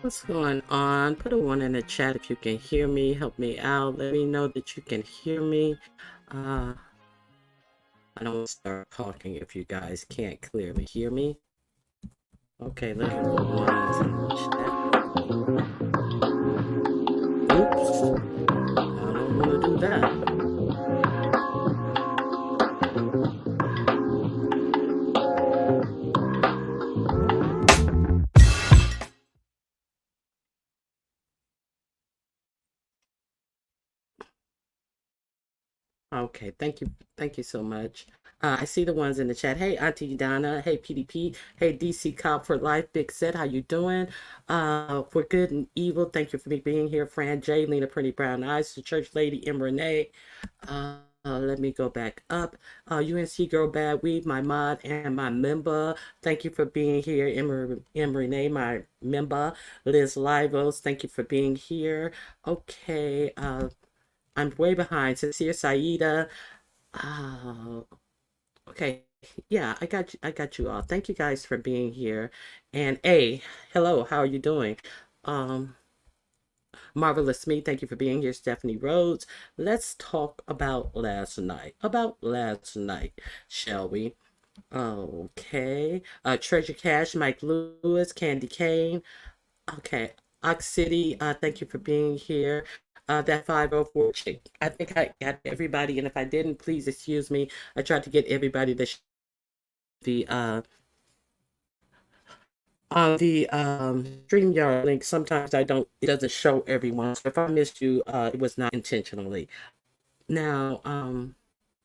What's going on? Put a one in the chat if you can hear me. Help me out. Let me know that you can hear me. I don't want to start talking if you guys can't clearly hear me. Okay, looking for ones in the chat. Oops. I don't want to do that. Okay, thank you. Thank you so much. I see the ones in the chat. Hey, Auntie Donna. Hey, PDP. Hey, DC Cop for Life. Big Set. How you doing? For Good and Evil. Thank you for me being here. Fran J. Lena Pretty Brown Eyes. The Church Lady. M. Renee. Let me go back up. UNC Girl Bad Weed, my mod and my member. Thank you for being here. M. Renee, my member. Liz Livos. Thank you for being here. Okay. I'm way behind. Sincere Saida. Uh, okay. Yeah, I got you all. Thank you guys for being here. And hello, how are you doing? Um, Marvelous Me, thank you for being here. Stephanie Rhodes. Let's talk about last night. About last night, shall we? Okay. Treasure Cash, Mike Lewis, Candy Kane. Okay. Ox City, thank you for being here. That 504 chick. I think I got everybody, and if I didn't, please excuse me. I tried to get everybody the on the StreamYard link. Sometimes it doesn't show everyone. So if I missed you, it was not intentionally. Now,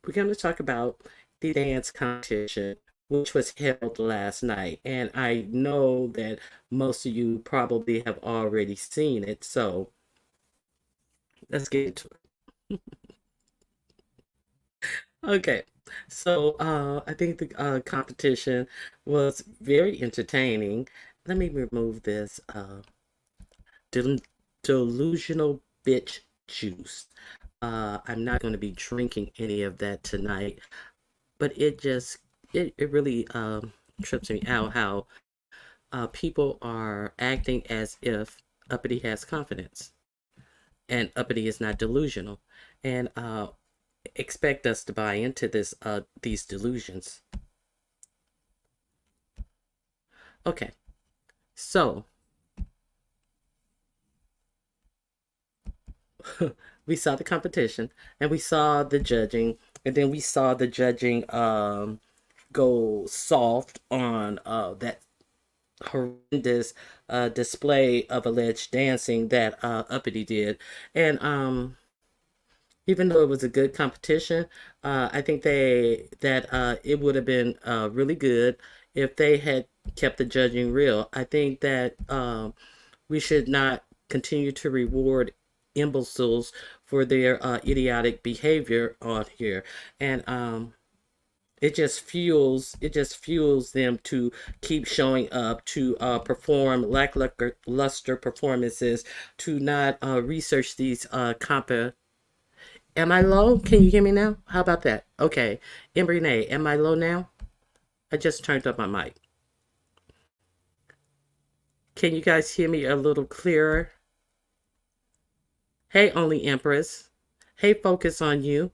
we're going to talk about the dance competition, which was held last night. And I know that most of you probably have already seen it. So let's get into it. Okay. So I think the competition was very entertaining. Let me remove this del delusional bitch juice. I'm not going to be drinking any of that tonight, but it really trips me out how people are acting as if Uppity has confidence and Uppity is not delusional, and expect us to buy into these delusions. Okay, so we saw the competition and we saw the judging, and then we saw the judging go soft on that horrendous display of alleged dancing that Uppity did. And even though it was a good competition, I think it would have been really good if they had kept the judging real. I think that we should not continue to reward imbeciles for their idiotic behavior on here, and it just fuels them to keep showing up, to perform lackluster performances, to not research these Am I low? Can you hear me now? How about that? Okay. Renee, am I low now? I just turned up my mic. Can you guys hear me a little clearer? Hey, Only Empress. Hey, Focus on You.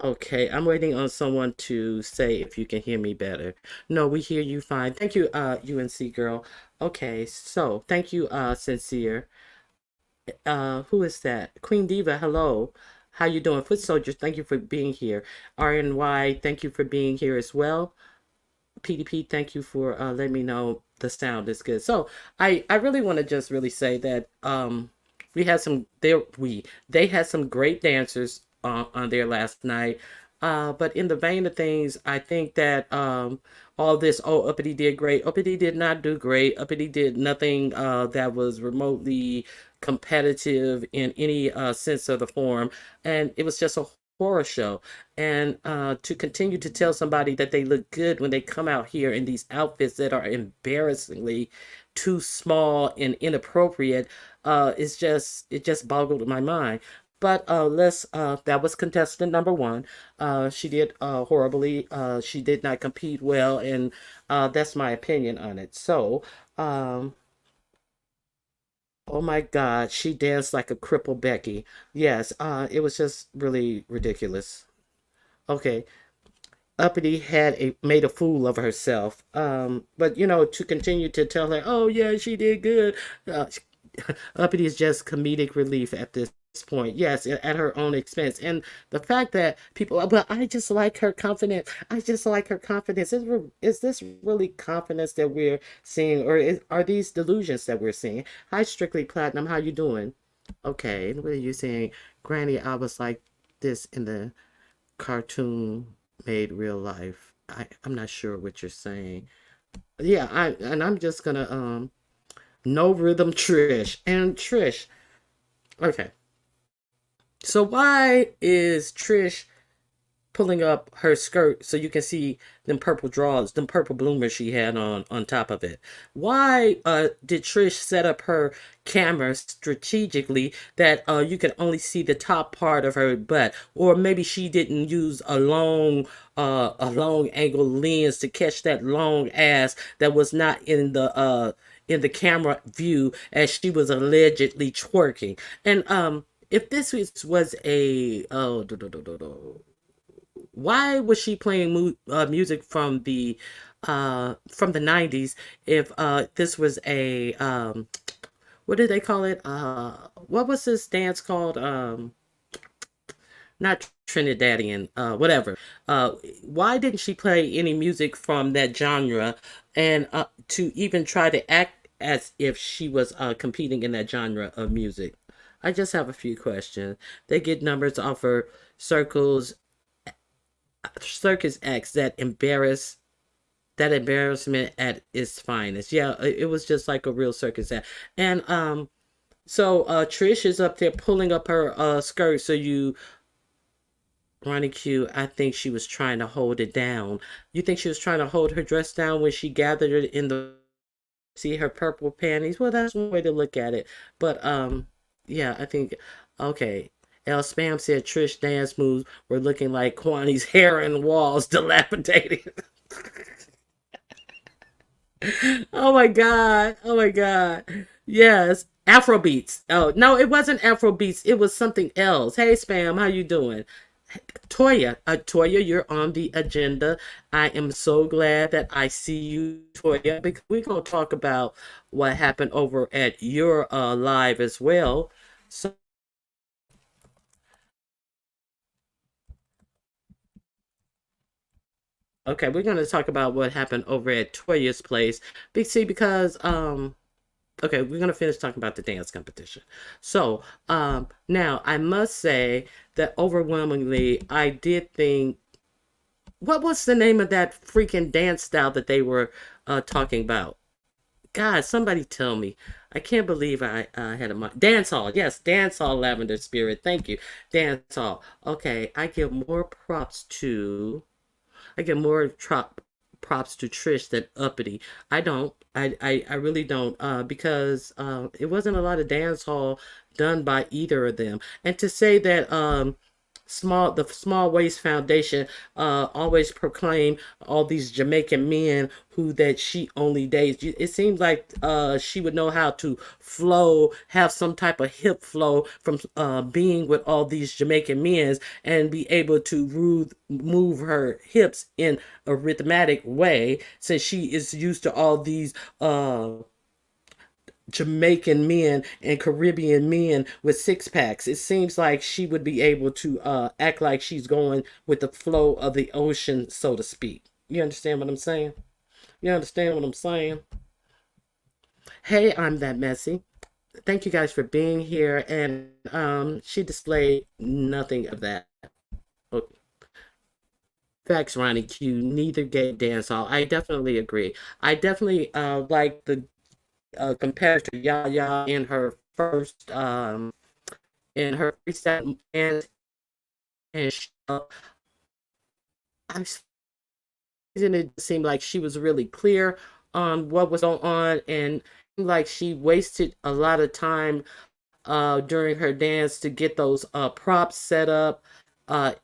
Okay, I'm waiting on someone to say if you can hear me better. No, we hear you fine. Thank you, UNC girl. Okay, so thank you, Sincere. Who is that? Queen Diva, hello. How you doing? Foot Soldiers, thank you for being here. RNY, thank you for being here as well. PDP, thank you for letting me know the sound is good. So I really want to just really say that we had some they had some great dancers on there last night. But in the vein of things, I think that all this, Uppity did great. Uppity did not do great. Uppity did nothing that was remotely competitive in any sense of the form. And it was just a horror show. And to continue to tell somebody that they look good when they come out here in these outfits that are embarrassingly too small and inappropriate, it just boggled my mind. But let's that was contestant number one. She did horribly. She did not compete well, and that's my opinion on it. So, um, oh my God, she danced like a crippled Becky. Yes, it was just really ridiculous. Okay, Uppity had made a fool of herself. But to continue to tell her, oh yeah, she did good. Uh, Uppity is just comedic relief at this point. Yes, at her own expense. And the fact that people, but I just like her confidence. I just like her confidence. Is this really confidence that we're seeing, or are these delusions that we're seeing? Hi, Strictly Platinum. How you doing? Okay, what are you saying? Granny, I was like this in the cartoon made real life. I'm not sure what you're saying. Yeah, I'm just gonna no rhythm Trish. And Trish, okay. So why is Trish pulling up her skirt so you can see them purple draws, them purple bloomers she had on top of it? Why did Trish set up her camera strategically that you can only see the top part of her butt, or maybe she didn't use a long angle lens to catch that long ass that was not in the camera view as she was allegedly twerking. And if this was a why was she playing music from the 90s if this was a what did they call it, what was this dance called, not Trinidadian, whatever. Why didn't she play any music from that genre and to even try to act as if she was competing in that genre of music? I just have a few questions. They get numbers off her circles circus acts that embarrassment at its finest. Yeah, it was just like a real circus act. And so Trish is up there pulling up her skirt. So you Ronnie Q, I think she was trying to hold it down. You think she was trying to hold her dress down when she gathered it in the see her purple panties? Well, that's one way to look at it. But yeah, I think okay. L Spam said Trish dance moves were looking like Kwani's hair and walls dilapidated. Oh my God. Oh my God. Yes. Afrobeats. Oh, no, it wasn't Afrobeats. It was something else. Hey, Spam, how you doing? Toya, Toya, you're on the agenda. I am so glad that I see you, Toya, because we're going to talk about what happened over at your live as well. So, okay, we're going to talk about what happened over at Toya's place. See, because okay, we're gonna finish talking about the dance competition. So, now I must say that overwhelmingly, I did think, what was the name of that freaking dance style that they were talking about? God, somebody tell me. I can't believe I had a dance hall. Yes, dance hall, Lavender Spirit. Thank you, dance hall. Okay, I give more props to Trish than Uppity. I don't. I really don't. Because it wasn't a lot of dance hall done by either of them. And to say that the Small Waist Foundation always proclaim all these Jamaican men who that she only dates. It seems like she would know how to flow, have some type of hip flow from being with all these Jamaican men and be able to move her hips in a rhythmic way since she is used to all these Jamaican men and Caribbean men with six packs. It seems like she would be able to act like she's going with the flow of the ocean, so to speak. You understand what I'm saying? You understand what I'm saying? Hey, I'm that messy. Thank you guys for being here. And she displayed nothing of that. Oh, facts, Ronnie Q. Neither gay dance hall. I definitely agree. I definitely like the competitor Yaya in her freestyle and I and it seemed like she was really clear on what was going on and like she wasted a lot of time during her dance to get those props set up. Uh,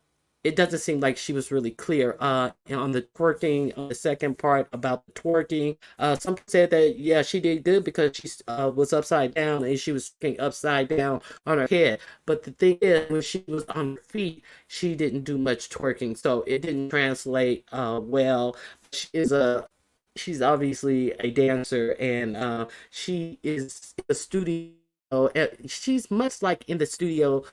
it doesn't seem like she was really clear on the twerking, on the second part about the twerking. Some said that, yeah, she did good because she was upside down and she was sitting upside down on her head. But the thing is, when she was on her feet, she didn't do much twerking, so it didn't translate well. She is a She's obviously a dancer, and she is in the studio. She's much like in the studio.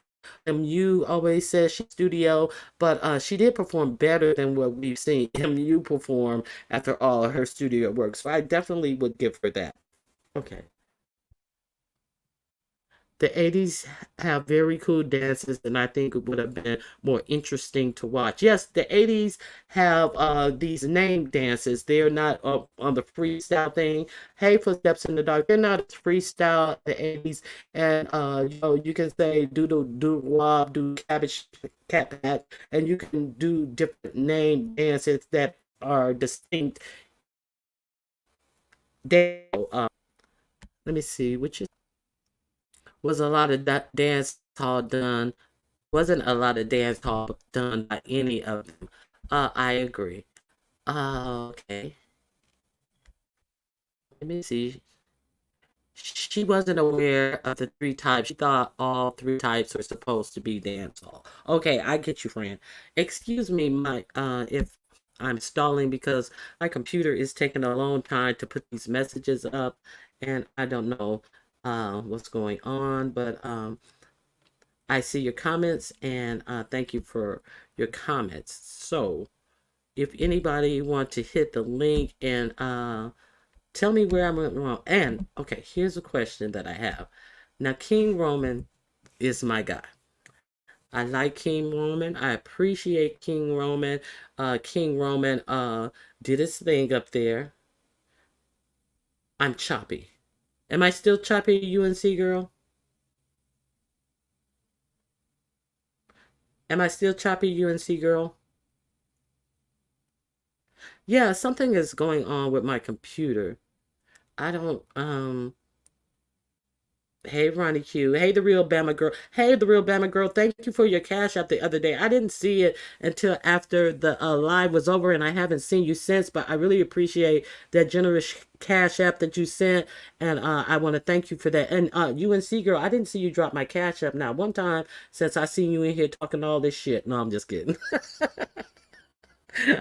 MU always says she's studio, but she did perform better than what we've seen MU perform after all her studio work. So I definitely would give her that. Okay. The 80s have very cool dances, and I think it would have been more interesting to watch. Yes, the 80s have these name dances. They're not on the freestyle thing. Hey, Footsteps in the Dark, they're not freestyle the 80s. And you can say doodle do wop, do cabbage cat pat, and you can do different name dances that are distinct. Let me see, which was a lot of that dance hall done. Wasn't a lot of dance hall done by any of them. I agree. Okay. Let me see. She wasn't aware of the three types. She thought all three types were supposed to be dance hall. Okay, I get you, friend. Excuse me, my if I'm stalling because my computer is taking a long time to put these messages up, and I don't know what's going on, but I see your comments, and thank you for your comments. So, if anybody want to hit the link and tell me where I went wrong. And okay, here's a question that I have. Now, King Roman is my guy. I like King Roman. I appreciate King Roman. King Roman did his thing up there. I'm choppy. Am I still choppy, UNC girl? Am I still choppy, UNC girl? Yeah, something is going on with my computer. I don't Hey Ronnie Q. Hey the real Bama girl. Hey the real Bama girl. Thank you for your cash app the other day. I didn't see it until after the live was over, and I haven't seen you since, but I really appreciate that generous cash app that you sent, and I want to thank you for that. And UNC girl, I didn't see you drop my cash app now one time since I seen you in here talking all this shit. No, I'm just kidding.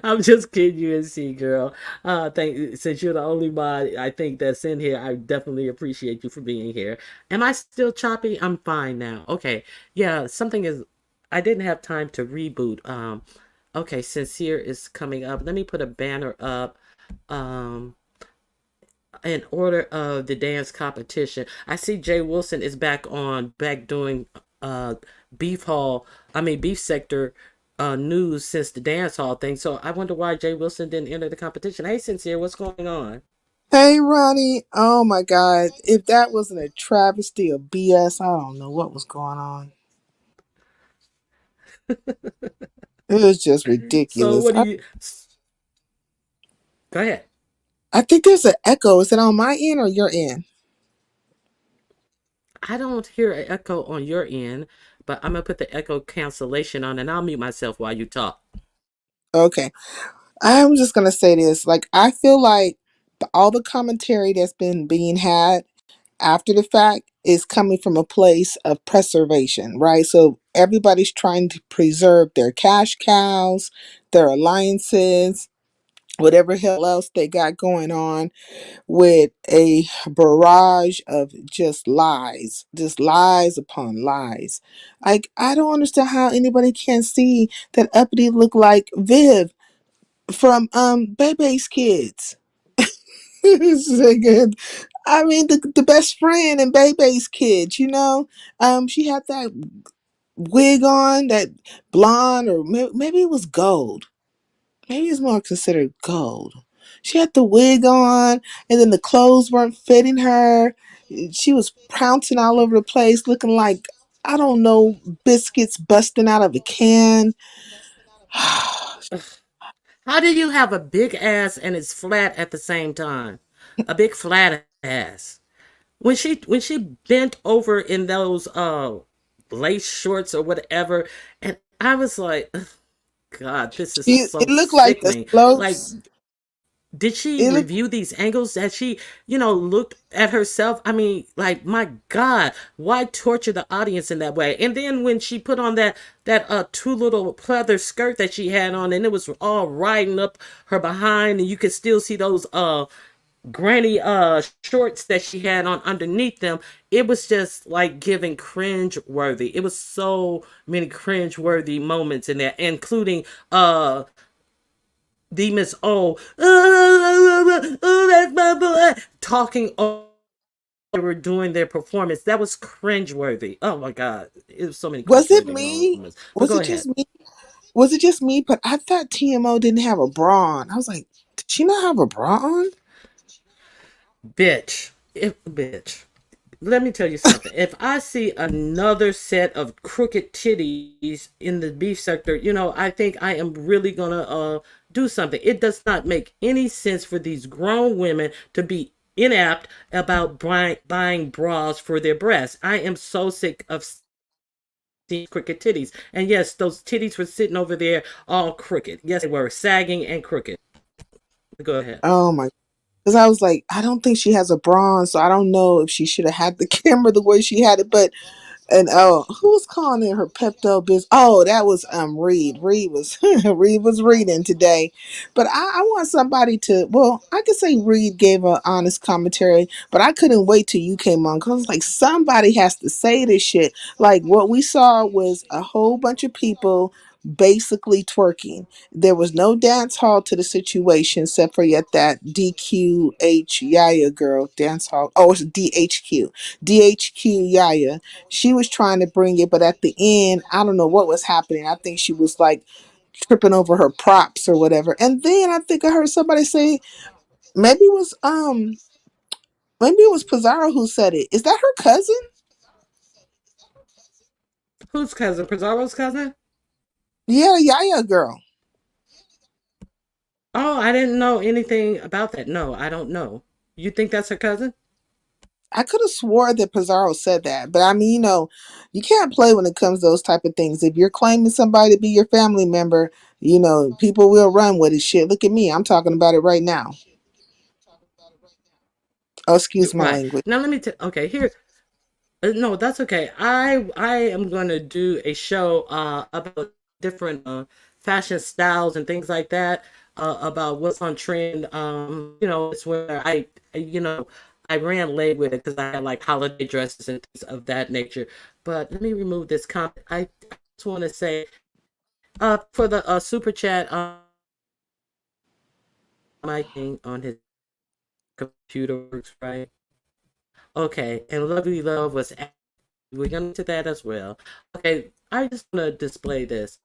I'm just kidding, UNC girl. Thank Since you're the only mod I think that's in here, I definitely appreciate you for being here. Am I still choppy? I'm fine now. Okay, yeah, something is. I didn't have time to reboot. Okay, Sincere is coming up. Let me put a banner up. Um, in order of the dance competition. I see Jay Wilson is back doing uh beef hall, beef sector news since the dance hall thing. So I wonder why Jay Wilson didn't enter the competition. Hey Sincere, what's going on? Hey, Ronnie. Oh my God. If that wasn't a travesty of BS, I don't know what was going on. It was just So ridiculous. what do you go ahead. I think there's an echo. Is it on my end or your end? I don't hear an echo on your end, but I'm gonna put the echo cancellation on and I'll mute myself while you talk. Okay. I'm just going to say this. Like, I feel like all the commentary that's been being had after the fact is coming from a place of preservation, right? So everybody's trying to preserve their cash cows, their alliances, whatever hell else they got going on with a barrage of just lies upon lies. Like, I don't understand how anybody can see that Uppity look like Viv from Bebe's Kids. It's like, I mean, the best friend in Bebe's Kids, she had that wig on, that blonde, or maybe it was gold. Maybe it's more considered gold. She had the wig on, and then the clothes weren't fitting her. She was pouncing all over the place, looking like, I don't know, biscuits busting out of a can. How do you have a big ass and it's flat at the same time? A big flat ass. when she bent over in those lace shorts or whatever, and I was like, God, this is It so looked like the sickening. Like, slopes. did she It looked review these angles? That she, looked at herself? I mean, like, my God, why torture the audience in that way? And then when she put on that too little pleather skirt that she had on, and it was all riding up her behind, and you could still see those granny shorts that she had on underneath them. It was just like giving cringe worthy. It was so many cringe worthy moments in there, including the Miss oh, that's my boy, talking over they were doing their performance. That was cringe worthy. Oh my God, it was so many was cringe it worthy me? moments. But Was go it ahead. just me? Was it just me? But I thought TMO didn't have a bra on. I was like, did she not have a bra on? Bitch, let me tell you something. If I see another set of crooked titties in the beef sector, I think I am really gonna do something. It does not make any sense for these grown women to be inapt about buying bras for their breasts. I am so sick of seeing crooked titties. And yes, those titties were sitting over there all crooked. Yes, they were sagging and crooked. Go ahead. Oh my. Because I was like, I don't think she has a bra on, so I don't know if she should have had the camera the way she had it. But and oh, who was calling in her Pepto Biz? Oh, that was Reed. Reed was Reed was reading today, but I want somebody to. Well, I could say Reed gave an honest commentary, but I couldn't wait till you came on because like somebody has to say this shit. Like what we saw was a whole bunch of people basically twerking. There was no dance hall to the situation except for yet that DQH Yaya girl dance hall. Oh, it's DHQ Yaya. She was trying to bring it, but at the end, I don't know what was happening. I think she was like tripping over her props or whatever. And then I think I heard somebody say maybe it was Pizarro who said it. Is that her cousin? Whose cousin? Pizarro's cousin? Yeah, Yaya girl. Oh, I didn't know anything about that. No, I don't know. You think that's her cousin? I could have swore that Pizarro said that, but I mean, you can't play when it comes to those type of things. If you're claiming somebody to be your family member, people will run with it. Shit, look at me. I'm talking about it right now. Oh, excuse my Right. language. Now let me tell. Okay, here. No, that's okay. I am going to do a show about different fashion styles and things like that. About what's on trend. It's where I ran late with it because I had like holiday dresses and things of that nature. But let me remove this comment. I just want to say for the super chat. My thing on his computer works right. Okay, and Lovely Love was we're gonna to that as well. Okay, I just want to display this.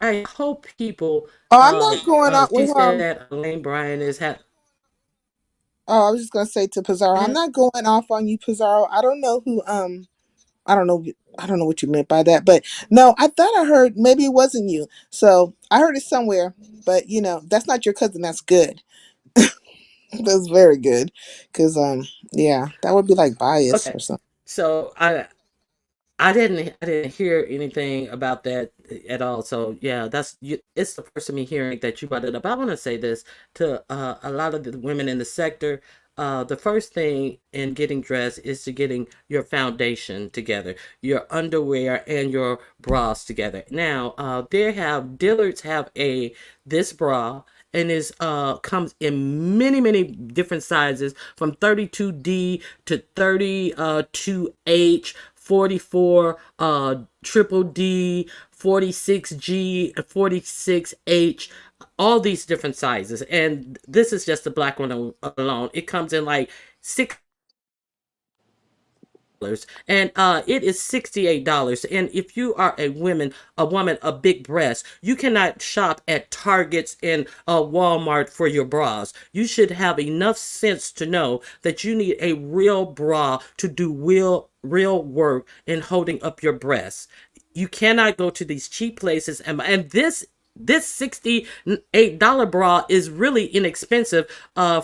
I hope people. Oh, I'm not going on She with said that Elaine Bryan is had. Oh, I was just gonna say to Pizarro, I'm not going off on you, Pizarro. I don't know who I don't know I don't know what you meant by that, but no, I thought I heard maybe it wasn't you. So I heard it somewhere, but that's not your cousin. That's good. That's very good. Cause yeah, that would be like bias Okay, or something. so I didn't hear anything about that at all. So yeah, it's the first of me hearing that you brought it up. I want to say this to a lot of the women in the sector. The first thing in getting dressed is to getting your foundation together, your underwear and your bras together. Now, Dillard's have a this bra and is comes in many different sizes from 32D to 32H, 44 triple D, 46G, 46H, all these different sizes. And this is just the black one alone. It comes in like $6, and it is $68. And if you are a woman of big breasts, you cannot shop at Targets and Walmart for your bras. You should have enough sense to know that you need a real bra to do real work in holding up your breasts. You cannot go to these cheap places, and this this $68 bra is really inexpensive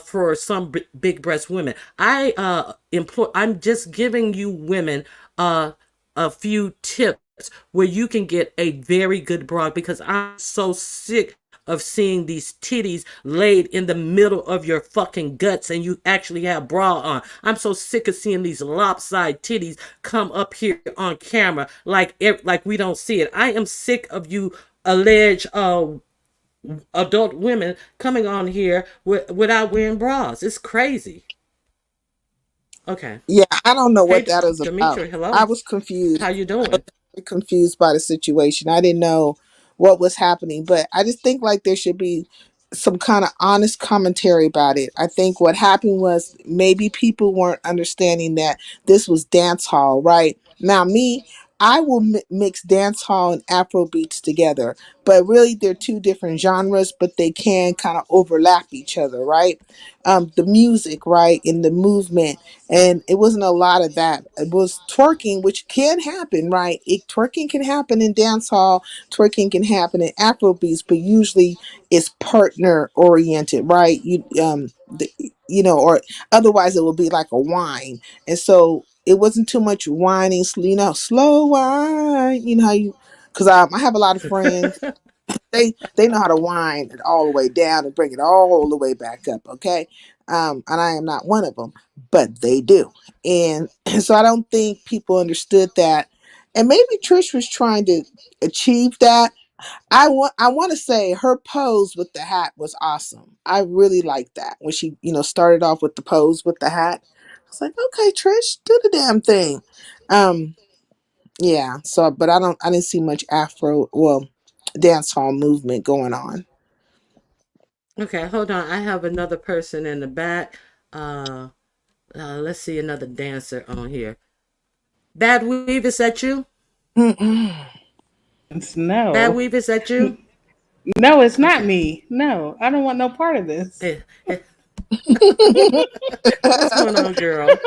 for some big breast women. I'm just giving you women a few tips where you can get a very good bra, because I'm so sick of seeing these titties laid in the middle of your fucking guts and you actually have bra on. I'm so sick of seeing these lopsided titties come up here on camera like we don't see it. I am sick of you alleged adult women coming on here without wearing bras. It's crazy. Okay. Yeah, I don't know what Hey, that is about. Demetri, I hello. was confused. How you I was doing? very confused by the situation. I didn't know what was happening, but I just think like there should be some kind of honest commentary about it. I think what happened was maybe people weren't understanding that this was dance hall, right? Now, me, I will mix dance hall and Afro beats together, but really they're two different genres, but they can kind of overlap each other, right? The music, right, and the movement, and it wasn't a lot of that. It was twerking, which can happen, right? Twerking can happen in dance hall, twerking can happen in Afrobeats, but usually it's partner oriented, right? Or otherwise it would be like a whine, and so it wasn't too much whining, slow whine. You know how you, because I have a lot of friends, they know how to wind it all the way down and bring it all the way back up. Okay, and I am not one of them, but they do, and so I don't think people understood that, and maybe Trish was trying to achieve that. I want to say her pose with the hat was awesome. I really liked that when she started off with the pose with the hat. I was like, okay, Trish, do the damn thing. Um, yeah. So, but I didn't see much Afro, well, dance hall movement going on. Okay, hold on. I have another person in the back. Uh, let's see another dancer on here. Bad Weave, is that you? Mm-mm. Bad No. Weave, is that you? No, it's not Okay. me. No, I don't want no part of this. Eh, eh, what's going on, girl?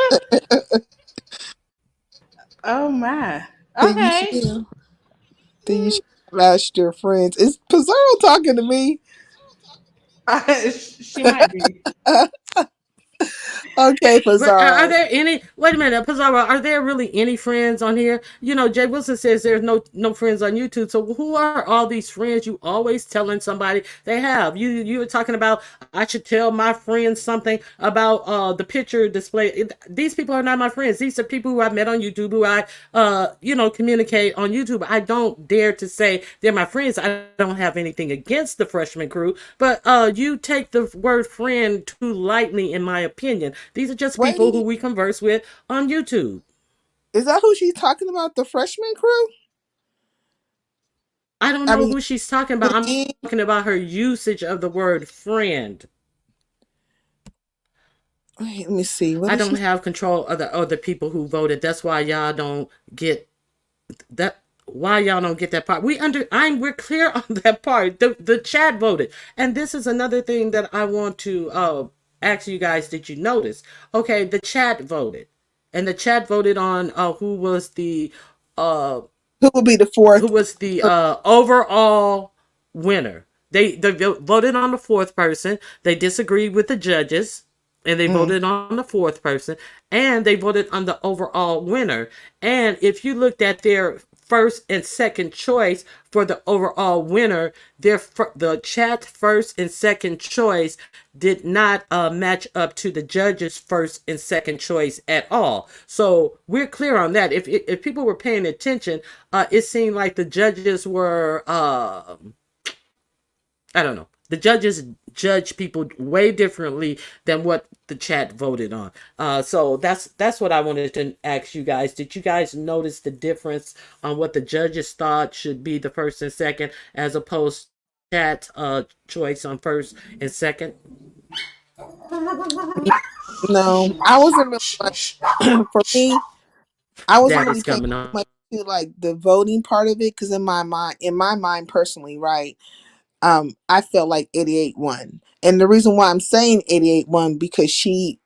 Oh my. Then you Okay. should. Then you should ask your friends. Is Pizarro talking to me? She might be. Okay, But are Pizarro. there any? Wait a minute, Pizarro. Are there really any friends on here? You know, Jay Wilson says there's no friends on YouTube. So who are all these friends you always telling somebody they have? You were talking about I should tell my friends something about the picture display. These people are not my friends. These are people who I met on YouTube, who I communicate on YouTube. I don't dare to say they're my friends. I don't have anything against the freshman crew, but you take the word friend too lightly, in my opinion. These are just people who Wait, we converse with on YouTube. is that who she's talking about? The freshman crew? I don't I know mean, who she's talking about. I'm Nadine. talking about her usage of the word friend. Wait, let me see. What I is don't she? have control of the other people who voted. That's why y'all don't get that. Why y'all don't get that part? We're clear on that part. The chat voted. And this is another thing that I want to ask you guys. Did you notice? Okay, the chat voted. And the chat voted on uh Who will be the who fourth? was the overall winner. They voted on the fourth person. They disagreed with the judges, and they Mm. voted on the fourth person, and they voted on the overall winner. And if you looked at their first and second choice for the overall winner, the chat first and second choice did not match up to the judges' first and second choice at all. So we're clear on that. If people were paying attention, it seemed like the judges were I don't know. The judges judge people way differently than what the chat voted on. So that's what I wanted to ask you guys. Did you guys notice the difference on what the judges thought should be the first and second, as opposed to chat choice on first and second? No, I wasn't really like for me. I wasn't really Daddy's paying coming on. much to like the voting part of it because in my mind personally, right? I felt like 88 won, and the reason why I'm saying 88 won because she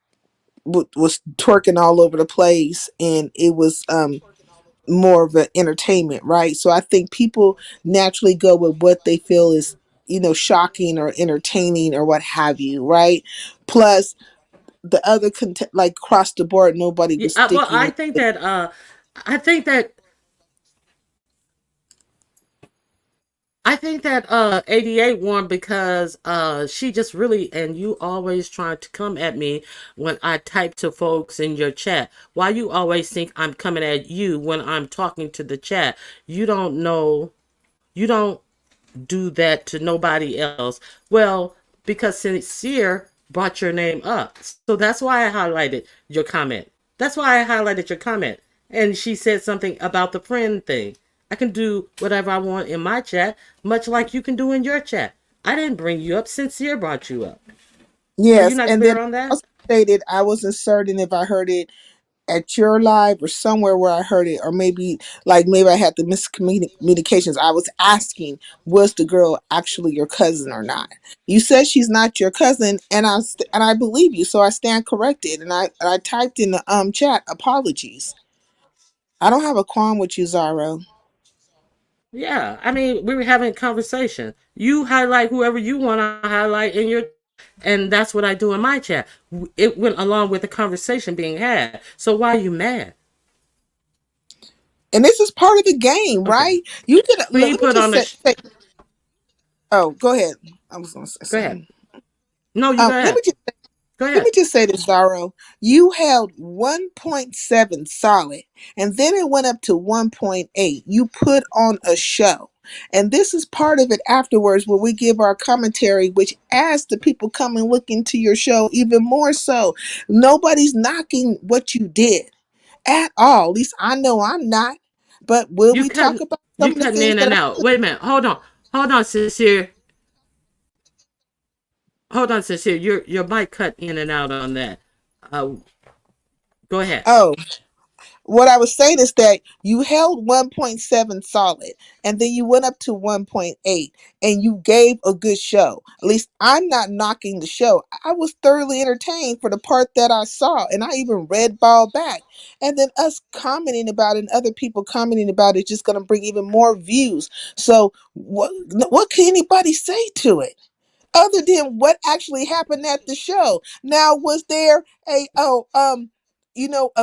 was twerking all over the place, and it was more of an entertainment, right? So I think people naturally go with what they feel is, shocking or entertaining or what have you, right? Plus the other like across the board, nobody Yeah, was well, sticking I it. think that I think that '88 won because she just really, and you always trying to come at me when I type to folks in your chat. Why you always think I'm coming at you when I'm talking to the chat? You don't know. You don't do that to nobody else. Well, because Sincere brought your name up. So that's why I highlighted your comment. That's why I highlighted your comment. And she said something about the friend thing. I can do whatever I want in my chat, much like you can do in your chat. I didn't bring you up. Sincere brought you up. Are you Yes, not and then clear on I that? also stated I wasn't certain if I heard it at your live or somewhere where I heard it, or maybe I had the miscommunications. I was asking, was the girl actually your cousin or not? You said she's not your cousin, and I believe you, so I stand corrected. And I typed in the chat apologies. I don't have a qualm with you, Zaro. Yeah, I mean, we were having a conversation. You highlight whoever you want to highlight in your, and that's what I do in my chat. It went along with the conversation being had. So why are you mad? And this is part of the game, Okay. right? You could Well, look. you Let me put just on the. say. Oh, go ahead. I was going to say Go ahead. something. No, you go Let ahead. me just Go Let ahead. me just say this, Zaro. You held 1.7 solid, and then it went up to 1.8. You put on a show. And this is part of it afterwards where we give our commentary, which adds the people come and look into your show even more so. Nobody's knocking what you did at all. At least I know I'm not. But will You we talk cutting. about some You of the cutting things in that and out. Wait a minute. Hold on. Hold on, sincere. Hold on, sincere. Your mic cut in and out on that. Uh, Go ahead. Oh, what I was saying is that you held 1.7 solid and then you went up to 1.8 and you gave a good show. At least I'm not knocking the show. I was thoroughly entertained for the part that I saw and I even read ball back. And then us commenting about it and other people commenting about it is just going to bring even more views. So what can anybody say to it? Other than what actually happened at the show. Now, was there a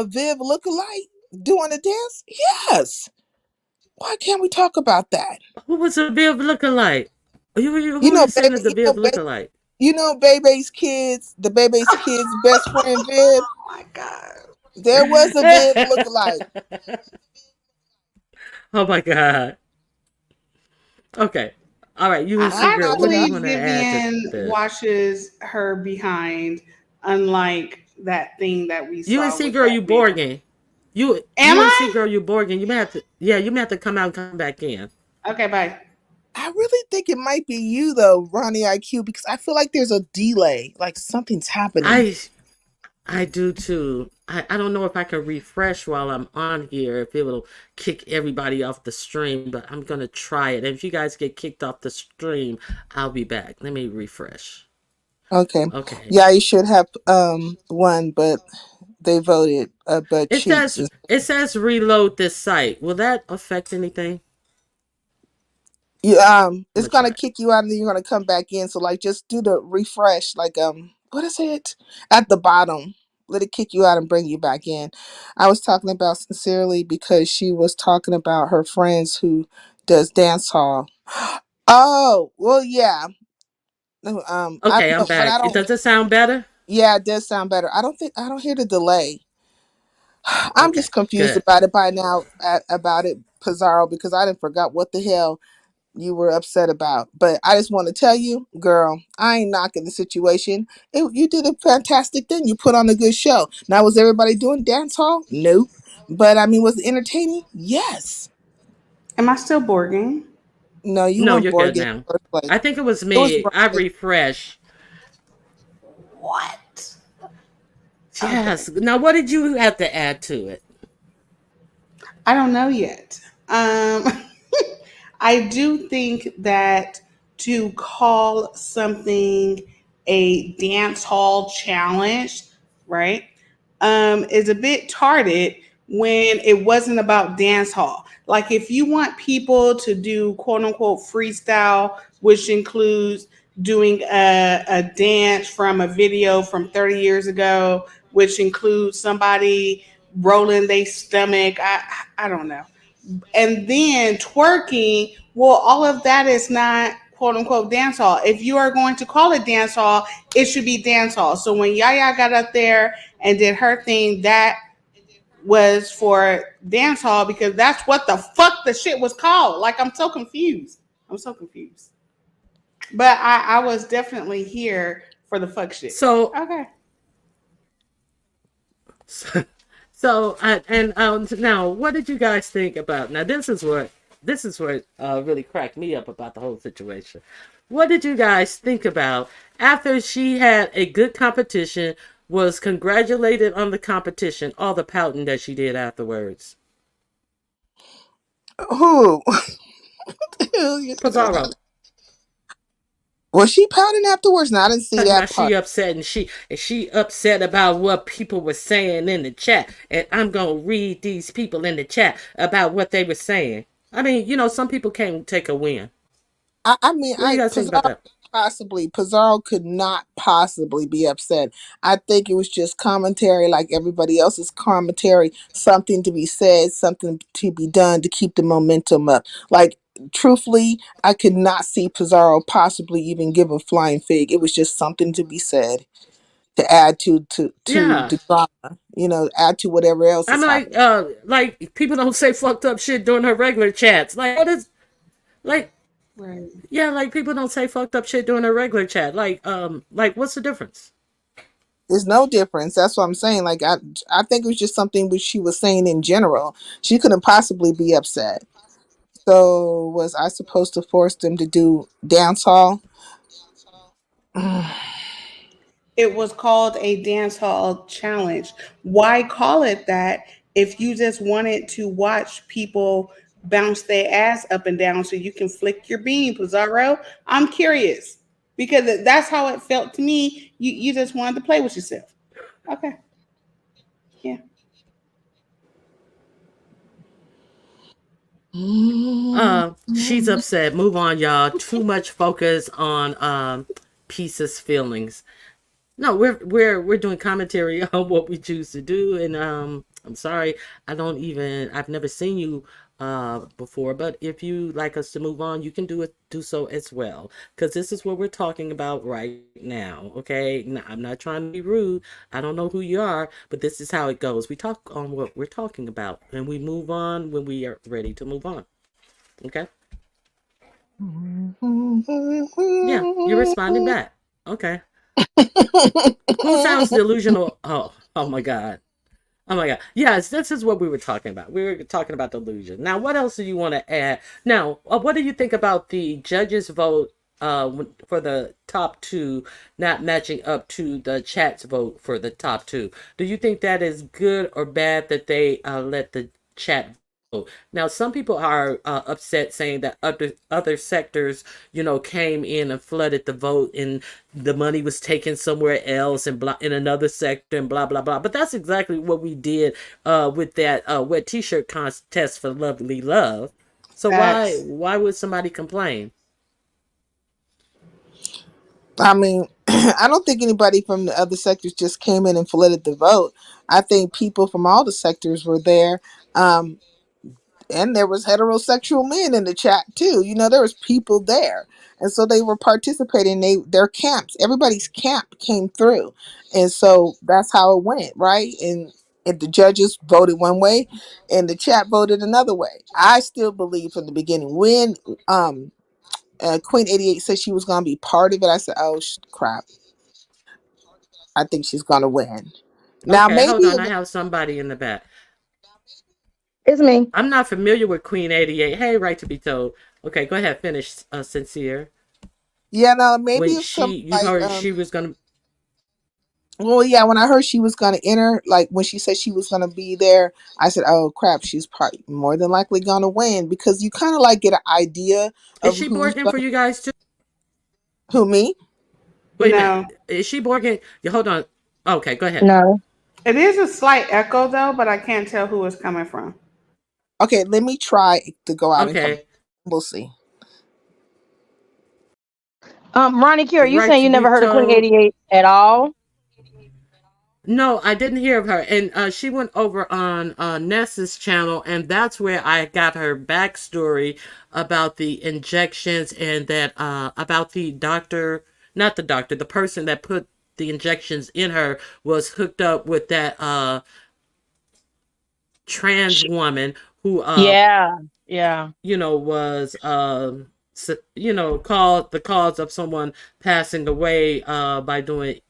Viv lookalike doing a dance? Yes. Why can't we talk about that? Who was the Viv looking like? You Who know, you saying baby. is the Viv looking like? The Bebe's kids' best friend Viv. Oh my god. There was a Viv lookalike. Oh my god. Okay. All right, you and I, C I I'm girl, not what do you believe want to add to Vivian this? washes her behind, unlike that thing that we You and saw C with girl, that you man. Borgin. You Am you and C I? girl, you Borgin. You may have to, yeah, you may have to come out and come back in. Okay, bye. I really think it might be you though, Ronnie IQ, because I feel like there's a delay, like something's happening. I I do too. I don't know if I can refresh while I'm on here, if it will kick everybody off the stream, but I'm gonna try it. And if you guys get kicked off the stream, I'll be back. Let me refresh. Okay. Okay. Yeah, you should have one, but they voted but cheeks. It says reload this site. Will that affect anything? You I'm it's gonna gonna try it. kick you out and then you're gonna come back in. So like just do the refresh, like what is it? At the bottom. Let it kick you out and bring you back in. I was talking about sincerely because she was talking about her friends who does dance hall. Oh, well yeah. No, I Okay, I'm no, but back. I don't Does it sound better? yeah, it does sound better. I don't hear the delay. I'm Okay, just confused good. about it by now about it, Pizarro, because I didn't forgot what the hell you were upset about. But I just want to tell you, girl, I ain't knocking the situation. You did a fantastic thing. You put on a good show. Now, was everybody doing dance hall? Nope. But I mean, was it entertaining? Yes. Am I still Borging? No, you No, weren't you're good Borg in now. the first place. I think it was It was me. I Brian. refreshed. What? Okay. Yes. Now, what did you have to add to it? I don't know yet. Um, I do think that to call something a dance hall challenge, right, is a bit tarded when it wasn't about dance hall. Like if you want people to do quote unquote freestyle, which includes doing a dance from a video from 30 years ago, which includes somebody rolling their stomach. I don't know. And then twerking, well, all of that is not quote unquote dance hall. If you are going to call it dance hall, it should be dance hall. So when Yaya got up there and did her thing, that was for dance hall because that's what the fuck the shit was called. Like I'm so confused. I'm so confused. But I was definitely here for the fuck shit. So Okay. and now, what did you guys think about? Now, this is what really cracked me up about the whole situation. What did you guys think about after she had a good competition, was congratulated on the competition, all the pouting that she did afterwards? Who? Who you talking about? Pizarro. Was she pouting afterwards? No, I didn't see Talking that about part. she upset, and she upset about what people were saying in the chat, and I'm gonna read these people in the chat about what they were saying. I mean, some people can't take a win. I mean, What do you guys think about Pizarro that? Pizarro could not possibly be upset. I think it was just commentary, like everybody else's commentary. Something to be said, something to be done to keep the momentum up. Like truthfully, I could not see Pizarro possibly even give a flying fig. It was just something to be said to add to Yeah, the drama. Add to whatever else I'm is like, happening. people don't say fucked up shit during her regular chats. Like, what is like? Right. Yeah, like people don't say fucked up shit during her regular chat. Like what's the difference? There's no difference. That's what I'm saying. Like I think it was just something which she was saying in general. She couldn't possibly be upset. So was I supposed to force them to do dance hall? It was called a dance hall challenge. Why call it that if you just wanted to watch people bounce their ass up and down so you can flick your bean, Pizarro? I'm curious because that's how it felt to me. You just wanted to play with yourself. Okay. Yeah. She's upset. Move on, y'all. Too much focus on Pisa's feelings. No, we're doing commentary on what we choose to do, and I'm sorry, I've never seen you before, but if you like us to move on, you can do so as well, because this is what we're talking about right now. Okay, I'm not trying to be rude. I don't know who you are, but this is how it goes. We talk on what we're talking about, and we move on when we are ready to move on. Okay. Yeah, you're responding back. Okay. Who sounds delusional? Oh my God. Oh my God. Yes, this is what we were talking about. We were talking about delusion. Now, what else do you want to add? Now, what do you think about the judges' vote for the top two not matching up to the chat's vote for the top two? Do you think that is good or bad that they let the chat vote? Now, some people are upset, saying that other sectors, came in and flooded the vote, and the money was taken somewhere else, and blah, in another sector, and blah blah blah. But that's exactly what we did with that wet T-shirt contest for Lovely Love. So why Facts. why would somebody complain? I mean, I don't think anybody from the other sectors just came in and flooded the vote. I think people from all the sectors were there. Um, and there was heterosexual men in the chat too. There was people there, and so they were participating. Their camps, everybody's camp came through, and so that's how it went, right? And the judges voted one way, and the chat voted another way. I still believe from the beginning when Queen 88 said she was going to be part of it. I said, "Oh crap! I think she's going to win." Now Okay, hold maybe on. it I was, have somebody in the back. It's me. I'm not familiar with Queen 88. Hey, right to be told. Okay, go ahead. Finish, Sincere. yeah, no, maybe When it's something you like heard she was gonna. well, yeah, when I heard she was going to enter, like when she said she was going to be there, I said, "Oh crap, she's probably more than likely going to win," because you kind of like get an idea Is of she who's Borging going for to you guys too? who me. Wait a minute. No. Is she Borging? Yeah, hold on. Okay, go ahead. No. It is a slight echo though, but I can't tell who it's coming from. Okay, let me try to go out and come. Okay. We'll see. Ronnie Cure, you saying you never heard of Queen Rightfully 88 at all? No, I didn't hear of her. And she went over on Ness's channel, and that's where I got her backstory about the injections and that about the doctor, not the doctor, the person that put the injections in her was hooked up with that trans Sh- woman who Yeah, yeah. was called the cause of someone passing away by doing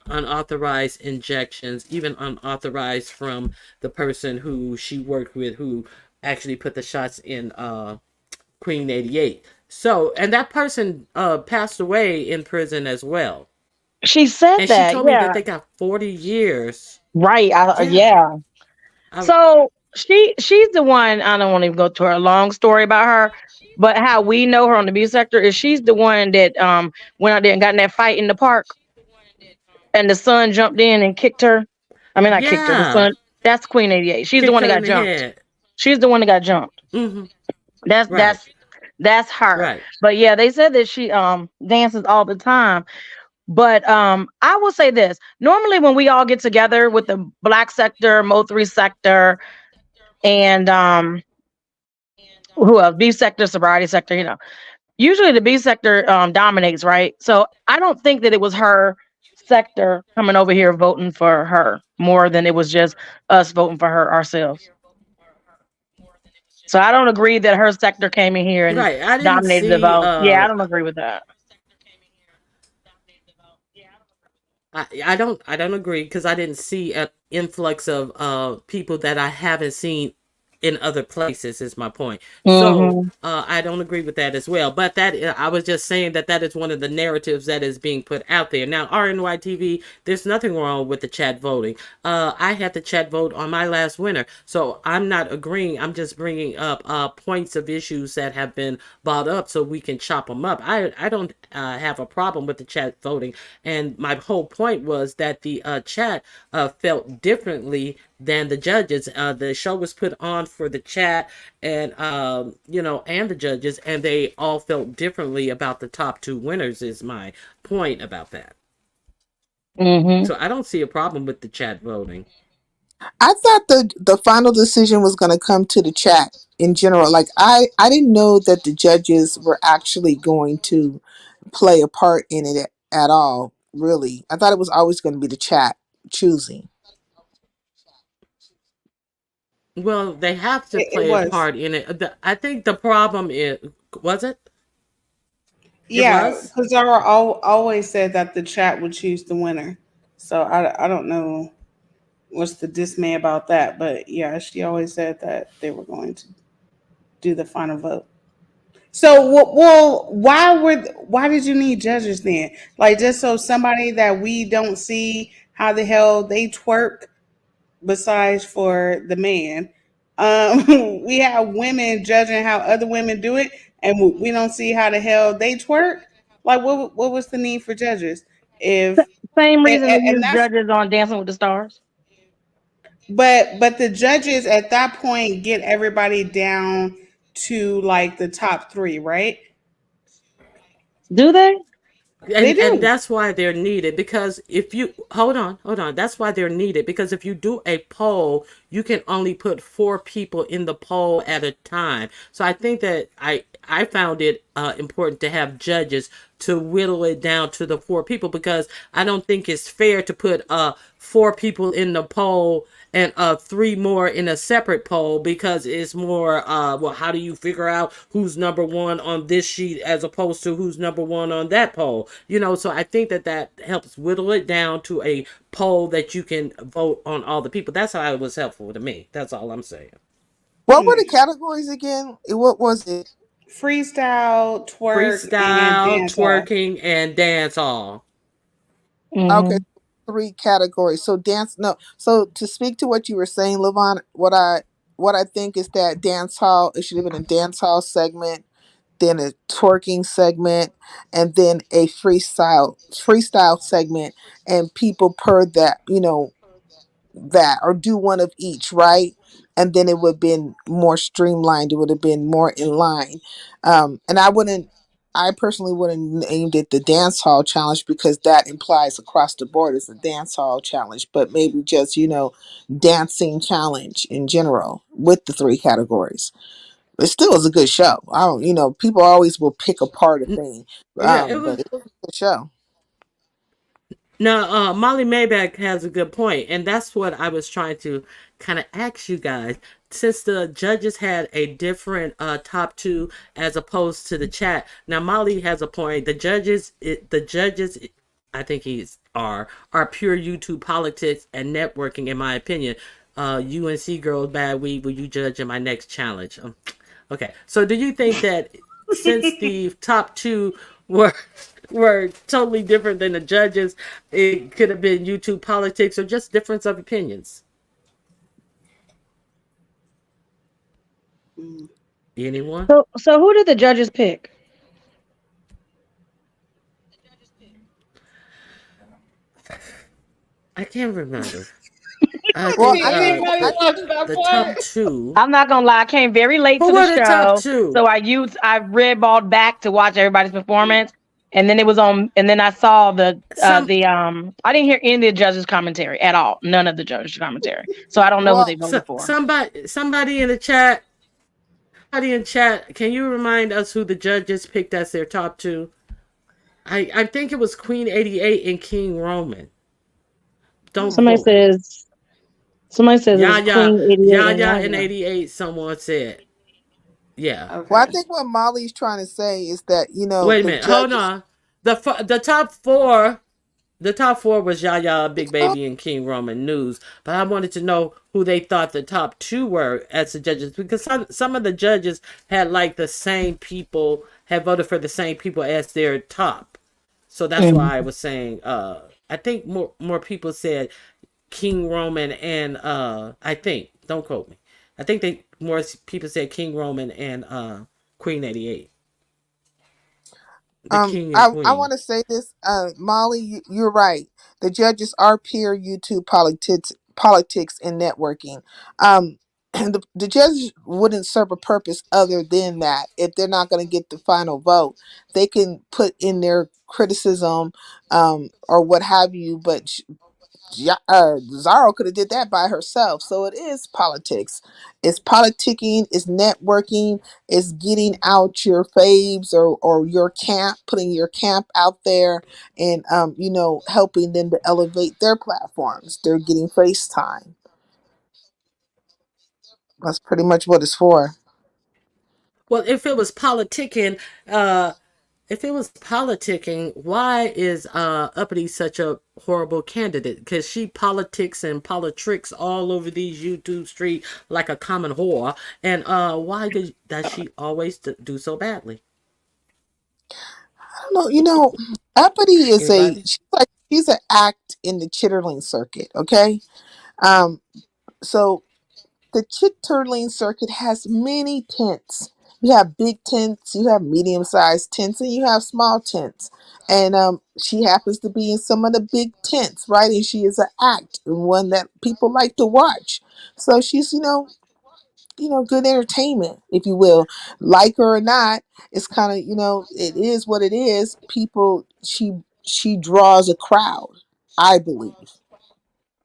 unauthorized injections, even unauthorized from the person who she worked with, who actually put the shots in Queen 88. So, and that person passed away in prison as well. She said And she that. told me that Yeah, they got 40 years. right. Yeah. Yeah. I, So she's the one. I don't want to even go to her long story about her, but how we know her on the music sector is she's the one that went out there and got in that fight in the park, and the son jumped in and kicked her. I mean, I kicked her. The yeah. son. That's Queen 88. She's the Kicked one that her in got the jumped. head. She's the one that got jumped. Hmm. That's Right. that's that's her. Right. But yeah, they said that she dances all the time. But I will say this. Normally when we all get together with the black sector, Mo3 sector, and who else? B sector, sobriety sector, usually the B sector dominates, right? So I don't think that it was her sector coming over here voting for her more than it was just us voting for her ourselves. So I don't agree that her sector came in here and Right. I didn't dominated the see vote. Yeah, I don't agree with that. I don't agree because I didn't see an influx of people that I haven't seen in other places is my point. So Hmm. I don't agree with that as well. But that I was just saying that that is one of the narratives that is being put out there. Now RNYTV, there's nothing wrong with the chat voting. I had the chat vote on my last winner, so I'm not agreeing. I'm just bringing up points of issues that have been brought up so we can chop them up. I don't have a problem with the chat voting, and my whole point was that the chat felt differently than the judges. The show was put on for the chat and and the judges, and they all felt differently about the top two winners. Is my point about that. Hmm. So I don't see a problem with the chat voting. I thought the final decision was going to come to the chat in general. Like I didn't know that the judges were actually going to play a part in it at all. Really, I thought it was always going to be the chat choosing. Well, they have to It play a was. part in it. I think the problem is, was it? It Yeah, was. because Zara always said that the chat would choose the winner. So I don't know what's the dismay about that, but yeah, she always said that they were going to do the final vote. So, well, why did you need judges then? Like just so somebody that we don't see how the hell they twerk besides for the man. We have women judging how other women do it, and we don't see how the hell they twerk. Like, what was the need for judges? If Same reason they and use that's judges on Dancing with the Stars. but the judges at that point get everybody down to like the top three, right? Do they? They And do. that's why they're needed, because if you hold on, that's why they're needed, because if you do a poll, you can only put four people in the poll at a time. So I think that I found it important to have judges to whittle it down to the four people, because I don't think it's fair to put four people in the poll and three more in a separate poll, because it's more well, how do you figure out who's number one on this sheet as opposed to who's number one on that poll? So I think that that helps whittle it down to a poll that you can vote on all the people. That's how it was helpful to me. That's all I'm saying. What were the Hmm. categories again? What was it? Freestyle, twerk, and Freestyle, dance hall. twerking, and dance all. Okay, Hmm. three categories. So dance. No. So to speak to what you were saying, Levon, what I think is that dance hall. It should have been a dance hall segment, then a twerking segment, and then a freestyle segment, and people per that. that or do one of each, right? And then it would have been more streamlined. It would have been more in line. And I personally wouldn't named it the dance hall challenge because that implies across the board it's a dance hall challenge, but maybe just, dancing challenge in general with the three categories. It still is a good show. I don't, people always will pick apart a thing, Yeah, it but was. it's a good show. Now, Molly Maybach has a good point, and that's what I was trying to kind of ask you guys. Since the judges had a different top two as opposed to the chat, now Molly has a point. The judges, I think are pure YouTube politics and networking, in my opinion. UNC girls, bad weed. Will you judge in my next challenge? Okay, so do you think that since the top two were were totally different than the judges, it could have been YouTube politics or just difference of opinions? Anyone? So who did the judges pick? I can't remember. I Well, think I think Anybody I watch that the top part? two. I'm not gonna lie, I came very late Who to the were the top show, two? so I redballed back to watch everybody's performance, and then it was on, and then I saw Some I didn't hear any of the judges' commentary at all, none of the judges' commentary, so I don't know who they well, voted for. somebody in the chat. Somebody in chat. Can you remind us who the judges picked as their top two? I think it was Queen 88 and King Roman. Don't Somebody quote me. says somebody says it was Yaya, Queen 88 and Yaya in Yaya. 88, someone said. Yeah. well, I Okay. think what Molly's trying to say is that Wait a the minute. Hold judges. on. The top four. The top four was Yaya, Big Oh, Baby, and King Roman News. But I wanted to know who they thought the top two were as the judges, because some of the judges had like the same people, had voted for the same people as their top. So that's mm. why I was saying. I think more people said King Roman and I think, don't quote me. I think they more people said King Roman and Queen 88, the King and I Queen. want to say this, Molly, you're right. The judges are peer YouTube politics and networking. And the judges wouldn't serve a purpose other than that. If they're not going to get the final vote, they can put in their criticism, or what have you. But Zaro could have did that by herself. So it is politics. It's politicking. It's networking. It's getting out your faves or your camp, putting your camp out there, and helping them to elevate their platforms. They're getting FaceTime. That's pretty much what it's for. Well, uh, if it was politicking, why is Uppity such a horrible candidate? Because she politics and politricks all over these YouTube street like a common whore. And why does she always do so badly? I don't know. Uppity is Anybody? she's an act in the chitterling circuit. Okay. Um. So the chitterling circuit has many tents. You have big tents, you have medium sized tents, and you have small tents. And she happens to be in some of the big tents, right? And she is an act and one that people like to watch. So she's, good entertainment, if you will. Like her or not, it's kind of, it is what it is. People, she draws a crowd, I believe.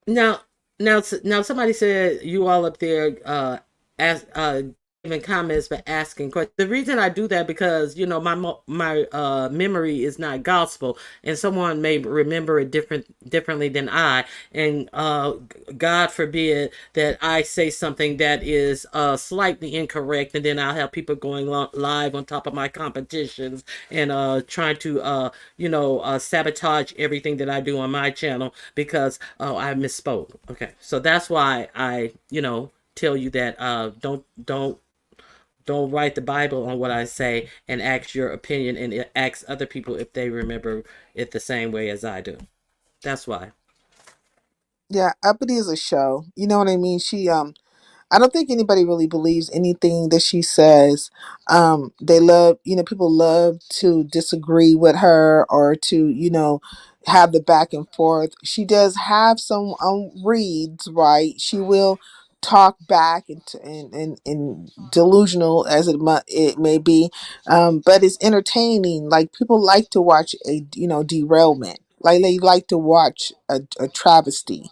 Now, now, somebody said you all up there ask giving comments but asking questions. The reason I do that because my memory is not gospel, and someone may remember it differently than I. And God forbid that I say something that is slightly incorrect, and then I'll have people going live on top of my competitions and trying to sabotage everything that I do on my channel because I misspoke. Okay, so that's why I tell you that don't write the Bible on what I say, and ask your opinion and ask other people if they remember it the same way as I do. That's why. Yeah, Uppity is a show. You know what I mean? I don't think anybody really believes anything that she says. They love, people love to disagree with her or to, have the back and forth. She does have some reads, right? She will talk back and delusional as it may be, but it's entertaining. Like people like to watch a derailment. Like they like to watch a travesty,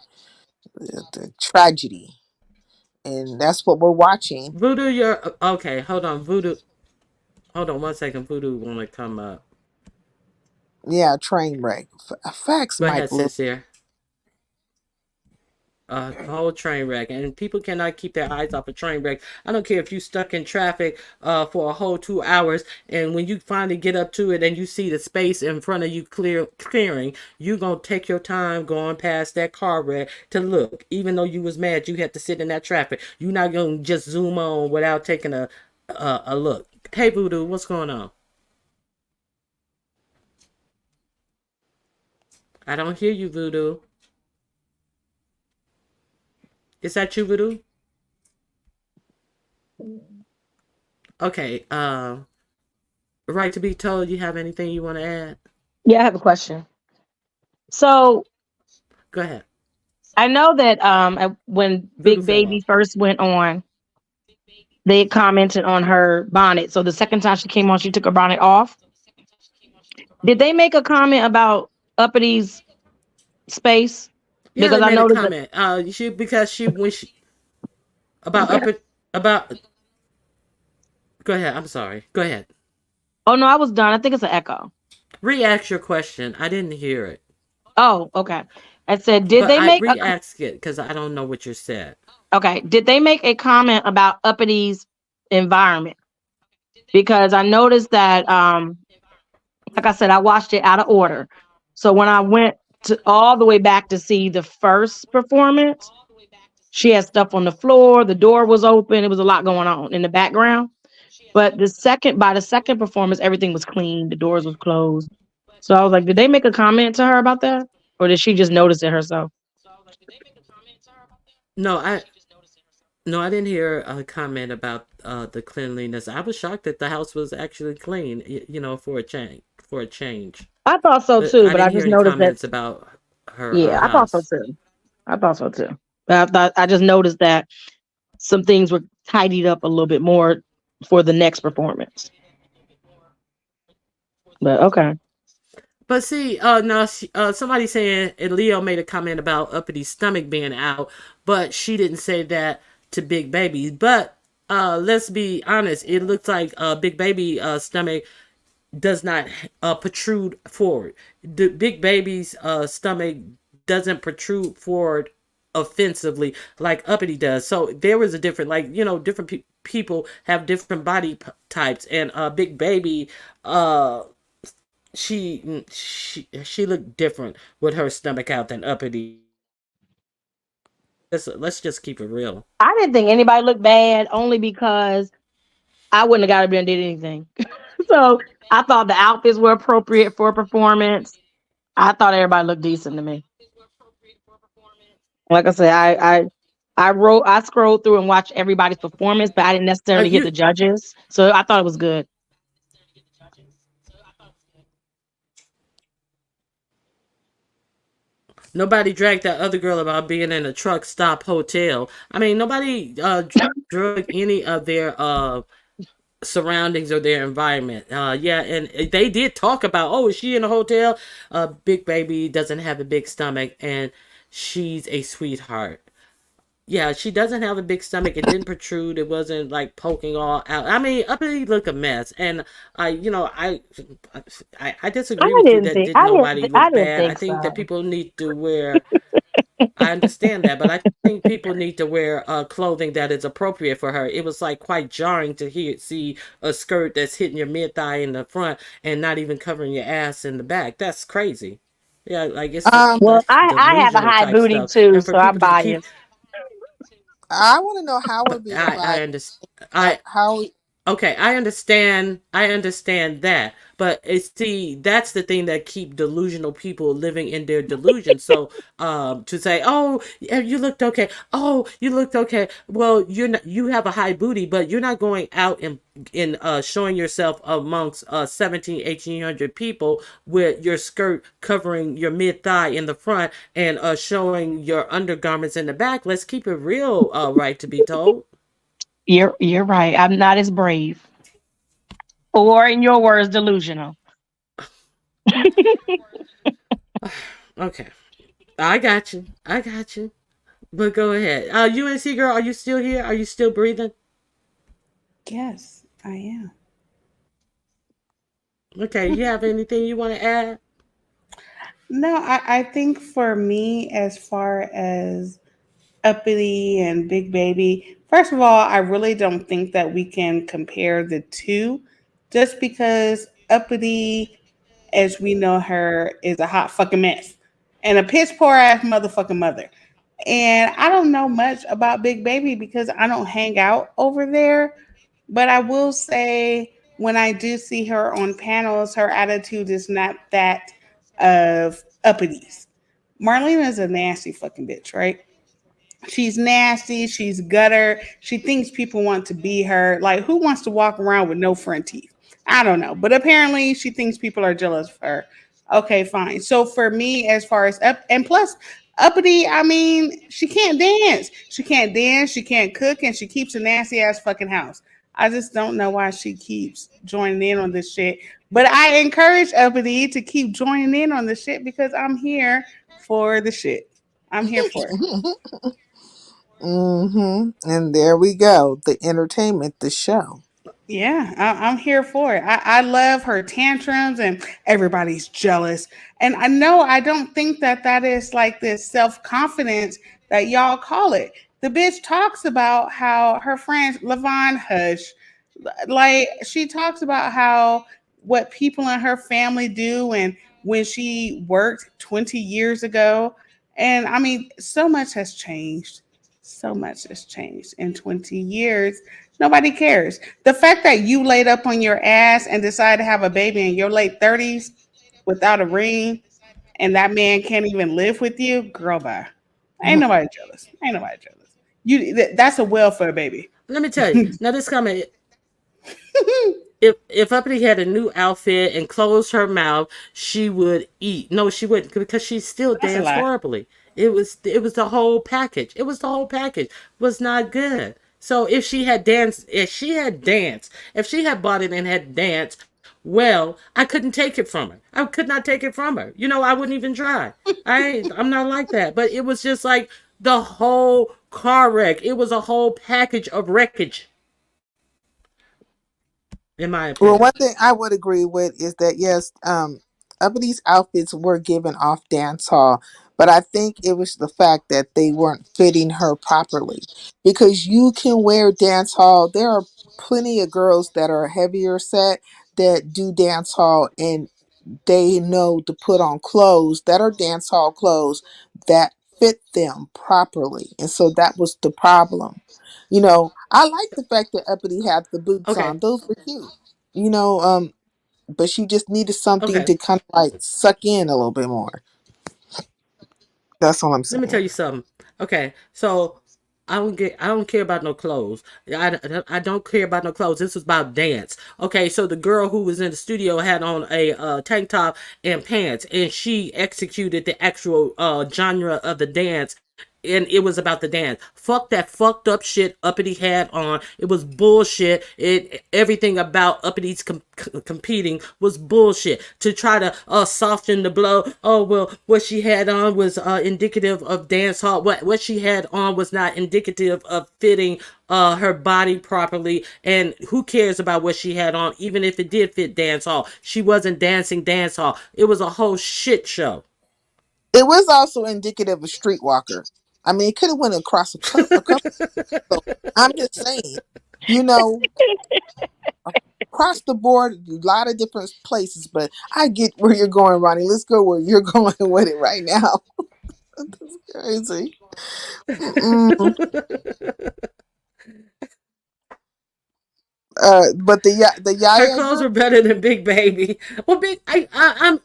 a tragedy, and that's what we're watching. Voodoo, you're okay. Hold on, Voodoo. Hold on one second. Voodoo want to come up. Yeah, train wreck. Facts, Go Mike. ahead, sincere. A whole train wreck, and people cannot keep their eyes off a train wreck. I don't care if you stuck in traffic for a whole 2 hours, and when you finally get up to it and you see the space in front of you clearing, you gonna take your time going past that car wreck to look. Even though you was mad, you had to sit in that traffic. You're not gonna just zoom on without taking a look. Hey, Voodoo, what's going on? I don't hear you, Voodoo. Is that you, Voodoo? Okay. Right to be told. You have anything you want to add? Yeah, I have a question. So Go ahead. I know that when Voodoo Big fell Baby off. first went on, they commented on her bonnet. So the second time she came on, she took her bonnet off. Did they make a comment about Uppity's space? Yeah, Because they I made a noticed that. comment. She because she when she about Okay. up it about. Go ahead. I'm sorry. Go ahead. Oh no, I was done. I think it's an echo. Re-ask your question. I didn't hear it, Oh, okay. I said, did but they I make a re-ask it because I don't know what you said. okay? Did they make a comment about Uppity's environment? Because I noticed that like I said, I watched it out of order. So when I went to all the way back to see the first performance, she had stuff on the floor, the door was open, it was a lot going on in the background. But by the second performance, everything was clean, the doors was closed. So I was like, did they make a comment to her about that? Or did she just notice it herself? No, I didn't hear a comment about the cleanliness. I was shocked that the house was actually clean. For a change. For a change, I thought so but too, I but I didn't hear just any noticed that. comments about her Yeah, I thought so house. too. I thought so too. But I just noticed that some things were tidied up a little bit more for the next performance. But okay. But see, no, somebody saying and Leo made a comment about Uppity's stomach being out, but she didn't say that to Big Baby. But let's be honest, it looks like Big Baby stomach does not protrude forward. The Big Baby's stomach doesn't protrude forward offensively like Uppity does. So there was a different, like different people have different body types, and Big Baby she looked different with her stomach out than Uppity. Let's just keep it real. I didn't think anybody looked bad only because I wouldn't have got up there and did anything. So I thought the outfits were appropriate for a performance. I thought everybody looked decent to me. Like I said, I scrolled through and watched everybody's performance, but I didn't necessarily hit You the judges. So I thought it was good. Nobody dragged that other girl about being in a truck stop hotel. I mean, nobody drug any of their surroundings or their environment. Yeah, and they did talk about, oh, is she in a hotel? Big Baby doesn't have a big stomach, and she's a sweetheart. Yeah, she doesn't have a big stomach. It didn't protrude. It wasn't like poking all out. I mean, Uppity looked a mess, and I disagree with you that did nobody I look didn't bad. I think think that so. people need to wear. I understand that, but I think people need to wear clothing that is appropriate for her. It was like quite jarring to see a skirt that's hitting your mid thigh in the front and not even covering your ass in the back. That's crazy. Yeah, like Um, Well, that's I have a delusional high type booty stuff. too, And for so I'm people to keep, biased. I want to know how we're being I biased. understand. I How? Okay, I understand that. But it's see, that's the thing that keep delusional people living in their delusion. So to say, oh, yeah, you looked okay. Oh, you looked okay. Well, you're not, you have a high booty, but you're not going out and showing yourself amongst 17, 1800 people with your skirt covering your mid thigh in the front and showing your undergarments in the back. Let's keep it real, right to be told. You're right. I'm not as brave. Or in your words, delusional. Okay. I got you. I got you. But go ahead. UNC girl, are you still here? Are you still breathing? Yes, I am. Okay, you have anything you want to add? No, I think for me, as far as uppity and big baby, first of all, I really don't think that we can compare the two just because uppity, as we know her, is a hot fucking mess and a piss poor ass motherfucking mother. And I don't know much about Big Baby because I don't hang out over there. But I will say, when I do see her on panels, her attitude is not that of uppities. Marlena is a nasty fucking bitch, right? She's nasty. She's gutter. She thinks people want to be her. Like, who wants to walk around with no front teeth? I don't know. But apparently, she thinks people are jealous of her. Okay, fine. So for me, as far as up, and plus, uppity, I mean, she can't dance. She can't dance. She can't cook, and she keeps a nasty ass fucking house. I just don't know why she keeps joining in on this shit. But I encourage uppity to keep joining in on this shit because I'm here for the shit. I'm here for it. And there we go. The entertainment, the show. Yeah, I'm here for it. I love her tantrums and everybody's jealous. And I know I don't think that that is like this self confidence that y'all call it. The bitch talks about how her friends, Levon Hush, like she talks about how what people in her family do and when she worked 20 years ago. And I mean, so much has changed. So much has changed in 20 years. Nobody cares. The fact that you laid up on your ass and decided to have a baby in your late 30s without a ring and that man can't even live with you, girl, bye. Ain't nobody jealous. Ain't nobody jealous. That's a welfare baby. Let me tell you. Now this comment, if Uppity had a new outfit and closed her mouth, she would eat. No, she wouldn't because she still That's a danced lie. horribly. It was the whole package. It was the whole package. It was not good. So if she had bought it and had danced, well, I couldn't take it from her. I could not take it from her. I wouldn't even try. I'm not like that. But it was just like the whole car wreck. It was a whole package of wreckage, in my Well, opinion. one thing I would agree with is that yes, Uppity outfits were given off dance hall, but I think it was the fact that they weren't fitting her properly. Because you can wear dance hall. There are plenty of girls that are heavier set that do dance hall and they know to put on clothes that are dance hall clothes that fit them properly. And so that was the problem. I like the fact that Uppity had the boots Okay. on. Those were cute. You know, um, but she just needed something Okay. to kind of like suck in a little bit more. That's all I'm Let me saying. tell you something. Okay, so I don't care about no clothes. I don't care about no clothes. This was about dance. Okay, so the girl who was in the studio had on a tank top and pants, and she executed the actual genre of the dance. And it was about the dance. Fuck that fucked up shit Uppity had on. It was bullshit. Everything about Uppity's competing was bullshit. To try to soften the blow. Oh well, what she had on was indicative of dance hall. What she had on was not indicative of fitting her body properly. And who cares about what she had on? Even if it did fit dance hall, she wasn't dancing dance hall. It was a whole shit show. It was also indicative of Streetwalker. I mean, it could have went across a couple. So I'm just saying, you know, across the board, a lot of different places. But I get where you're going, Ronnie. Let's go where you're going with it right now. That's crazy. Mm-mm. But the Her Yaya clothes girl, were better than Big Baby. Well, I'm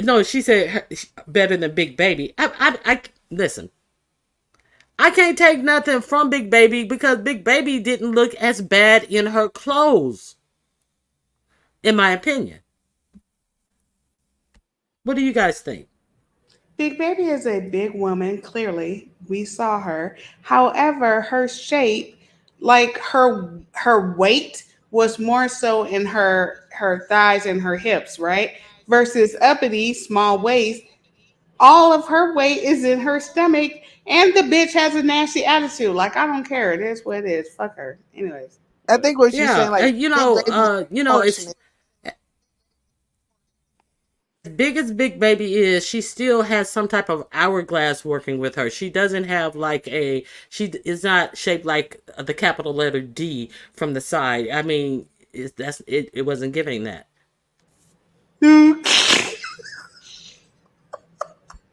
no. She said better than Big Baby. Listen. I can't take nothing from Big Baby because Big Baby didn't look as bad in her clothes, in my opinion. What do you guys think? Big Baby is a big woman, clearly. We saw her. However, her shape, like her weight was more so in her thighs and her hips, right? Versus Uppity, small waist, all of her weight is in her stomach, and the bitch has a nasty attitude. Like, I don't care. It is what it is. Fuck her. Anyways. I think what she's saying, Yeah, like Big Baby's it's proportionate. as big as Big Baby is, she still has some type of hourglass working with her. She doesn't have like she is not shaped like the capital letter D from the side. I mean, it wasn't giving that.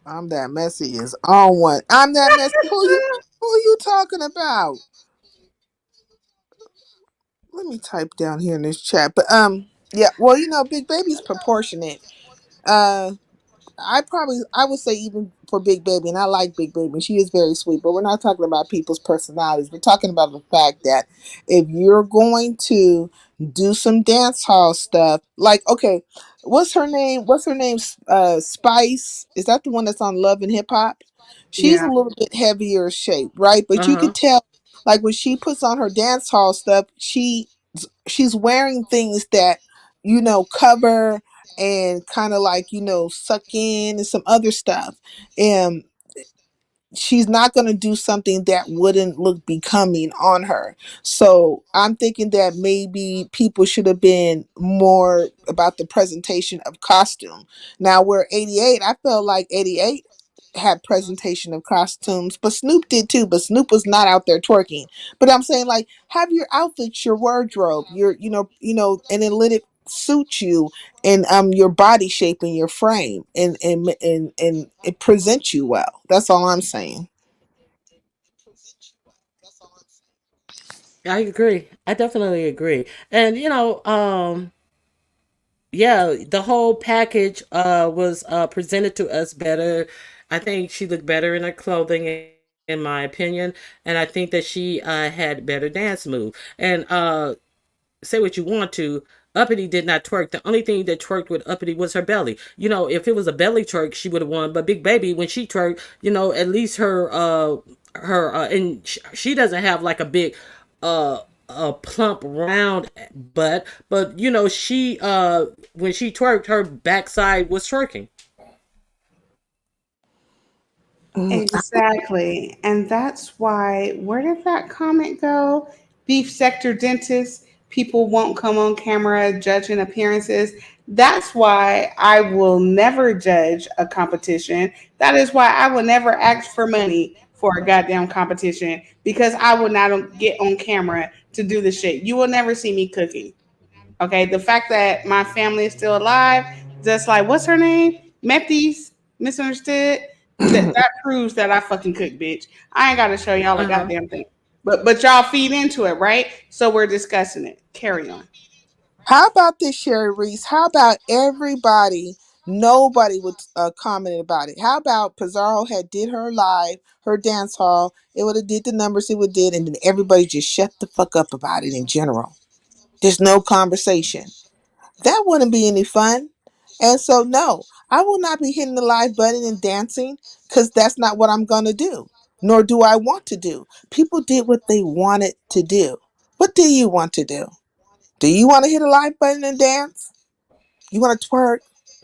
I'm that messy is on one. I'm that messy. Who you talking about? Let me type down here in this chat. But yeah, well, Big Baby's proportionate. Uh I would say even for Big Baby, and I like Big Baby, she is very sweet, but we're not talking about people's personalities. We're talking about the fact that if you're going to do some dance hall stuff, like, okay, what's her name? What's her name? Spice. Is that the one that's on Love and Hip Hop? She's a Yeah. little bit heavier shape, right? But Uh you could huh. tell, like when she puts on her dance hall stuff, she's wearing things that cover and kind of like suck in and some other stuff, and she's not going to do something that wouldn't look becoming on her. So I'm thinking that maybe people should have been more about the presentation of costume. Now, where 88, I felt like 88 had presentation of costumes, but Snoop did too, but Snoop was not out there twerking. But I'm saying, like, have your outfits, your wardrobe, your and then let it suit you and your body shape and your frame, and it presents you well. That's all I'm saying. I agree. I definitely agree. And yeah, the whole package was presented to us better. I think she looked better in her clothing, in my opinion, and I think that she had better dance move. And say what you want to, Uppity did not twerk. The only thing that twerked with Uppity was her belly. If it was a belly twerk, she would have won. But Big Baby, when she twerked, at least she doesn't have like a big a plump round butt, but she when she twerked, her backside was twerking. Mm, Exactly. And that's why, where did that comment go? Beef sector dentist, people won't come on camera judging appearances. That's why I will never judge a competition. That is why I will never ask for money for a goddamn competition because I will not get on camera to do the shit. You will never see me cooking. Okay, the fact that my family is still alive, just like what's her name, Mephis, misunderstood. That proves that I fucking cook, bitch. I ain't got to show y'all a Uh huh. goddamn thing, but y'all feed into it, right? So we're discussing it. Carry on. how about this, Sherry Reese? How about everybody? Nobody would comment about it. How about Pizarro had did her live, her dance hall? It would have did the numbers it would did, and then everybody just shut the fuck up about it in general. There's no conversation. That wouldn't be any fun. And so, no, I will not be hitting the live button and dancing because that's not what I'm going to do, nor do I want to do. People did what they wanted to do. What do you want to do? Do you want to hit a live button and dance? You want to twerk,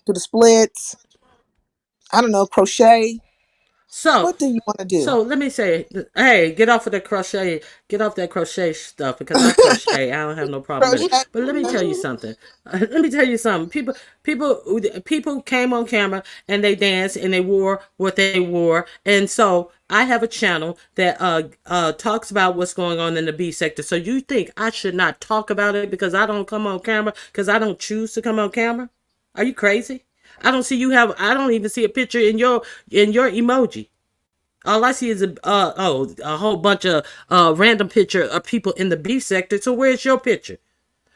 do the splits? I don't know, crochet? So, What do you want to do? so let me say, hey, get off that crochet stuff because I crochet. I don't have no problem with it. Crochet? But let me tell you something. Let me tell you something. People came on camera and they danced and they wore what they wore, and so I have a channel that talks about what's going on in the B sector. So you think I should not talk about it because I don't come on camera because I don't choose to come on camera? Are you crazy? I don't even see a picture in your emoji. All I see is a whole bunch of random picture of people in the beef sector. So where's your picture?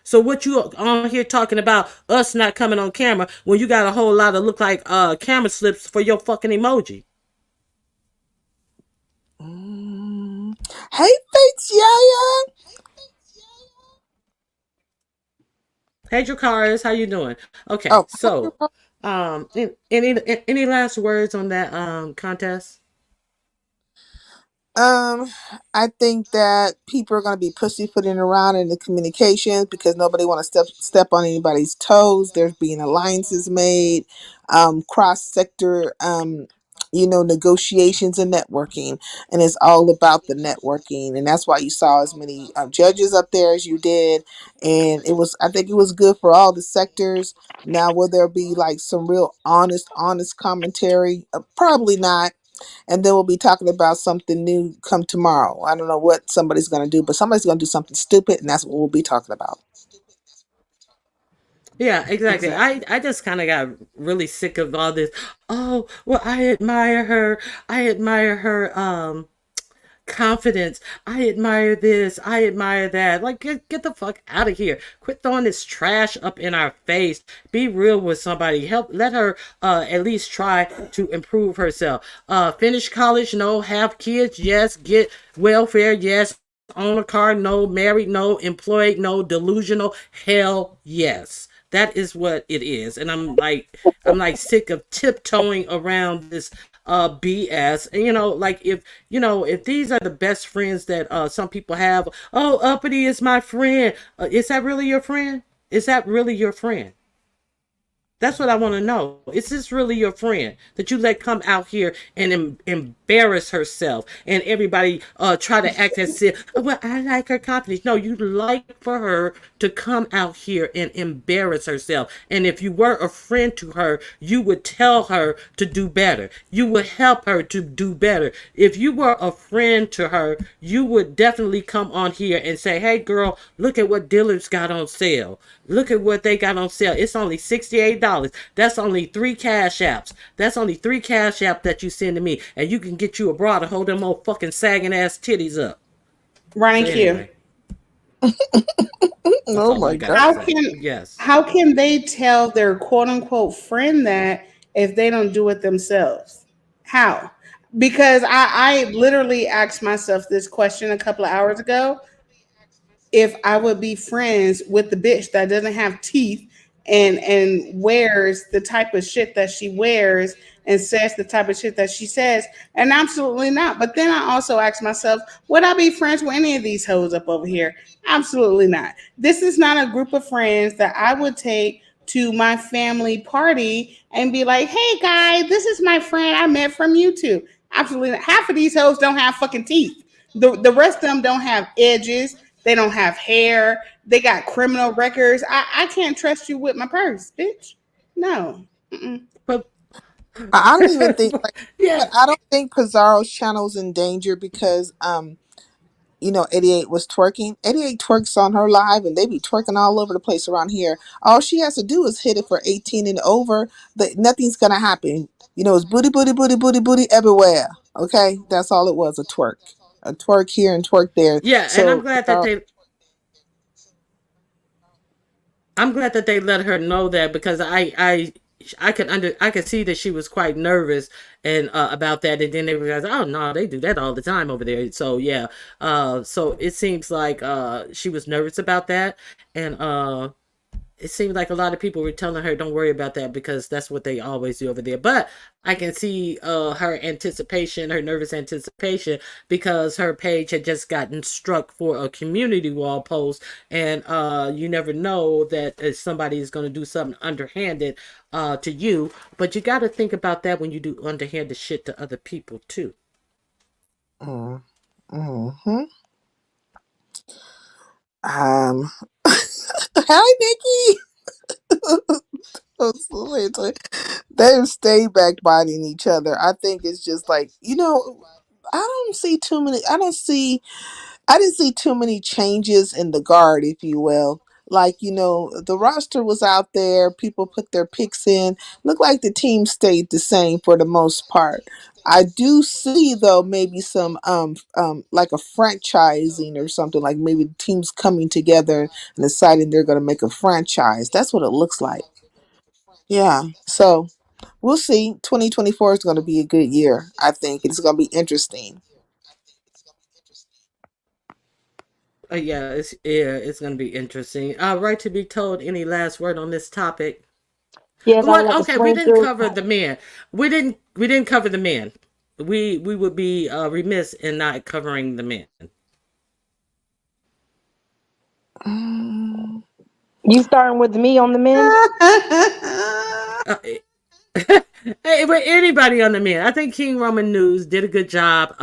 So what you on here talking about us not coming on camera when you got a whole lot of look like camera slips for your fucking emoji? Mm. Hey, Faith Yaya. Hey Dracaris, how you doing? Okay, Oh, so any last words on that contest? Um, I think that people are going to be pussyfooting around in the communications because nobody want to step on anybody's toes. There's being alliances made, cross sector, negotiations and networking, and it's all about the networking, and that's why you saw as many judges up there as you did, and it was I think it was good for all the sectors. Now, will there be like some real honest commentary? Probably not, and then we'll be talking about something new come tomorrow. I don't know what somebody's going to do, but somebody's going to do something stupid, and that's what we'll be talking about. Yeah, exactly. Exactly. I just kind of got really sick of all this. Oh, well, I admire her. I admire her confidence. I admire this. I admire that. Like, get the fuck out of here. Quit throwing this trash up in our face. Be real with somebody. Help. Let her at least try to improve herself. Finish college. No. Have kids. Yes. Get welfare. Yes. Own a car. No. Married. No. Employed. No. Delusional. Hell yes. That is what it is. And I'm like sick of tiptoeing around this BS. And like if these are the best friends that some people have, oh, uppity is my friend. Is that really your friend? Is that really your friend? That's what I want to know. Is this really your friend that you let come out here and embarrass herself and everybody try to act as if, oh, well, I like her confidence. No, you like for her to come out here and embarrass herself. And if you were a friend to her, you would tell her to do better. You would help her to do better. If you were a friend to her, you would definitely come on here and say, hey, girl, look at what Dillard's got on sale. Look at what they got on sale. It's only $68. That's only three cash apps. That's only three cash apps that you send to me. And you can get you a bra to hold them old fucking sagging ass titties up. Ronnie So Q. anyway, that's Oh all my I got to God. How say. can Yes. how can they tell their quote unquote friend that if they don't do it themselves? How? Because I literally asked myself this question a couple of hours ago, if I would be friends with the bitch that doesn't have teeth and wears the type of shit that she wears and says the type of shit that she says, and absolutely not. But then I also ask myself, would I be friends with any of these hoes up over here? Absolutely not. This is not a group of friends that I would take to my family party and be like, hey guys, this is my friend I met from YouTube. Absolutely not. Half of these hoes don't have fucking teeth. The rest of them don't have edges. They don't have hair. They got criminal records. I can't trust you with my purse, bitch. No. Mm-mm. But I don't even think like, but yeah. I don't think Pizarro's channel's in danger because 88 was twerking. 88 twerks on her live, and they be twerking all over the place around here. All she has to do is hit it for 18 and over. Nothing's gonna happen. It's booty, booty, booty, booty, booty everywhere. Okay, that's all it was, a twerk here and twerk there. Yeah, and So Pizarro, I'm glad that they let her know that because I could see that she was quite nervous and about that, and then they realized, oh no, they do that all the time over there. So yeah, so it seems like she was nervous about that, and it seemed like a lot of people were telling her, don't worry about that because that's what they always do over there. But I can see her anticipation, her nervous anticipation, because her page had just gotten struck for a community wall post. And you never know that somebody is going to do something underhanded to you. But you got to think about that when you do underhanded shit to other people, too. mm, hmm um, hi Nikki. They've stayed backbiting each other. I think it's just like I don't see too many. I didn't see too many changes in the guard, if you will. Like, the roster was out there, people put their picks in. Looked like the team stayed the same for the most part. I do see though maybe some like a franchising or something, like maybe teams coming together and deciding they're going to make a franchise. That's what it looks like. Yeah. So we'll see. 2024 is going to be a good year. I think it's going to be interesting. It's gonna be interesting. Right to be told. Any last word on this topic? Yes, I would What? like to Okay, we swing didn't through. cover the men. We didn't cover the men. We would be remiss in not covering the men. Mm, You starting with me on the men? Uh, hey, but anybody on the men, I think King Roman News did a good job.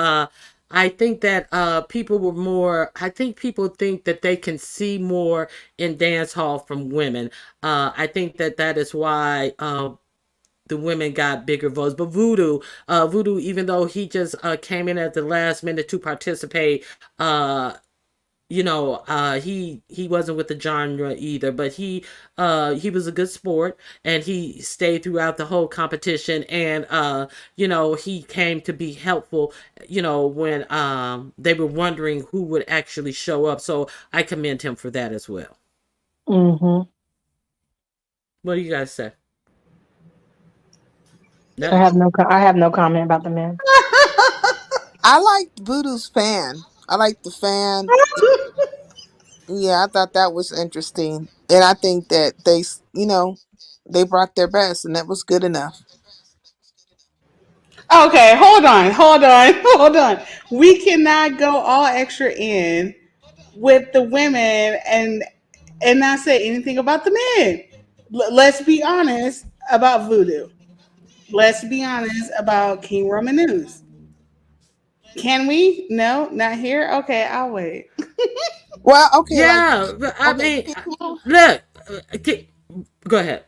I think that people were more. I think people think that they can see more in dance hall from women. I think that that is why the women got bigger votes. But Voodoo, even though he just came in at the last minute to participate, he wasn't with the genre either, but he was a good sport, and he stayed throughout the whole competition, and he came to be helpful, when they were wondering who would actually show up. So I commend him for that as well. Mm-hmm. What do you guys say? I Nothing. have no. I have no comment about the men. I liked Voodoo's fan. I liked the fan. Yeah, I thought that was interesting. And I think that they brought their best and that was good enough. Okay, hold on. We cannot go all extra in with the women and not say anything about the men. Let's be honest about Voodoo. Let's be honest about King Roman News. Can we? No, not here. Okay, I'll wait. Well, okay, like, Yeah, but I okay, mean, look, go ahead.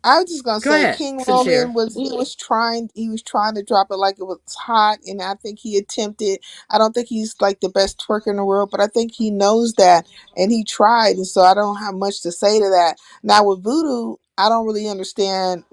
I was just gonna Go say ahead, King Sincere. Roman was trying to drop it like it was hot, and I think he attempted. I don't think he's like the best twerker in the world, but I think he knows that and he tried, and so I don't have much to say to that. Now with Voodoo, I don't really understand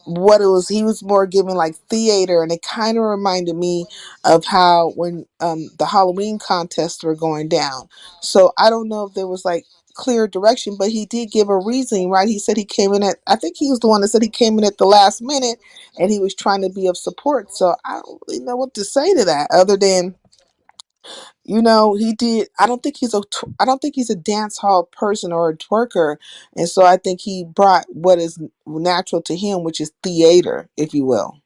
what it was. He was more giving like theater, and it kind of reminded me of how when the Halloween contests were going down. So I don't know if there was like clear direction, but he did give a reasoning, right? He said he came in at, I think he was the one that said he came in at the last minute and he was trying to be of support. So I don't really know what to say to that other than, he did. I don't think he's a dance hall person or a twerker, and so I think he brought what is natural to him, which is theater, if you will.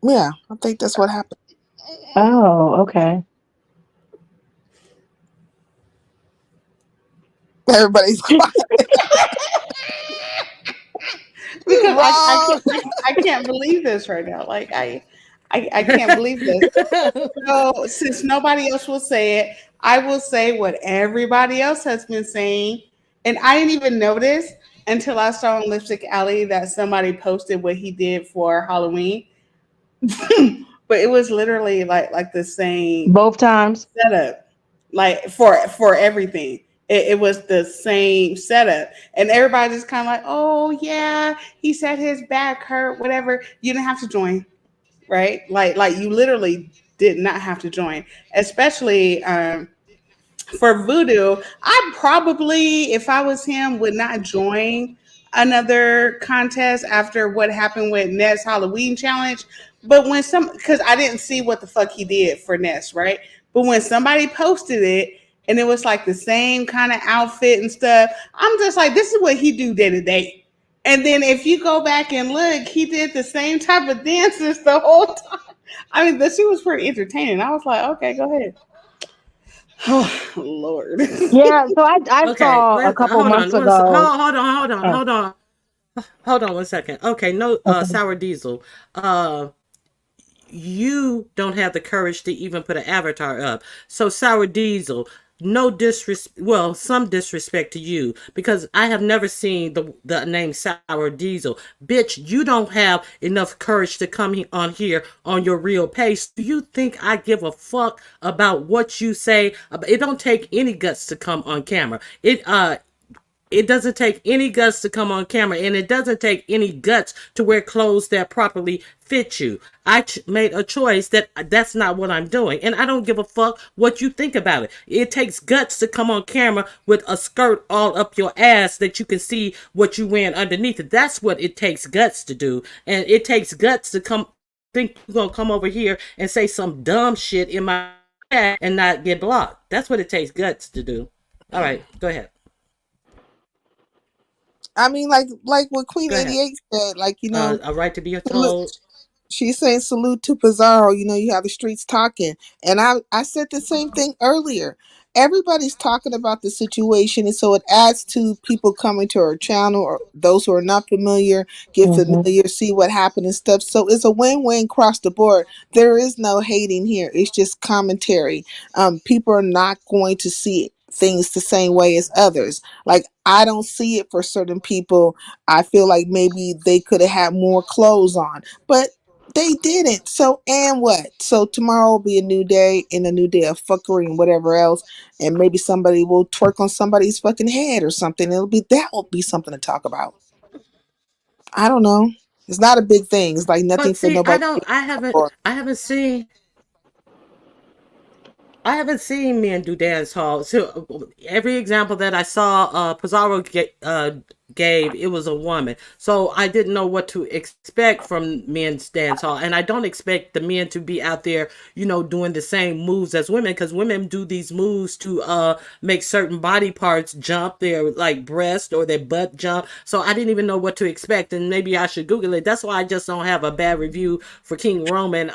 Yeah, I think that's what happened. Oh, okay. Everybody's quiet. Because Wrong. I can't believe this right now. Like I can't believe this. So since nobody else will say it, I will say what everybody else has been saying. And I didn't even notice until I saw on Lipstick Alley that somebody posted what he did for Halloween. But it was literally like the same Both times. setup, like for everything. It was the same setup, and everybody just kind of like, oh yeah, he said his back hurt, whatever. You didn't have to join, right? Like you literally did not have to join, especially for Voodoo. I probably, if I was him, would not join another contest after what happened with Ness Halloween challenge. But when because I didn't see what the fuck he did for Ness, right? But when somebody posted it and it was like the same kind of outfit and stuff, I'm just like, this is what he do day to day. And then if you go back and look, he did the same type of dances the whole time. I mean, the shit was pretty entertaining. I was like, okay, go ahead. Oh Lord. Yeah. So I Okay, saw a let's couple hold on. months ago. Oh, Hold on. Hold on 1 second. Okay, no, okay. Sour Diesel. Uh, you don't have the courage to even put an avatar up. So Sour Diesel, no disrespect, well, some disrespect to you, because I have never seen the name Sour Diesel. Bitch, you don't have enough courage to come on here on your real page. Do you think I give a fuck about what you say? It don't take any guts to come on camera. It doesn't take any guts to come on camera, and it doesn't take any guts to wear clothes that properly fit you. Made a choice that that's not what I'm doing, and I don't give a fuck what you think about it. It takes guts to come on camera with a skirt all up your ass that you can see what you wearing underneath it. That's what it takes guts to do, and it takes guts to come. Think you're gonna come over here and say some dumb shit in my chat and not get blocked? That's what it takes guts to do. All right, go ahead. I mean, like what Queen Go ahead. 88 said, like, A right to be told. she's saying salute to Pizarro. You have the streets talking, and I said the same thing earlier. Everybody's talking about the situation, and so it adds to people coming to our channel, or those who are not familiar get Mhm. familiar, see what happened and stuff. So it's a win-win across the board. There is no hating here. It's just commentary. People are not going to see things the same way as others. Like, I don't see it for certain people. I feel like maybe they could have had more clothes on, but they didn't. So, and what? So tomorrow will be a new day, and a new day of fuckery and whatever else. And maybe somebody will twerk on somebody's fucking head or something. That will be something to talk about. I don't know. It's not a big thing. It's like nothing But for see, I nobody. don't. I haven't seen. I haven't seen men do dance hall. So every example that I saw, Pizarro gave, it was a woman. So I didn't know what to expect from men's dance hall, and I don't expect the men to be out there, doing the same moves as women, because women do these moves to make certain body parts jump, their like breast or their butt jump. So I didn't even know what to expect, and maybe I should Google it. That's why I just don't have a bad review for King Roman.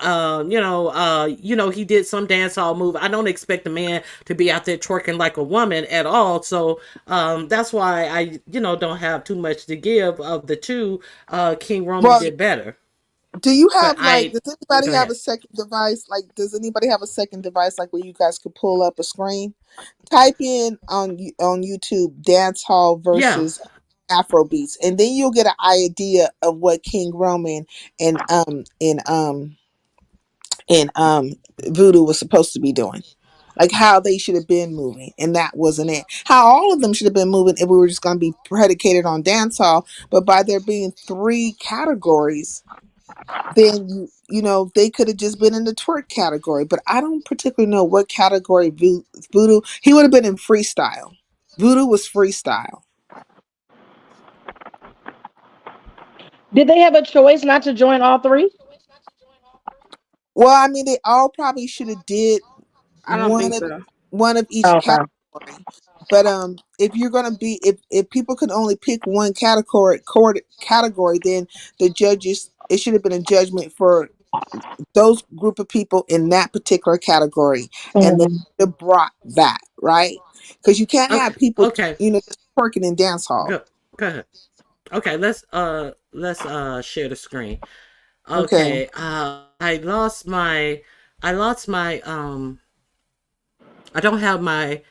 He did some dance hall move. I don't expect a man to be out there twerking like a woman at all. So that's why I, don't have too much to give of the two. King Roman Well, did better. do you But have like? Does anybody go have a ahead. second device? Like, does anybody have a second device like where you guys could pull up a screen? Type in on YouTube dance hall Yeah. versus Afrobeats, and then you'll get an idea of what King Roman and Voodoo was supposed to be doing. Like how they should have been moving, and that wasn't it. How all of them should have been moving if we were just going to be predicated on dance hall, but by there being three categories, then they could have just been in the twerk category. But I don't particularly know what category Voodoo. He would have been in freestyle. Voodoo was freestyle. Did they have a choice not to join all three? Well, I mean, they all probably should have did I don't one think of so. one of each Okay. category. But if you're gonna be if people could only pick one category, then the judges, it should have been a judgment for those group of people in that particular category, and they Mhm. should have brought that right, because you can't Okay. have people Okay. just working in dance hall. Go ahead. Okay. Let's share the screen. Okay. Okay. I lost my I don't have my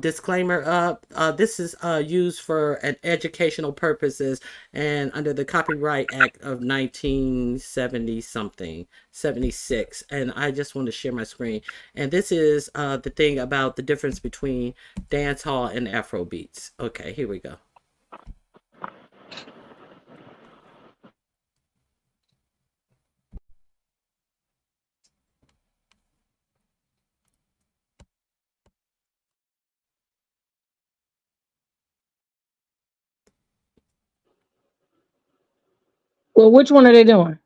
disclaimer up. This is used for an educational purposes and under the Copyright Act of 1970 something, 76. And I just want to share my screen. And this is the thing about the difference between dance hall and Afro beats. Okay, here we go. Well, which one are they doing?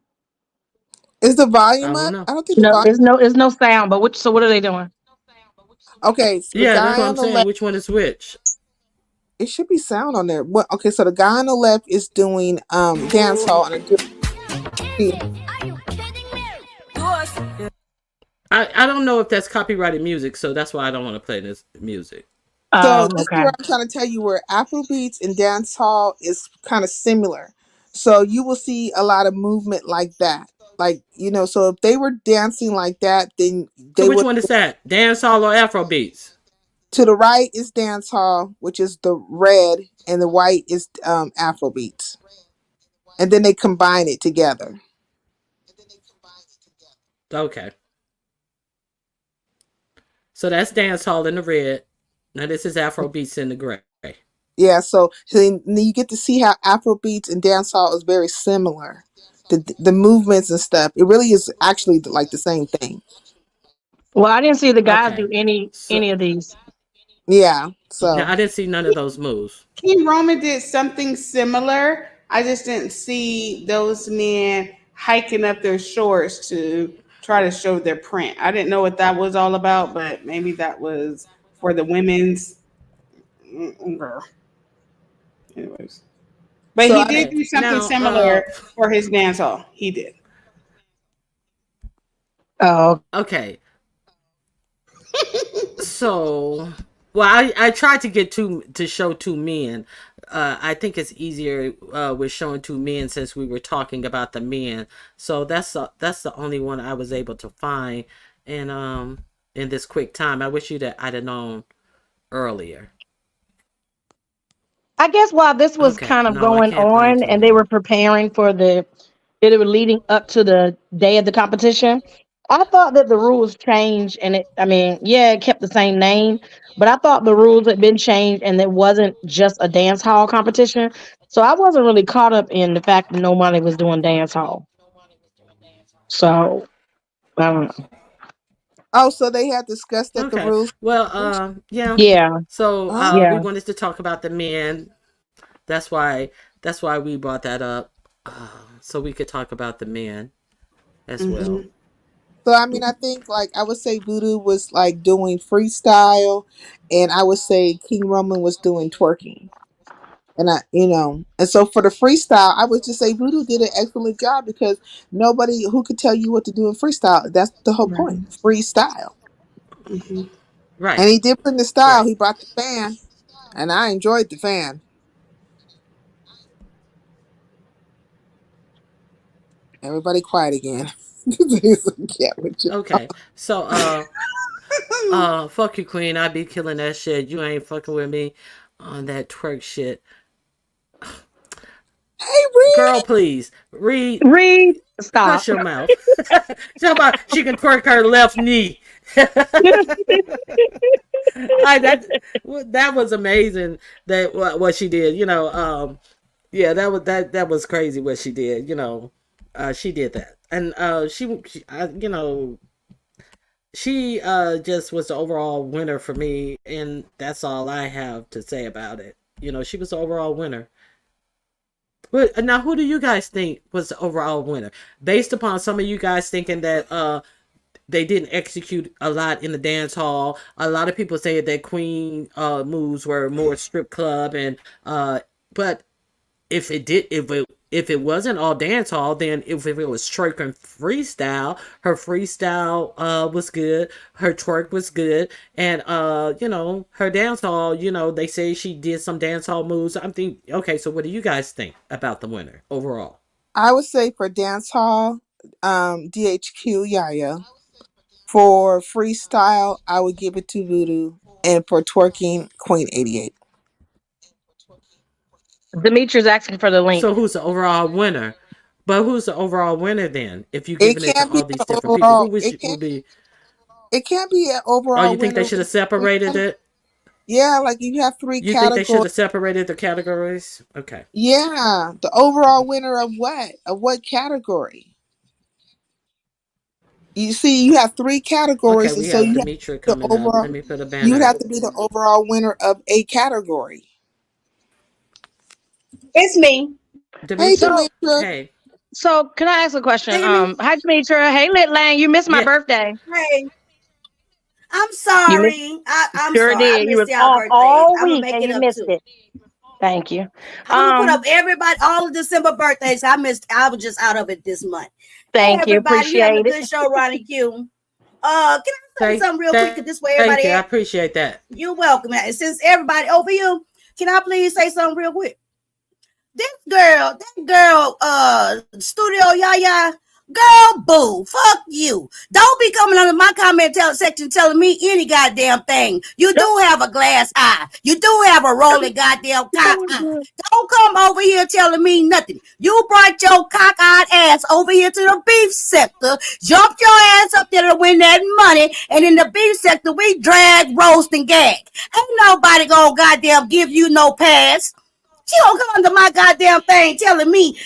Is the I volume don't up? know. I don't think the No, volume. it's no sound. But which? So what are they doing? Okay, so the Yeah, that's guy what on I'm the saying. left, Which one is which? it should be sound on there. What? Okay, so the guy on the left is doing dance hall and a good. I don't know if that's copyrighted music, so that's why I don't want to play this music. So this is Okay. where I'm trying to tell you where Afrobeats and dance hall is kind of similar. So you will see a lot of movement like that. Like, so if they were dancing like that, then So they which would. one is that? Dance hall or Afro beats? To the right is dance hall, which is the red, and the white is Afro beats, and then they combine it together. Okay. So that's dance hall in the red. Now this is Afro beats in the gray. Yeah, so then you get to see how Afro beats and dancehall is very similar. The movements and stuff. It really is actually like the same thing. Well, I didn't see the guys Okay. do any So any of these. Yeah. now So I didn't see none of those moves. King Roman did something similar. I just didn't see those men hiking up their shorts to try to show their print. I didn't know what that was all about, but maybe that was for the women's. Girl. Anyways, but so he I did Okay. do something Now similar for his dance hall. He did. Oh, okay. So, well, I tried to get two to show two men. I think it's easier with showing two men since we were talking about the men. So that's the only one I was able to find in this quick time. I wish I'd have known earlier. I guess while this was Okay, kind of no, I going can't find on two and they men. were preparing for it was leading up to the day of the competition. I thought that the rules changed and I mean, yeah, it kept the same name, but I thought the rules had been changed and it wasn't just a dance hall competition. So I wasn't really caught up in the fact that nobody was doing dance hall. So I don't know. oh, so they had discussed that the Okay, rules. well, yeah. Yeah, So Oh, we yeah. wanted to talk about the men. That's why we brought that up, so we could talk about the men as well. Hmm. so I mean, I think like I would say Voodoo was like doing freestyle, and I would say King Roman was doing twerking. And and so for the freestyle, I would just say Voodoo did an excellent job because nobody who could tell you what to do in freestyle. That's the whole point, Right. freestyle. Hmm. And Right, he did bring the style. right. He brought the fan, and I enjoyed the fan. Everybody quiet again. Yeah, with you. Okay, so fuck you, Queen. I be killing that shit. You ain't fucking with me on that twerk shit, Hey, girl. Reed. Please read. Read, stop. Hush your mouth. Somebody, she can twerk her left knee. That was amazing. That what she did. Yeah, that was crazy what she did. She did that, and she just was the overall winner for me, and that's all I have to say about it. She was the overall winner. But now, who do you guys think was the overall winner? Based upon some of you guys thinking that they didn't execute a lot in the dance hall. A lot of people say that Queen moves were more strip club, and but if it wasn't all dance hall, then if it was twerk and freestyle, her freestyle was good, her twerk was good, and her dance hall, they say she did some dance hall moves. I'm thinking, okay, so what do you guys think about the winner overall? I would say for dance hall, DHQ Yaya. For freestyle, I would give it to Voodoo, and for twerking, Queen 88. Demetrius asking for the link. So who's the overall winner? But who's the overall winner then? If you're It giving it to can't be all these an different people, overall. who would be? It can't be an Oh, overall you think they winner should have with three separated categories. it? Yeah, like you have three You think they should categories. have separated the categories? Okay. Yeah, the overall winner of what? Of what category? You see, you have three Okay, categories, and we so have you have Demetra the coming up. overall. Let me put a You would banner have up. to be the overall winner of a category. It's me. Hey, Demetra? So Demetra. Hey. can I ask a question? Hear me? Hi Demetra. Hey Lit Lang, you missed my Yeah. birthday. Hey, I'm You missed sorry. I'm sure sorry. I did. You missed was y'all off birthdays. all I'm gonna week make and it you up missed too. it. Thank you. I'm gonna put up Um, everybody all of December birthdays. I missed. I was just out of it this month. Hey thank you. everybody, you having a Appreciate it. good show, Ronnie Q. Can I say Thank, something real quick? thank, Cause this way thank everybody you. I at. appreciate that. You're welcome. And since everybody over you, can I please say something real quick? That girl, Studio Yaya, Girl, boo, fuck you. Don't be coming under my section telling me any goddamn thing. You do have a glass eye. You do have a rolling goddamn cock eye. Don't come over here telling me nothing. You brought your cock-eyed ass over here to the beef sector, jumped your ass up there to win that money, and in the beef sector, we drag, roast, and gag. Ain't nobody gonna goddamn give you no pass. She don't come under my goddamn thing telling me,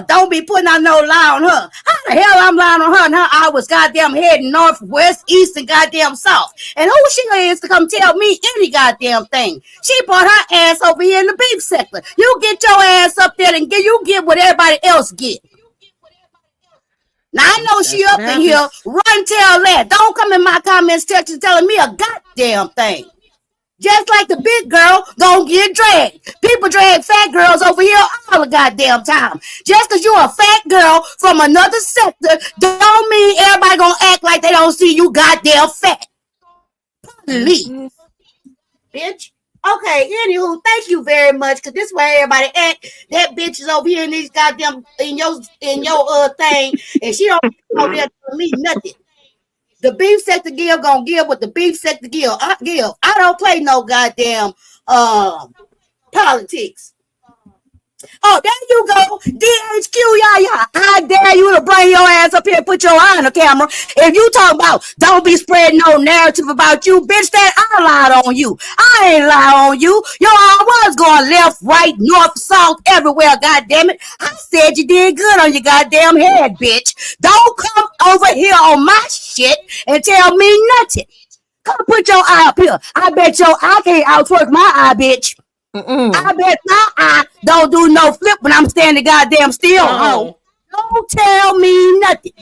don't be putting out no lie on her. How the hell I'm lying on her and I was goddamn heading north, west, east, and goddamn south. And who she is to come tell me any goddamn thing? She brought her ass over here in the beef sector. You get your ass up there and get what everybody else get. Now I know she That's what up in here, happens. run tell that. Don't come in my comments section telling me a goddamn thing. Just like the big girl don't get dragged. People drag fat girls over here all the goddamn time. Just because you're a fat girl from another sector don't mean everybody gonna act like they don't see you goddamn fat. Please, bitch. Okay, anywho, thank you very much, because this way everybody act. That bitch is over here in these goddamn in your thing, and she don't over there telling me nothing. The beef sector give gonna give what the beef sector give. I don't play no goddamn politics. Oh, there you go. DHQ, yeah. I dare you to bring your ass up here and put your eye on the camera. If you talk about don't be spreading no narrative about you, bitch, that I lied on you. I ain't lied on you. Your arm was going left, right, north, south, everywhere, goddamn it. I said you did good on your goddamn head, bitch. Don't come over here on my shit and tell me nothing. Come put your eye up here. I bet your eye can't outwork my eye, bitch. I bet my eye don't do no flip when I'm standing goddamn still, ho. Don't tell me nothing.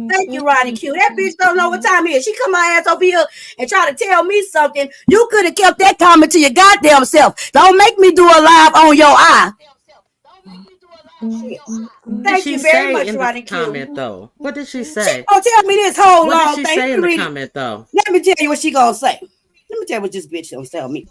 Thank you, Ronnie Q. That bitch don't know what time it is. She come my ass over here and try to tell me something. You could have kept that comment to your goddamn self. Don't make me do a live on your eye. Thank you very much, Ronnie Q. Comment though. What did she say? She gonna tell me this whole What long did she thing. say in the comment though? Let me tell you what she gonna say. Let me tell you what this bitch gonna tell me.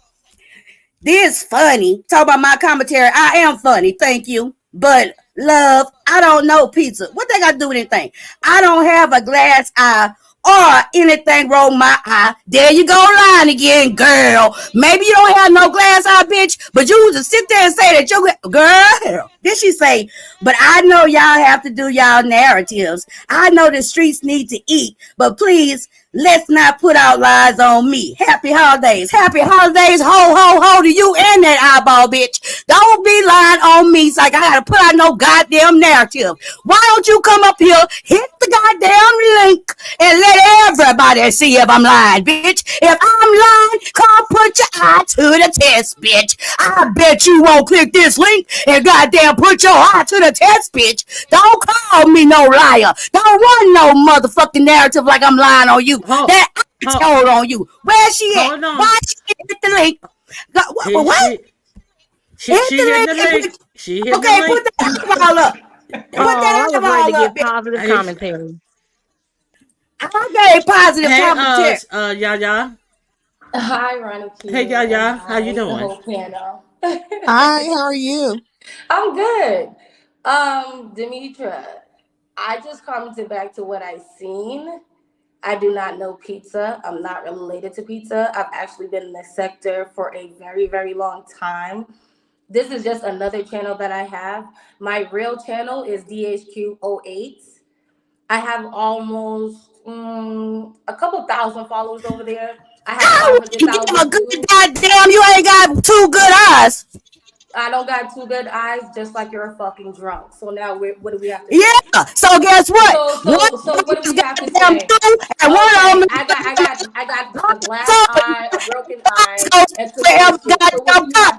This funny. Talk about my commentary. I am funny. Thank you. But love, I don't know pizza. What they got to do with anything? I don't have a glass eye or anything wrong with my eye. There you go lying again, girl. Maybe you don't have no glass eye, bitch, but you just sit there and say that you girl. Then she say, but I know y'all have to do y'all narratives. I know the streets need to eat, but please, let's not put out lies on me. Happy holidays. Happy holidays. Ho, ho, ho to you and that eyeball, bitch. Don't be lying on me. It's like I gotta put out no goddamn narrative. Why don't you come up here, hit the goddamn link, and let everybody see if I'm lying, bitch. If I'm lying, come put your eye to the test, bitch. I bet you won't click this link and goddamn put your eye to the test, bitch. Don't call me no liar. Don't run no motherfucking narrative like I'm lying on you. That I told on you. Where she at? Why she hit the link? What? She hit the link. She hit the link. Okay, put that eyeball up. Put that eyeball up. Positive commentary. I gave positive commentary. Yaya. Hi, Ronnie Q. Hey, Yaya. How you doing? The whole panel. Hi, how are you? I'm good. Demetra, I just commented back to what I seen. I do not know pizza. I'm not related to pizza. I've actually been in this sector for a very, very long time. This is just another channel that I have. My real channel is DHQ08. I have almost a couple thousand followers over there. I have 500,000 views. Goddamn, you ain't got two good eyes. I don't got two good eyes, just like you're a fucking drunk. So now what do we have to say? Yeah. So guess what? So what do we have to say? I got a glass eye, a broken eye, and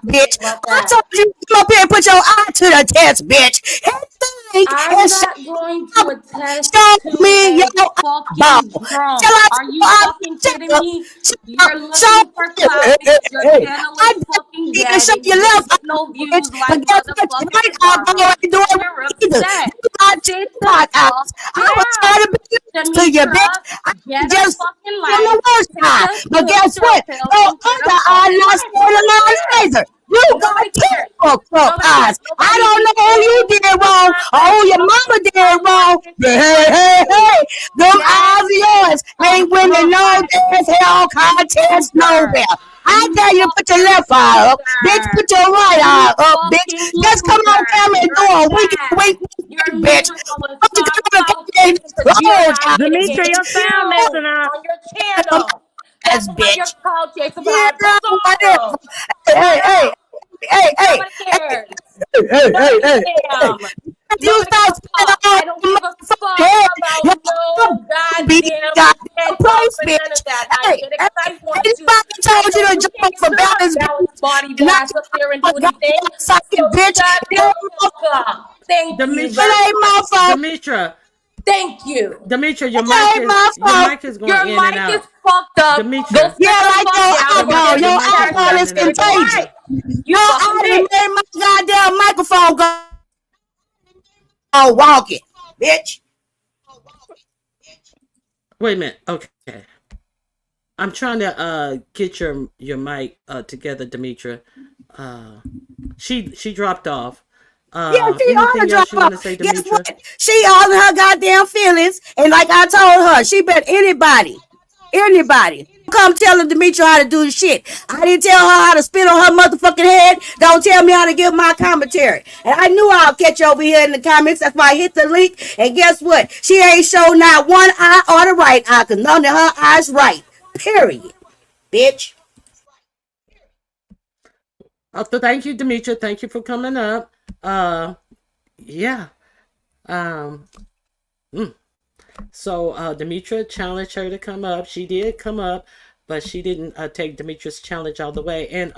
bitch. I told you to come up here and put your eye to the test, bitch. Hit the link. I'm not going to attest to me a fucking drunk. Are you fucking kidding me? You're looking for clout. Your channel is fucking dead. You get no views like motherfucking You're upset. Sit the fuck down. to you, bitch. Demetra, I get a just fucking from life. the worst Take eye. those But guess cholesterol what? pills Your and get a other eye fucking not life. staying Nobody alive cares. either. You got Nobody two cares. fucked up Nobody eyes. cares. I Nobody don't needs know who you you did to wrong or contact who your mama fucking did wrong. psychiatrists But to hey, find hey, you. hey, them eyes Get of yours a ain't winning no life. dance hell contests Loser. nowhere. I You tell you to put your fucking left eye up. Bitch, loser. put your right eye You up, bitch. fucking Just come on loser. camera and do You're a wink, sad. wink, wink, You're wink, bitch. miserable and Put your stop camera and showcasing because you're close not out, getting Demetra, any your bitch. sound views messing up. on your Them channel. ass, That's why your bitch. couch is Yeah, behind Pizarro. whatever. Hey, Shut hey, up. hey, hey, Nobody hey, cares. hey, hey, Nobody gives hey, a hey. damn. You Nobody gives start a spending fuck. all I don't your give a motherfucking fuck head. You're about gonna no be goddamn goddamn headphones place, or none bitch. of that. I Hey, did it hey, because I hey, wanted to. fucking I told you know to you jump for cannot balance, balance bitch. body And not mass up there and do your anything. goddamn So socket, bitch. shut It the ain't my fuck up. Thank you it Demetra, very ain't my much. fault. Demetra, Thank you. Demetra, It ain't my your fault. mic is going Your in and mic is out. fucked up. Go Demetra, sit Yeah, the like fuck your down and we're eyeball. getting Demetra, your Your this mic is eyeball going character is in and out, fitted contagious. right. Demetra. You Your fucking eye done bitch. made my goddamn microphone go walking, bitch. Wait a minute. Okay. I'm trying to get your mic together, Demetra. Uh she dropped off. Yeah, she ought to Anything else drop you want to off. say, Guess Demetra? what? She all in her goddamn feelings. And like I told her, she bet anybody come telling Demetria how to do the shit. I didn't tell her how to spit on her motherfucking head. Don't tell me how to give my commentary. And I knew I'll catch you over here in the comments. That's why I hit the link. And guess what? She ain't showed not one eye or the right eye because none of her eyes right. Period. Bitch. So thank you, Demetra. Thank you for coming up. Yeah. Um. mm. So Demetra challenged her to come up. She did come up, but she didn't take Demetra's challenge all the way. And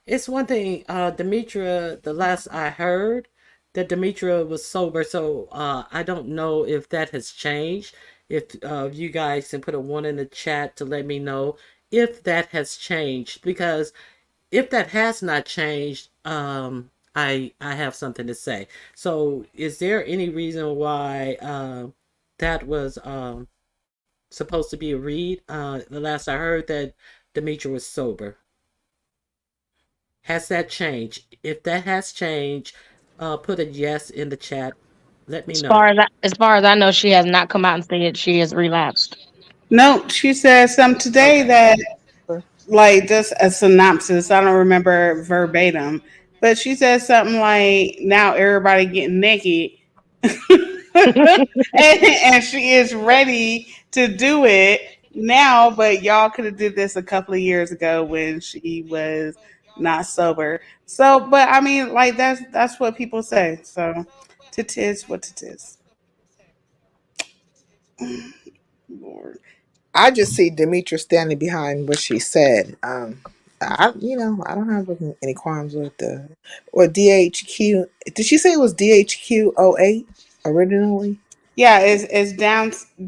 it's one thing, Demetra. The last I heard, that Demetra was sober. So I don't know if that has changed. If you guys can put a one in the chat to let me know if that has changed, because if that has not changed, I have something to say. So, is there any reason why that was supposed to be a read? The last I heard that Demetra was sober. Has that changed? If that has changed, put a yes in the chat. Let me know. As far as I know, she has not come out and said she has relapsed. No, she said something today Okay. that, like, just a synopsis. I don't remember verbatim, but she said something like, "Now everybody getting naked," and she is ready to do it now. But y'all could have did this a couple of years ago when she was not sober. So, but I mean, like that's what people say. So, it is what it is. Lord. I just see Demetra standing behind what she said. I don't have any qualms with the or DHQ. Did she say it was DHQ 08 originally? Yeah, it's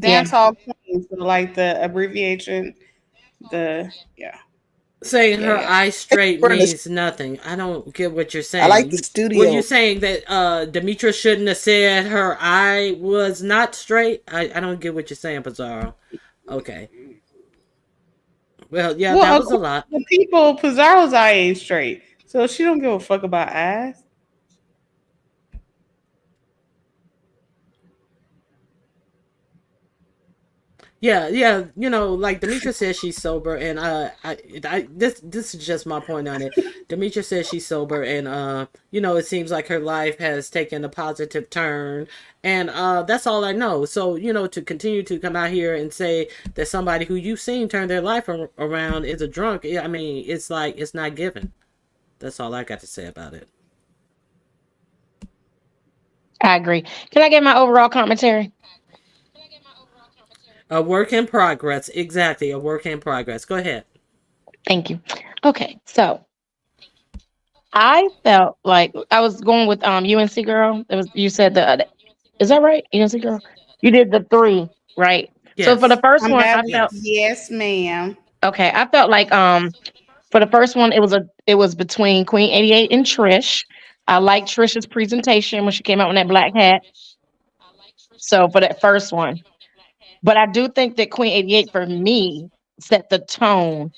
Yeah. dance hall queen. So like the abbreviation, the yeah, Saying yeah, her yeah. eyes straight For the, means nothing. I don't get what you're I like saying. the Were you studio. saying that Demetra shouldn't have said her eye was not straight? I don't get what you're saying, Pizarro. Okay. Well, yeah, that Well, was a according lot. to the people, Pizarro's eye ain't straight, so she don't give a fuck about ass. Yeah, yeah, like Demetra says she's sober, and this is just my point on it. Demetra says she's sober, and it seems like her life has taken a positive turn, and that's all I know. So to continue to come out here and say that somebody who you've seen turn their life around is a drunk, I mean, it's like it's not given. That's all I got to say about it. I agree. Can I get my overall commentary? A work in progress, exactly, a work in progress. Go ahead. Thank you. Okay, so I felt like I was going with UNC girl. It was you said is that right? UNC girl. You did the three, right? So for the Yes, first I'm one, I having felt yes. yes, ma'am. okay. I felt like for the first one, it was between Queen 88 and Trish. I liked Trish's presentation when she came out with that black hat. So for that first one. But I do think that Queen 88 for me set the tone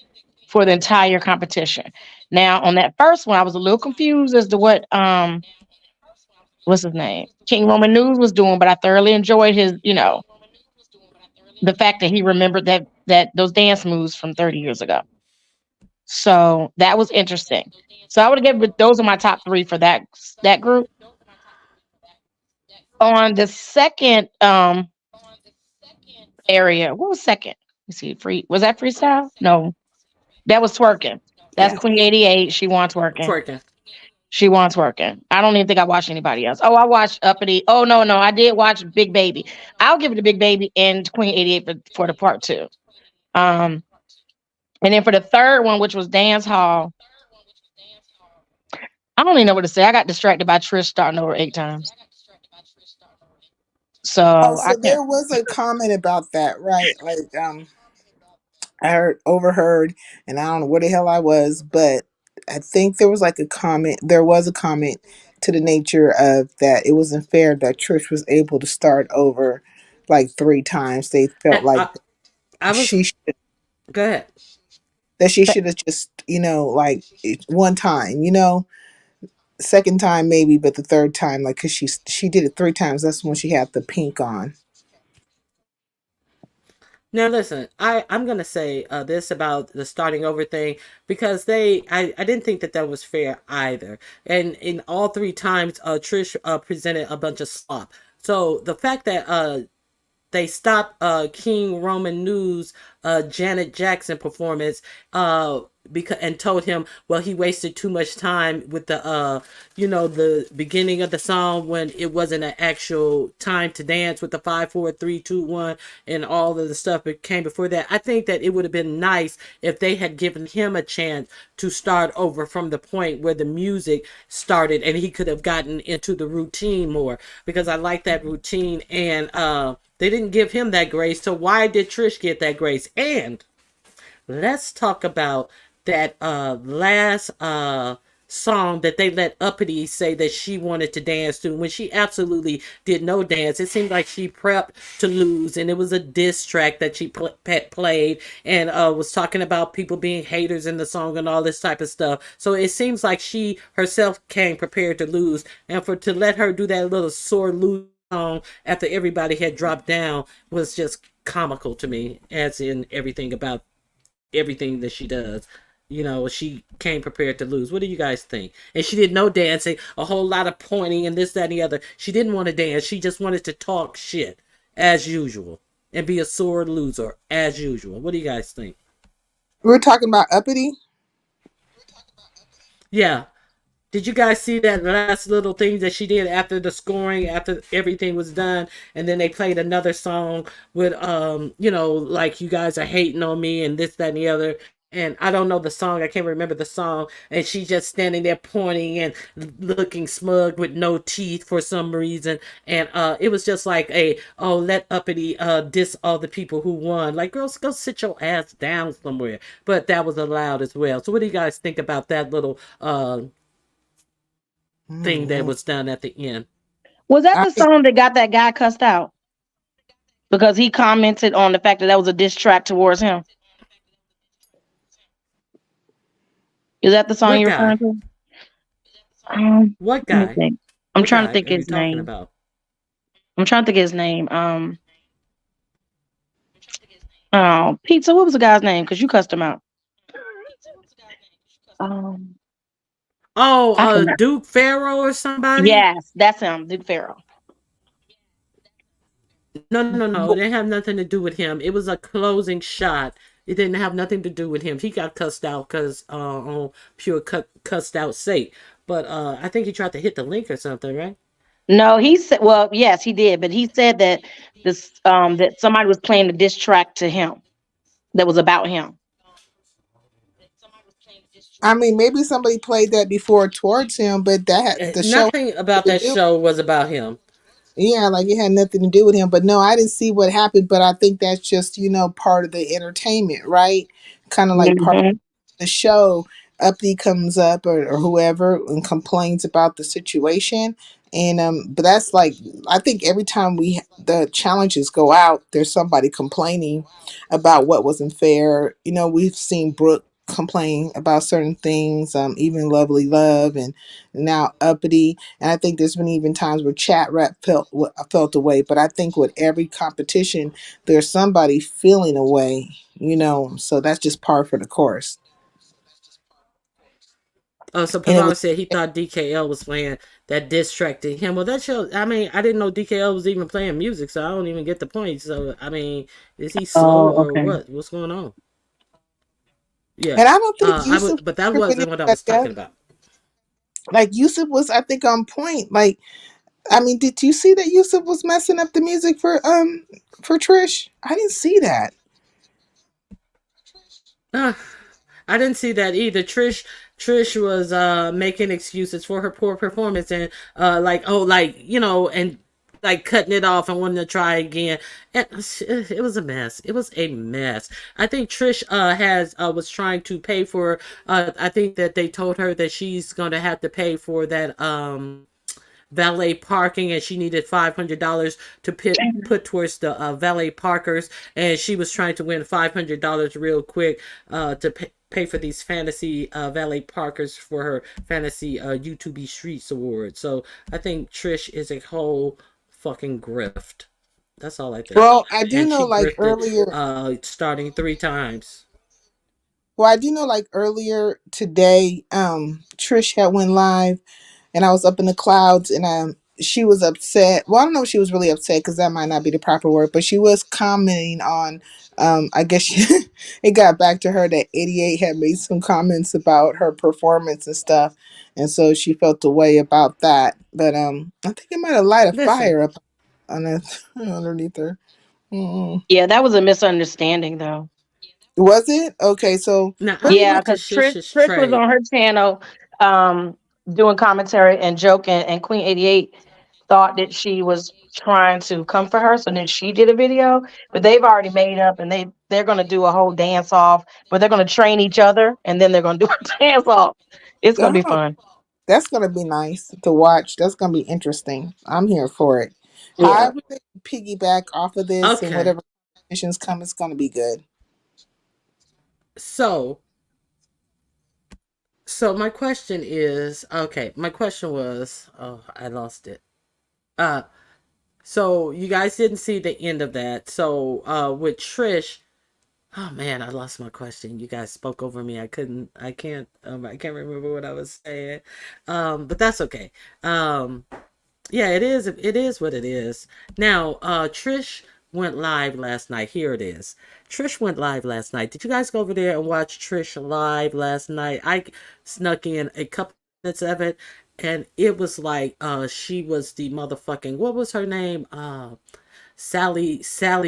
for the entire competition. Now, on that first one, I was a little confused as to what what's his name? King Roman News was doing, but I thoroughly enjoyed his, the fact that he remembered that those dance moves from 30 years ago. So that was interesting. So I would give it, those are my top three for that group. On the second area, what was second? Let's see, was that freestyle? No, that was twerking. That's Yeah. Queen 88. She wants twerking. Twerking. She wants working. I don't even think I watched anybody else. Oh, I watched Uppity. Oh no, I did watch Big Baby. I'll give it to Big Baby and Queen 88 for the part two. Um, and then for the third one, which was Dance Hall, I don't even know what to say. I got distracted by Trish starting over 8 times. Oh, So I so can't. there was a comment about that, right? Like, I overheard, and I don't know where the hell I was, but I think there was like a comment. There was a comment to the nature of that it wasn't fair that Trish was able to start over like 3 times. They felt And like I was, she should, go ahead. that she should have just, like one time, second time maybe, but the third time, like, cause she did it 3 times. That's when she had the pink on. Now listen, I'm gonna say this about the starting over thing because I didn't think that that was fair either, and in all three times Trish presented a bunch of slop. So the fact that they stopped King Roman News Janet Jackson performance because and told him, well, he wasted too much time with the beginning of the song when it wasn't an actual time to dance with the 5 4 3 2 1 and all of the stuff that came before that. I think that it would have been nice if they had given him a chance to start over from the point where the music started and he could have gotten into the routine more, because I like that routine. And they didn't give him that grace. So why did Trish get that grace? And let's talk about that last song that they let Uppity say that she wanted to dance to when she absolutely did no dance. It seemed like she prepped to lose, and it was a diss track that she played and was talking about people being haters in the song and all this type of stuff. So it seems like she herself came prepared to lose, and to let her do that little sore lose song after everybody had dropped down was just comical to me, as in everything about everything that she does. She came prepared to lose. What do you guys think? And she did no dancing, a whole lot of pointing and this, that, and the other. She didn't want to dance. She just wanted to talk shit as usual and be a sore loser as usual. What do you guys think? We were talking about Uppity. Yeah. Did you guys see that last little thing that she did after the scoring, after everything was done, and then they played another song with like you guys are hating on me and this, that, and the other. And I don't know the song. I can't remember the song. And she's just standing there pointing and looking smug with no teeth for some reason. And it was just like let Uppity diss all the people who won. Like, girls, go sit your ass down somewhere. But that was allowed as well. So what do you guys think about that little thing that Mm-hmm. was done at the end? Was that I the song that got that guy cussed out because he commented on the fact that that was a diss track towards him? Is that the song What you're guy? referring to? What Let me guy? think. I'm What trying to guy think are you his talking name. about? I'm trying to think his name. Oh, Pizza. What was the guy's name? Because you cussed him out. Um, Oh, I cannot. Duke Pharaoh or somebody? Yes, that's him, Duke Farrell. No, no, no. It didn't have nothing to do with him. It was a closing shot. It didn't have nothing to do with him. He got cussed out because on pure cussed out sake. But I think he tried to hit the link or something, right? No, he said. Well, yes, he did, but he said that that somebody was playing the diss track to him that was about him. I mean, maybe somebody played that before towards him, but the show Nothing about had that to do. show was about him. Yeah, like it had nothing to do with him. But no, I didn't see what happened. But I think that's just part of the entertainment, right? Kind of like part of Hmm. the show. Uppity comes up or whoever and complains about the situation, And but that's like, I think every time the challenges go out, there's somebody complaining about what wasn't fair. You know, we've seen Brooke complain about certain things, even Lovely Love, and now Uppity. And I think there's been even times where Chat Rap felt away. But I think with every competition, there's somebody feeling away. You know, so that's just par for the course. Oh, so And it was. Pavard said he thought DKL was playing that diss track to him. Well, that show. I mean, I didn't know DKL was even playing music, so I don't even get the point. So, I mean, is he slow Oh, or okay. what? What's going on? Yeah. And I don't think I Yusuf would, but that contributed wasn't what I that was talking yet. about. Like Yusuf was, I think, on point. Like, I mean, did you see that Yusuf was messing up the music for Trish? I didn't see that. Uh, I didn't see that either. Trish was making excuses for her poor performance and like, oh, like, and like cutting it off and wanting to try again. And it was a mess. It was a mess. I think Trish has was trying to pay for I think that they told her that she's going to have to pay for that valet parking, and she needed $500 to put towards the valet parkers, and she was trying to win $500 real quick to pay for these fantasy valet parkers for her fantasy YouTube Streets award. So I think Trish is a whole fucking grift. That's all I think. Well, I do And know she like grifted earlier. starting 3 times. Well, I do know like earlier today, Trish had went live, and I was up in the clouds, and she was upset. Well, I don't know if she was really upset because that might not be the proper word, but she was commenting on. I guess it got back to her that 88 had made some comments about her performance and stuff, and so she felt the way about that. But I think it might have light a Listen, fire up on it, underneath her. Mm-mm. Yeah, that was a misunderstanding though. Was it okay? So now I pretty don't much. Yeah, want to because shush his Trish was trade. on her channel um doing commentary and joking, and Queen 88 thought that she was trying to come for her. So then she did a video, but they've already made up and they're gonna do a whole dance off, but they're gonna train each other and then they're gonna do a dance off. It's gonna be Oh, fun. that's gonna be nice to watch. That's gonna be interesting. I'm here for it. Yeah. However they piggyback off of this and Okay, whatever missions come, it's gonna be good. so my question is, okay, my question was, oh, I lost it. Uh so you guys didn't see the end of that. So with Trish, oh man, I lost my question. You guys spoke over me. I can't remember what I was saying. But that's okay. Yeah, it is what it is. Now, Trish went live last night. Here it is. Trish went live last night. Did you guys go over there and watch Trish live last night? I snuck in a couple minutes of it, and it was like she was the motherfucking, what was her name? Sally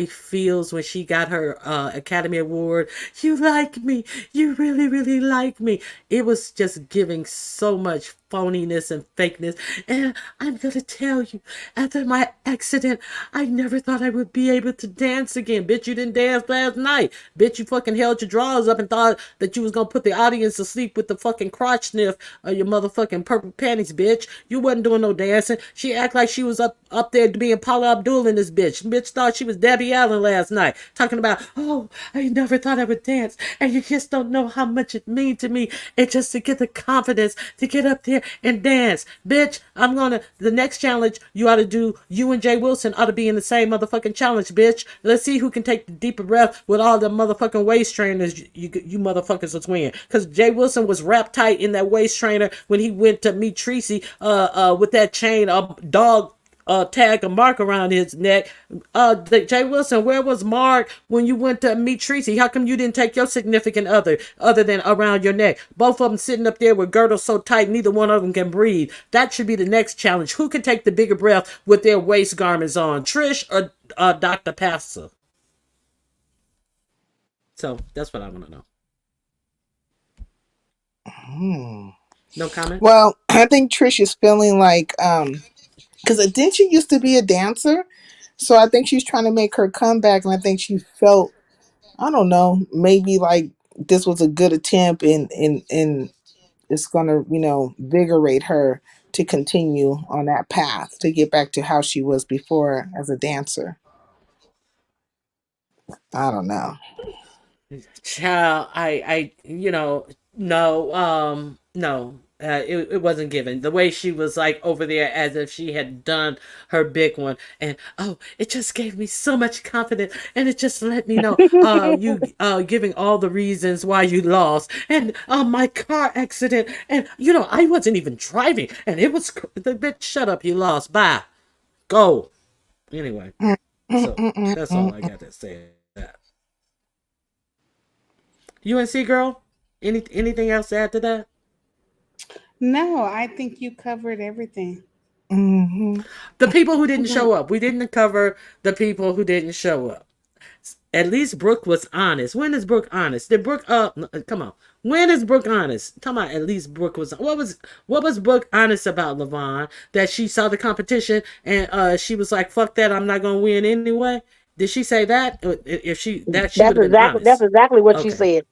Fields, when she got her Academy Award. You like me. You really, really like me. It was just giving so much phoniness and fakeness. And I'm going to tell you, after my accident, I never thought I would be able to dance again. Bitch, you didn't dance last night. Bitch, you fucking held your drawers up and thought that you was going to put the audience to sleep with the fucking crotch sniff of your motherfucking purple panties, bitch. You wasn't doing no dancing. She act like she was up there being Paula Abdul in this bitch. Bitch thought she was Debbie Allen last night, talking about, oh, I never thought I would dance, and you just don't know how much it means to me. And just to get the confidence to get up there and dance, bitch. The next challenge you ought to do. You and Jay Wilson ought to be in the same motherfucking challenge, bitch. Let's see who can take the deeper breath with all the motherfucking waist trainers you motherfuckers are twin. Because Jay Wilson was wrapped tight in that waist trainer when he went to meet Tracy with that chain of dog tag a mark around his neck. Jay Wilson, where was Mark when you went to meet Tracy? How come you didn't take your significant other than around your neck? Both of them sitting up there with girdles so tight, neither one of them can breathe. That should be the next challenge. Who can take the bigger breath with their waist garments on, Trish or Dr. Pastor? So that's what I want to know. Hmm. No comment. Well, I think Trish is feeling like because didn't she used to be a dancer? So I think she's trying to make her comeback, and I think she felt, I don't know, maybe like this was a good attempt, and it's gonna, invigorate her to continue on that path to get back to how she was before as a dancer. I don't know. Child, no, no, it wasn't given. The way she was like over there as if she had done her big one, and oh, it just gave me so much confidence, and it just let me know, you, giving all the reasons why you lost, and my car accident, and I wasn't even driving, and it was the bitch. Shut up, you lost. Bye, go. Anyway, Mm, mm, so mm, mm, that's all mm, I mm. got to say. That UNC girl, anything else to add to that? No, I think you covered everything. Mhm. The people who didn't show up. We didn't cover the people who didn't show up. At least Brooke was honest. When is Brooke honest? Did Brooke come on. When is Brooke honest? Come on, at least Brooke was what was Brooke honest about, Levon? That she saw the competition and she was like, fuck that, I'm not gonna win anyway. Did she say that? If she would have been That's honest. exactly what she Okay. said.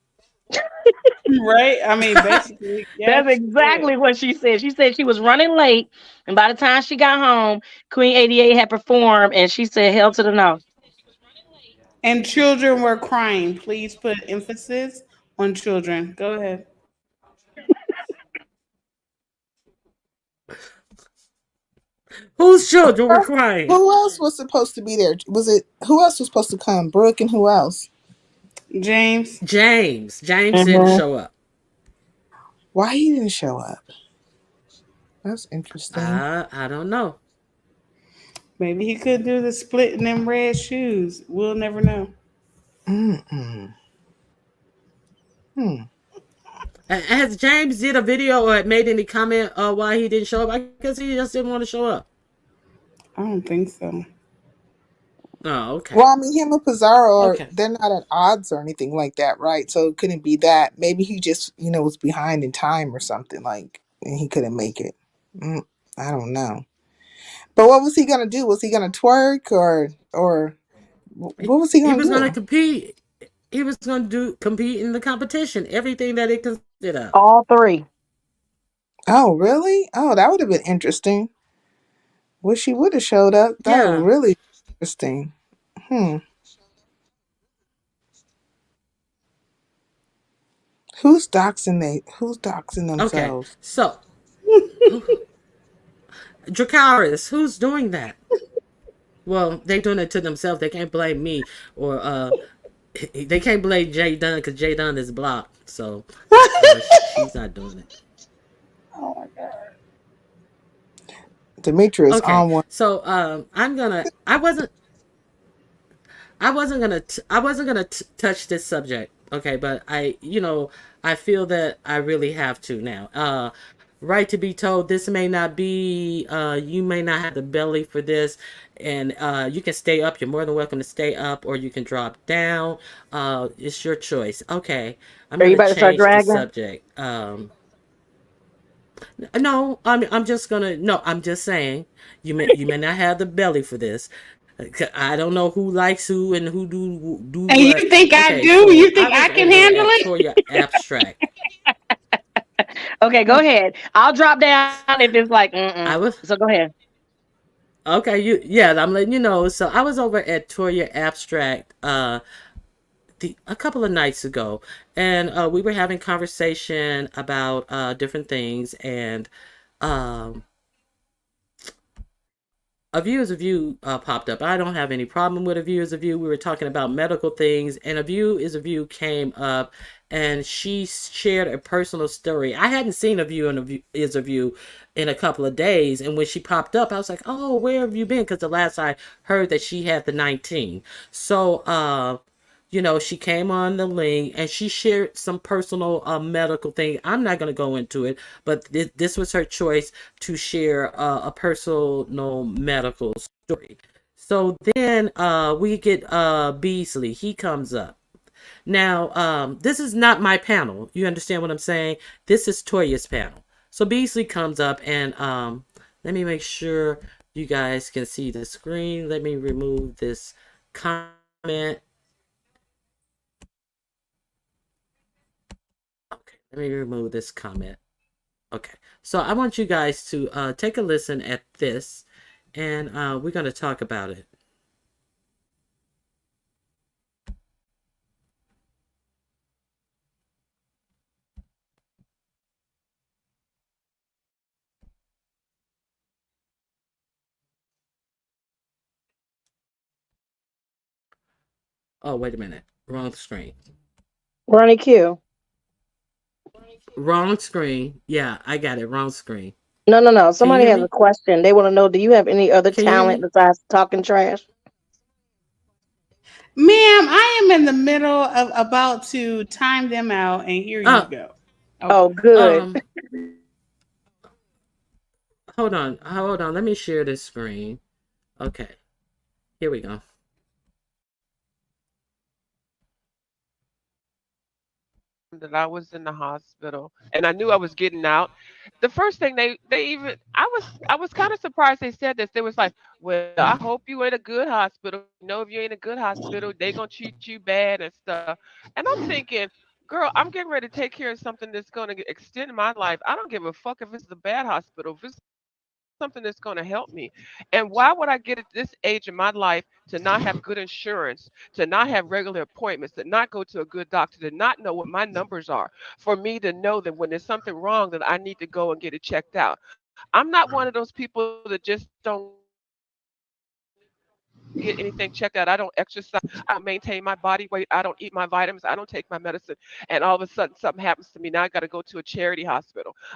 Right? I mean, basically, yeah, That's she did. exactly what she said. She said she was running late, and by the time she got home, Queen 88 had performed, and she said, "Hell to the no." And children were crying. Please put emphasis on children. Go ahead. Whose children were crying? Who else was supposed to be there? Was it who else was supposed to come? Brooke and who else? James, James didn't Hmm. show up. Why he didn't show up? That's interesting. I don't know. maybe he could do the split in them red shoes. We'll never know. Mm-mm. Hmm. Has James did a video or made any comment why he didn't show up? I guess he just didn't want to show up. I don't think so. Oh, okay. Well, I mean, him and Pizarro are Okay. they're not at odds or anything like that, right? So it couldn't be that. Maybe he just, was behind in time or something like, and he couldn't make it. Mm, I don't know. But what was he gonna do? Was he gonna twerk or He, what was he he gonna was going to do? compete. He was going to do compete in the competition. Everything that it consisted of. All three. Oh, really? Oh, that would have been interesting. Wish he would have showed up. That would Yeah. really be interesting. Hmm. Who's doxing Okay. themselves? So, who, Dracaris, who's doing that? Well, they doing it to themselves. They can't blame me or they can't blame Jay Dunn because Jay Dunn is blocked. So, she's not doing it. Oh my god. Demetrius Okay. on one. So, I'm gonna. I wasn't gonna touch this subject. Okay, but I feel that I really have to now. Right to be told, this may not be. You may not have the belly for this, and you can stay up. You're more than welcome to stay up, or you can drop down. It's your choice. Okay, I'm Are you gonna about to start change the dragging? subject. No, I'm just gonna. No, I'm just saying you may not have the belly for this. I don't know who likes who and who do And what. you think I Okay, do? so You I think I was can over handle at it? Toya Abstract. Okay, go ahead. I'll drop down if it's like, mm-mm. I was So go ahead. okay. Yeah, I'm letting you know. So I was over at Toya Abstract a couple of nights ago, and we were having conversation about different things, and um a view is a view popped up. I don't have any problem with a view is a view. We were talking about medical things, and a view is a view came up, and she shared a personal story. I hadn't seen a view and a view is a view in a couple of days, and when she popped up, I was like, "Oh, where have you been?" Because the last I heard that she had the 19. So, she came on the link and she shared some personal medical thing. I'm not going to go into it, but this was her choice to share a personal medical story. So then we get Beasley. He comes up. Now, this is not my panel. You understand what I'm saying? This is Toya's panel. So Beasley comes up and let me make sure you guys can see the screen. Let me remove this comment. Okay, let me remove this comment. Okay. So I want you guys to take a listen at this, and we're going to talk about it. Oh, wait a minute. Wrong screen. Ronnie Q. Wrong screen. Yeah, I got it. Wrong screen. No. Can you Somebody hear has a me? question. They want to know, do you have any other Can you hear talent me? besides talking trash? Ma'am, I am in the middle of about to time them out, and here you Oh, go. Oh, Okay. good. um, hold on. Let me share this screen. Okay, here we go. that I was in the hospital and I knew I was getting out. The first thing they even I was kind of surprised they said this. They was like, "Well, I hope you in a good hospital. You know, if you're in a good hospital, they gonna treat you bad and stuff." And I'm thinking, girl, I'm getting ready to take care of something that's gonna extend my life. I don't give a fuck if it's a bad hospital. If it's something that's going to help me. And why would I get at this age in my life to not have good insurance, to not have regular appointments, to not go to a good doctor, to not know what my numbers are, for me to know that when there's something wrong that I need to go and get it checked out? I'm not one of those people that just don't get anything checked out. I don't exercise. I don't maintain my body weight. I don't eat my vitamins. I don't take my medicine. And all of a sudden something happens to me. Now I got to go to a charity hospital.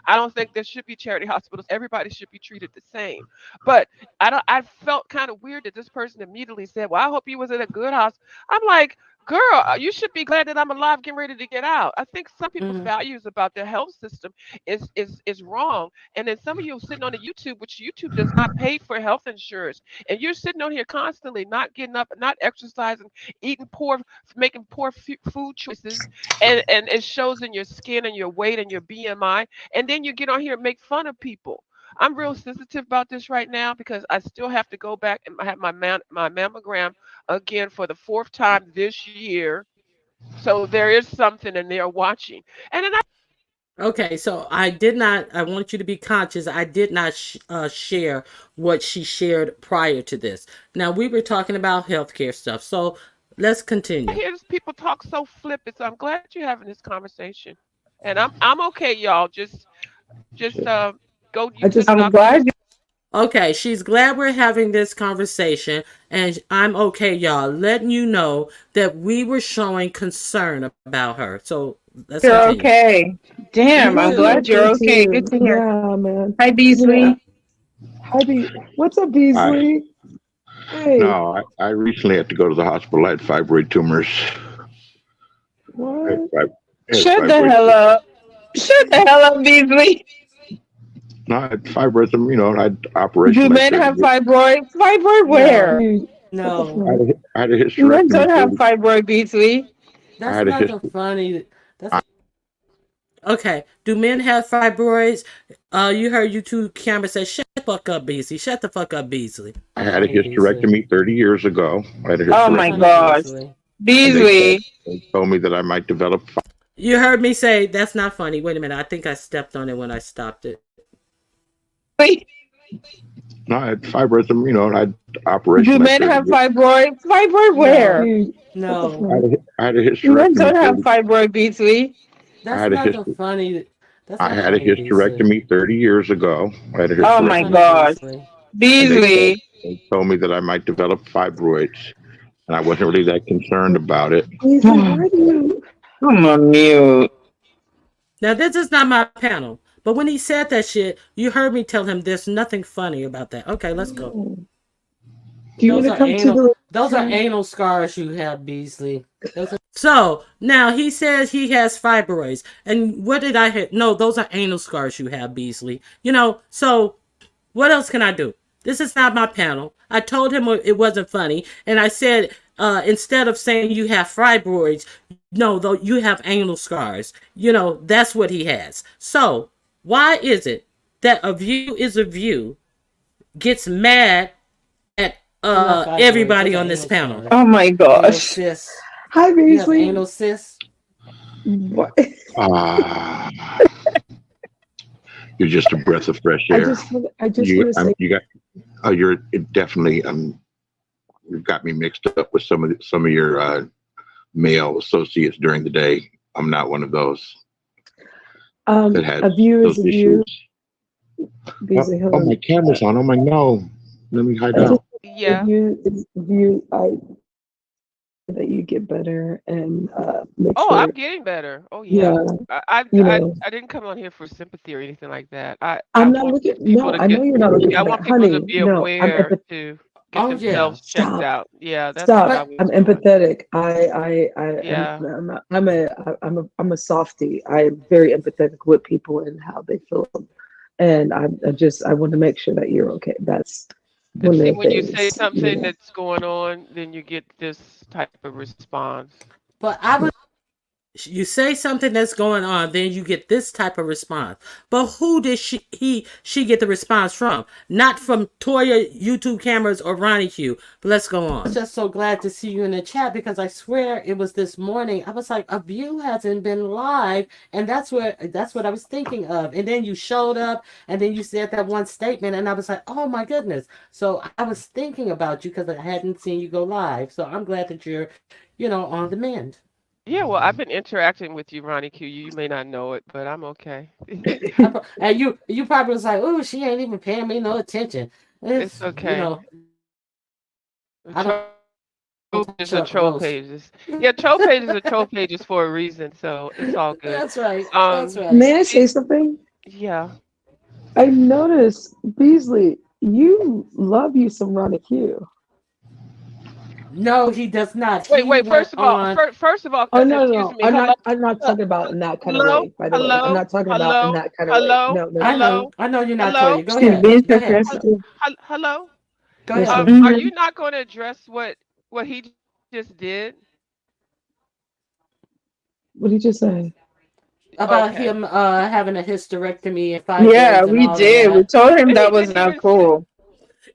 I don't think there should be charity hospitals. Everybody should be treated the same. But I felt kind of weird that this person immediately said, "Well, I hope you was in a good hospital." I'm like, girl, you should be glad that I'm alive, getting ready to get out. I think some people's Mm-hmm. values about their health system is wrong. And then some of you sitting on the YouTube, which YouTube does not pay for health insurance, and you're sitting on here constantly not getting up, not exercising, eating poor, making poor food choices, and it shows in your skin and your weight and your BMI. And then you get on here and make fun of people. I'm real sensitive about this right now because I still have to go back and have my mammogram again for the fourth time this year. So there is something and they're watching. And then Okay, so I did not. I want you to be conscious. I did not share what she shared prior to this. Now we were talking about healthcare stuff, so let's I continue. hear these people talk so flippant. So I'm glad you're having this conversation. And I'm okay, y'all. Just go use a I'm doctor glad yourself. Okay, she's glad we're having this conversation, and I'm okay, y'all, letting you know that we were showing concern about her. So let's you're continue. okay. Damn, Me I'm I'm too. glad you're okay okay. Good too. to hear. Yeah, man. Hi, Yeah. Beasley. Hi, what's up, I Beasley? Hey, no, I recently had to go to the hospital. I had fibroid tumors. I had, what? I had Shut the fibroid. hell up. Shut the hell up, Beasley. No, I had fibroids. I had operation Do like men 30 have years. fibroids? Fibroid No, where? Hey, what the no, fuck? I had a Men hysterectomy. don't have 30. fibroid, Beasley. I that's had a nothing hyster. funny. That's I, okay. Do men have fibroids? You heard you two cameras say, "Shut the fuck up, Beasley. Shut the fuck up, Beasley." I had a Okay, Beasley. hysterectomy 30 years ago. I had a Oh That's my funny, hysterectomy, gosh. Beasley. and Beasley. they told me that I might develop. You heard me say that's not funny. Wait a minute. I think I stepped on it when I stopped it. Wait, No, I had fibroids. I had do operation like men 30 have years. fibroids? Fibroid No, where? Hey, what the no, fuck? I had a Men hysterectomy don't have 30. fibroid, Beasley. I that's had a nothing hyster. funny. That's I not had a funny, Beasley. hysterectomy 30 years ago. I had a That's Oh not my hysterectomy, funny, gosh. Beasley. and Beasley. they told me that I might develop fibroids, and I wasn't really that concerned about it. Beasley, why do you? I'm on mute. Now, this is not my panel, but when he said that shit, you heard me tell him there's nothing funny about that. Okay, let's go. Oh. Do you want to come to the Those are room? anal scars you have, Beasley. So now he says he has fibroids, and what did I hit? No, those are anal scars you have, Beasley. So what else can I do? This is not my panel. I told him it wasn't funny, and I said instead of saying you have fibroids, no, though you have anal scars. That's what he has. So why is it that a view is a view gets mad at everybody on this panel? Oh my gosh. Hi, Beasley. cysts. What? Ah, You're just a breath of fresh air. I just want to say, You got. You're definitely. You've got me mixed up with some of your male associates during the day. I'm not one of those that has a view is those a view. issues. Beasley, Oh, hello. my camera's on. Oh my no. Let me hide I just out. Yeah. view. I that you get better and make Oh, sure. I'm getting better. Oh Yeah, yeah. you know. I didn't come on here for sympathy or anything like that. I I'm not want looking. people No, to I know get you're not looking yeah, I for want that, people to honey. be No, I'm aware empathetic. to get Oh yeah. themselves checked Stop. out. Yeah, that's what I Stop. was I'm doing. empathetic. Yeah. I'm a softie. I'm very empathetic with people and how they feel, and I want to make sure that you're okay. That's And one of see, the when you say things, you something know. that's going on, then you get this type of response. But I was you say something that's going on, then you get this type of response. But who did she get the response from? Not from Toya YouTube cameras or Ronnie Q. But let's go on. I was just so glad to see you in the chat because I swear it was this morning. I was like, a view hasn't been live, and that's what I was thinking of. And then you showed up, and then you said that one statement, and I was like, oh my goodness. So I was thinking about you because I hadn't seen you go live. So I'm glad that you're, on the mend. Yeah, well, I've been interacting with you, Ronnie Q. You may not know it, but I'm okay. And you probably was like, oh, she ain't even paying me no attention. It's It's okay. The I don't troll pages are Chuck troll roast. pages. Yeah, troll pages are troll pages for a reason, so it's all good. That's right. That's Um, right. May I say it, something? yeah. I noticed, Beasley, you love you some Ronnie Q. No, he does not. Wait, He wait. went on. First of all, Oh no, no, excuse no. me. Hello, I'm not talking about in that kind of hello, way, by the way. I'm hello, not talking about in hello, that kind of way. hello, No, no, I no. know. hello, I know you're not hello, Toya. Go She's ahead. being Go ahead. sarcastic. hello. Go Yes, ahead. ma'am. Are you not going to address what he just did? What did you say? About Okay. him having a hysterectomy and Yeah, fibroids and we all of did. We that. told him And that he was didn't not even say. cool.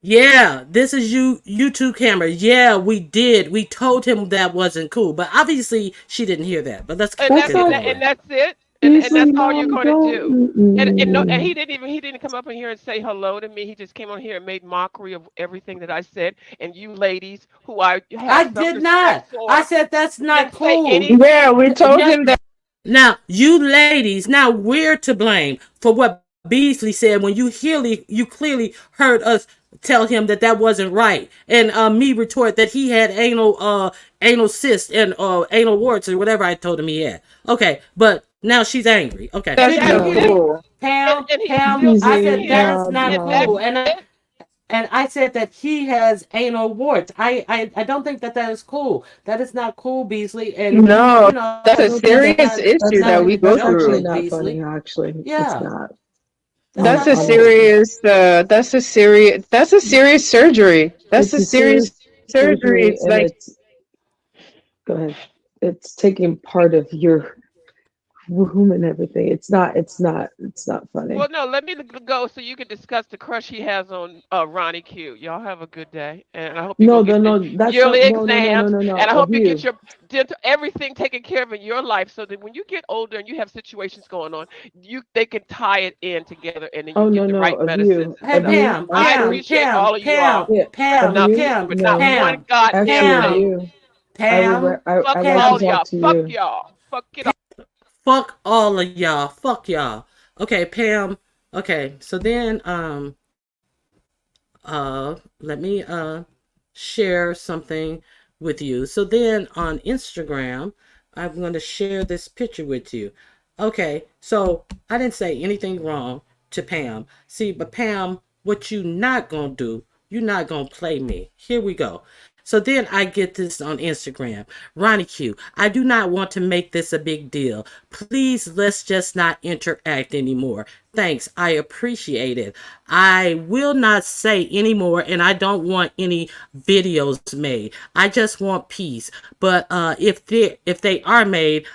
Yeah, this is YouTube camera. Yeah, we did. We told him that wasn't cool, but obviously she didn't hear that. But let's And That's that's continue not and forward. that's it. And Beasley. that's all you're No, going to don't. do. And no, and Mm-mm. he didn't come up in here and say hello to me. He just came on here and made mockery of everything that I said. And you ladies, who I have I some did respect not. I for, said that's not didn't say cool. Yeah, anything. we told Now, him that. now, you ladies, now we're to blame for what Beasley said when you clearly heard us tell him that that wasn't right, and me retort that he had anal cyst and anal warts or whatever I told him he had. Okay, but now she's angry. Okay, That's Yeah, not he No, didn't. cool. And he Pam, still I sitting Beasley. said here, that's No, not and that's cool, no. and it. I said that he has anal warts. I don't think that that is cool. That is not cool, Beasley. And No, that's I a don't think that's serious not issue that's that not. we nothing to go That's joke actually through. with, not funny. Beasley. Actually, it's Yeah, not. that's That's not a cool. Honestly, serious. That's a serious surgery. That's it's a a serious serious surgery. surgery, It's and like it's go ahead. It's taking part of your womb and everything. It's not. It's not. It's not Well, funny. no, let me go so you can discuss the crush he has on Ronnie Q. Y'all have a good day, and I hope you go No, get no, your no. That's yearly not. No, no, no, no, exams, no, no. and I Of hope you get you. your dental everything taken care of in your life, so that when you get older and you have situations going on, they can tie it in together, and then you Oh get no, the no. right Of medicines you. and Hey, Of stuff. you. Pam, I Pam, Actually, appreciate Pam, all of you Pam, all yeah. Of Pam, enough, you. Pam, but not No. one Pam, goddamn Actually, of thing. Pam, you. Pam. I Fuck would like to all Pam, talk y'all. to Fuck you. y'all. Fuck it all. fuck all of y'all. Fuck y'all. Okay, Pam. Okay, so then let me share something with you. So then on Instagram, I'm going to share this picture with you. Okay, so I didn't say anything wrong to Pam. See, but Pam, what you not going to do, you're not going to play me. Here we go. So then I get this on Instagram. Ronnie Q, I do not want to make this a big deal. Please, let's just not interact anymore. Thanks. I appreciate it. I will not say anymore, and I don't want any videos made. I just want peace. But if they are made,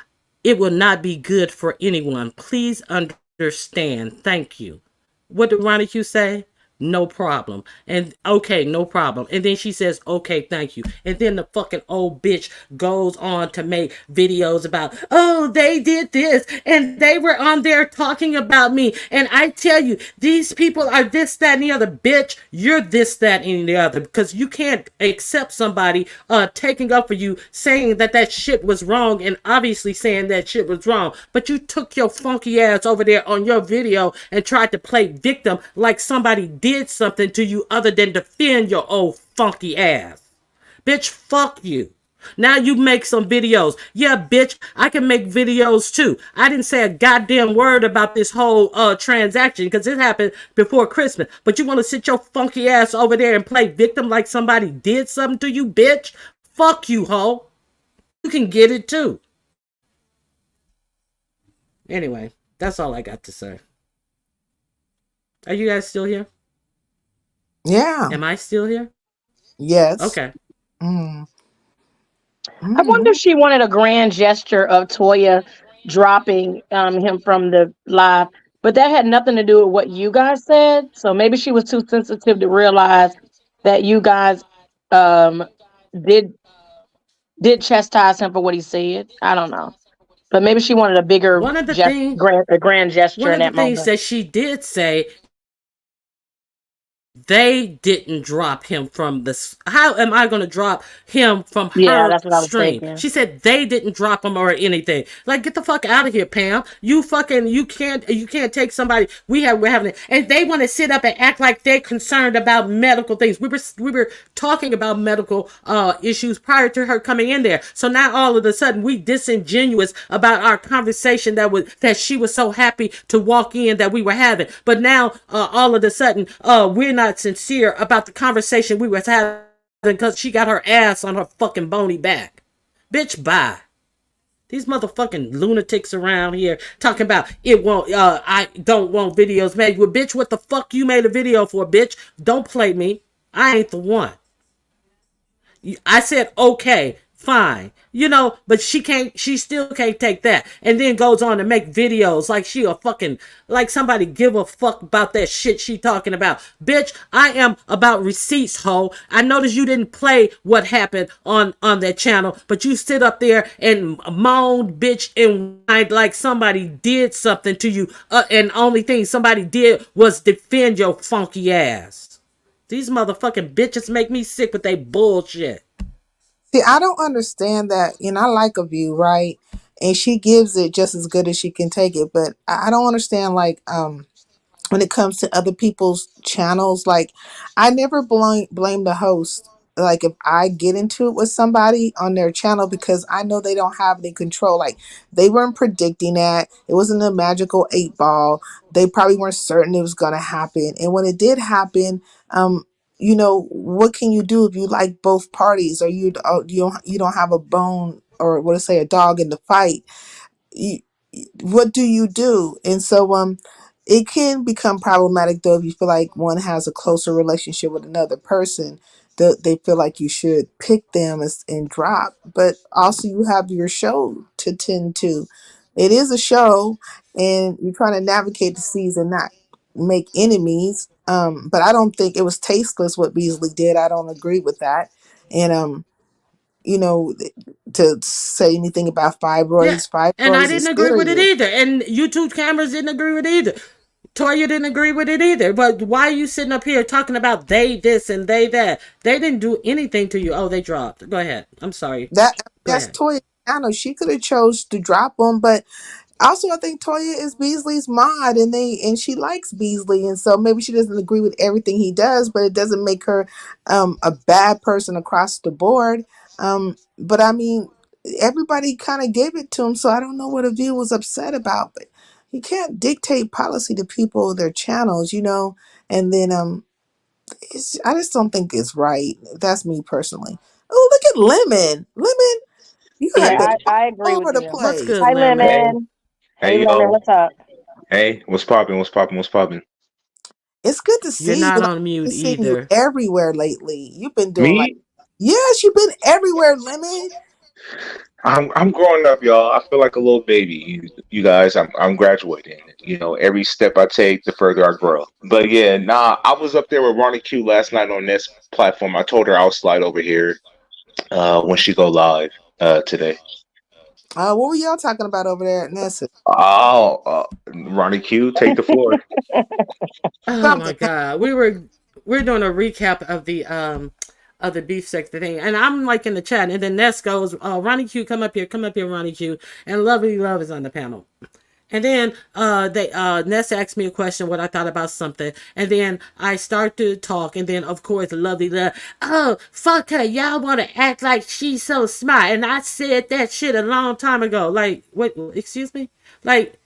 it will not be good for anyone. Please understand. Thank you. What did Ronnie Q say? No problem. And okay, no problem. And then she says, okay, thank you. And then the fucking old bitch goes on to make videos about, oh, they did this and they were on there talking about me. And I tell you, these people are this, that, and the other. Bitch, you're this, that, and the other. Because you can't accept somebody taking up for you saying that that shit was wrong and obviously saying that shit was wrong. But you took your funky ass over there on your video and tried to play victim like somebody did something to you other than defend your old funky ass. Bitch, fuck you. Now you make some videos. Yeah, bitch, I can make videos too. I didn't say a goddamn word about this whole transaction because it happened before Christmas. But you want to sit your funky ass over there and play victim like somebody did something to you, bitch? Fuck you, hoe. You can get it too. Anyway, that's all I got to say. Are you guys still here? Yeah. Am I still here? Yes. Okay. Mm. I wonder if she wanted a grand gesture of Toya dropping him from the live, but that had nothing to do with what you guys said. So maybe she was too sensitive to realize that you guys um, did chastise him for what he said. I don't know, but maybe she wanted a bigger One of the things grand gesture one in of the that things moment. that she did say, they didn't drop him from the. How am I going to drop him from Yeah, her that's what I was stream? thinking. She said they didn't drop him or anything. Like, get the fuck out of here, Pam. You can't take somebody. We're having it, and they want to sit up and act like they're concerned about medical things. We were talking about medical issues prior to her coming in there. So now all of a sudden we disingenuous about our conversation that she was so happy to walk in that we were having. But now all of a sudden we're not sincere about the conversation we was having because she got her ass on her fucking bony back. Bitch, bye. These motherfucking lunatics around here talking about it won't, I don't want videos made. Well, bitch, what the fuck you made a video for, bitch? Don't play me. I ain't the one. I said, okay, fine. But she still can't take that. And then goes on to make videos like she a fucking, like somebody give a fuck about that shit she talking about. Bitch, I am about receipts, ho. I noticed you didn't play what happened on that channel, but you sit up there and moaned, bitch, and whined like somebody did something to you. And only thing somebody did was defend your funky ass. These motherfucking bitches make me sick with they bullshit. See, I don't understand that. I like a view, right? And she gives it just as good as she can take it. But I don't understand, like, when it comes to other people's channels, like, I never blame the host. Like, if I get into it with somebody on their channel, because I know they don't have any control. Like, they weren't predicting that. It wasn't a magical 8 ball. They probably weren't certain it was going to happen. And when it did happen, what can you do if you like both parties, or you don't have a bone, or what to say, a dog in the fight? you, what do you do? And so it can become problematic, though, if you feel like one has a closer relationship with another person. They feel like you should pick them and drop, but also you have your show to tend to. It is a show, and you're trying to navigate the seas and not make enemies. But I don't think it was tasteless what Beasley did. I don't agree with that. And you know, to say anything about Yeah, fibroids. and I Fibroids didn't is agree with it serious. either. And YouTube cameras didn't agree with it either. Toya didn't agree with it either. But why are you sitting up here talking about they this and they that? They didn't do anything to you. Oh, they dropped. Go ahead. I'm sorry. Go That's ahead. Toya. I know she could have chose to drop them, but also I think Toya is Beasley's mod, and she likes Beasley, and so maybe she doesn't agree with everything he does, but it doesn't make her a bad person across the board. But I mean, everybody kind of gave it to him, so I don't know what a view was upset about. But you can't dictate policy to people, their channels, and then I just don't think it's right. That's me personally. Oh, look at Lemon. You have Yeah, been I agree all with over the you. What's place. good, Hi, Lemon? Hey, Lemon. Hey, hey, Lemon. yo. What's up? Hey, what's poppin'? What's poppin'? What's poppin'? It's good to You're see you. not Like, on I've been mute seeing you either. everywhere lately. You've been doing like, Me? yes, you've been everywhere, Lemon. I'm growing up, y'all. I feel like a little baby. You guys, I'm graduating. Every step I take, the further I grow. But yeah, nah, I was up there with Ronnie Q last night on this platform. I told her I'll slide over here when she go live today. What were y'all talking about over there at Nessa? Oh, Ronnie Q, take the floor. Oh my Something. God. We're doing a recap of the beef sector thing. And I'm like in the chat and then Ness goes, Ronnie Q, come up here, Ronnie Q. And Lovely Love is on the panel. And then they Ness asked me a question what I thought about something. And then I start to talk and then of course Lovely Love, oh fuck her, y'all wanna act like she's so smart. And I said that shit a long time ago. Like, wait, excuse me? Like,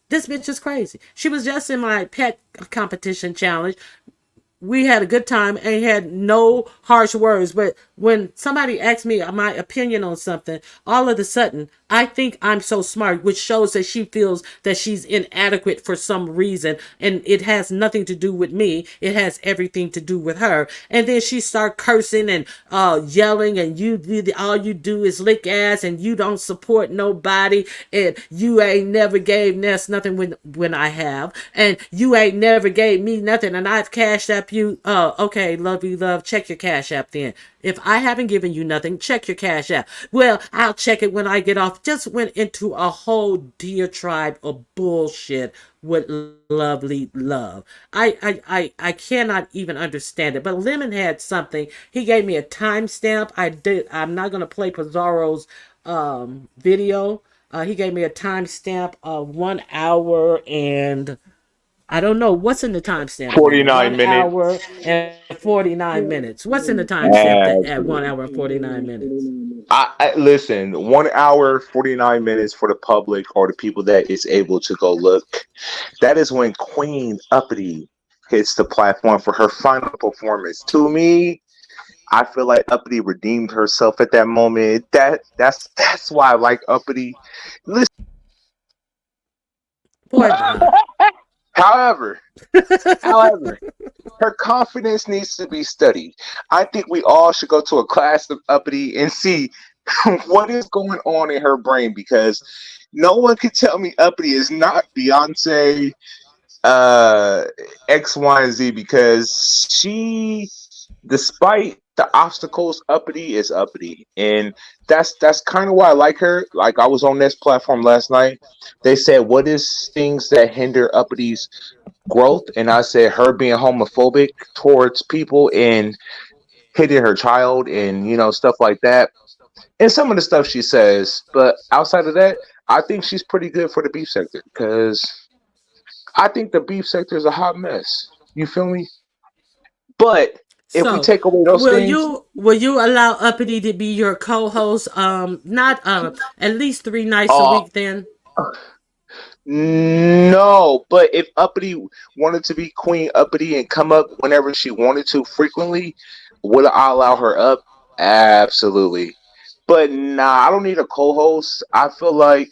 this bitch is crazy. She was just in my pet competition challenge. We had a good time and had no harsh words. But when somebody asks me my opinion on something, all of a sudden, I think I'm so smart, which shows that she feels that she's inadequate for some reason. And it has nothing to do with me. It has everything to do with her. And then she start cursing and yelling and all you do is lick ass and you don't support nobody and you ain't never gave Ness nothing when I have and you ain't never gave me nothing and I've cashed up you. Okay, lovey love, check your cash app then. If I haven't given you nothing, check your cash app. Well, I'll check it when I get off. Just went into a whole diatribe of bullshit with Lovely Love. I cannot even understand it. But Lemon had something. He gave me a timestamp. I'm not gonna play Pizarro's video. He gave me a timestamp of 1 hour and I don't know what's in the timestamp, Lemon. 49 One minutes. hour and 49 minutes. What's in the timestamp that at 1 hour and Absolutely. 49 minutes? I listen. 1 hour 49 minutes for the public or the people that is able to go look. That is when Queen Uppity hits the platform for her final performance. To me, I feel like Uppity redeemed herself at that moment. That's why I like Uppity. Listen, Boy, bye. however, however, her confidence needs to be studied. I think we all should go to a class of Uppity and see what is going on in her brain because no one can tell me Uppity is not Beyonce uh X, Y, and Z because she, despite the obstacles, Uppity is Uppity. And that's kind of why I like her. Like I was on this platform last night. They said, what is things that hinder Uppity's growth? And I said her being homophobic towards people and hitting her child and stuff like that. And some of the stuff she says, but outside of that, I think she's pretty good for the beef sector because I think the beef sector is a hot mess. You feel me? But if we So, take away those things, will you allow Uppity to be your co-host? Not at least 3 nights a uh, week then. no. But if Uppity wanted to be Queen Uppity and come up whenever she wanted to frequently, would I allow her up? Absolutely. But nah, I don't need a co-host. I feel like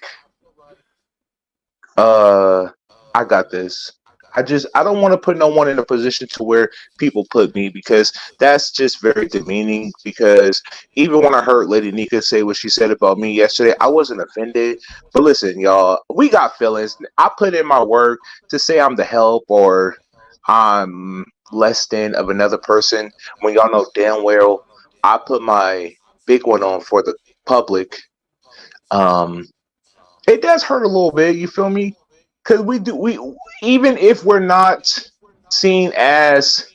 uh I got this. I don't want to put no one in a position to where people put me because that's just very demeaning because even when I heard Lady Nika say what she said about me yesterday, I wasn't offended. But listen, y'all, we got feelings. I put in my work to say I'm the help or I'm less than of another person when y'all know damn well I put my big one on for the public. Um it does hurt a little bit, you feel me? Because we even if we're not seen as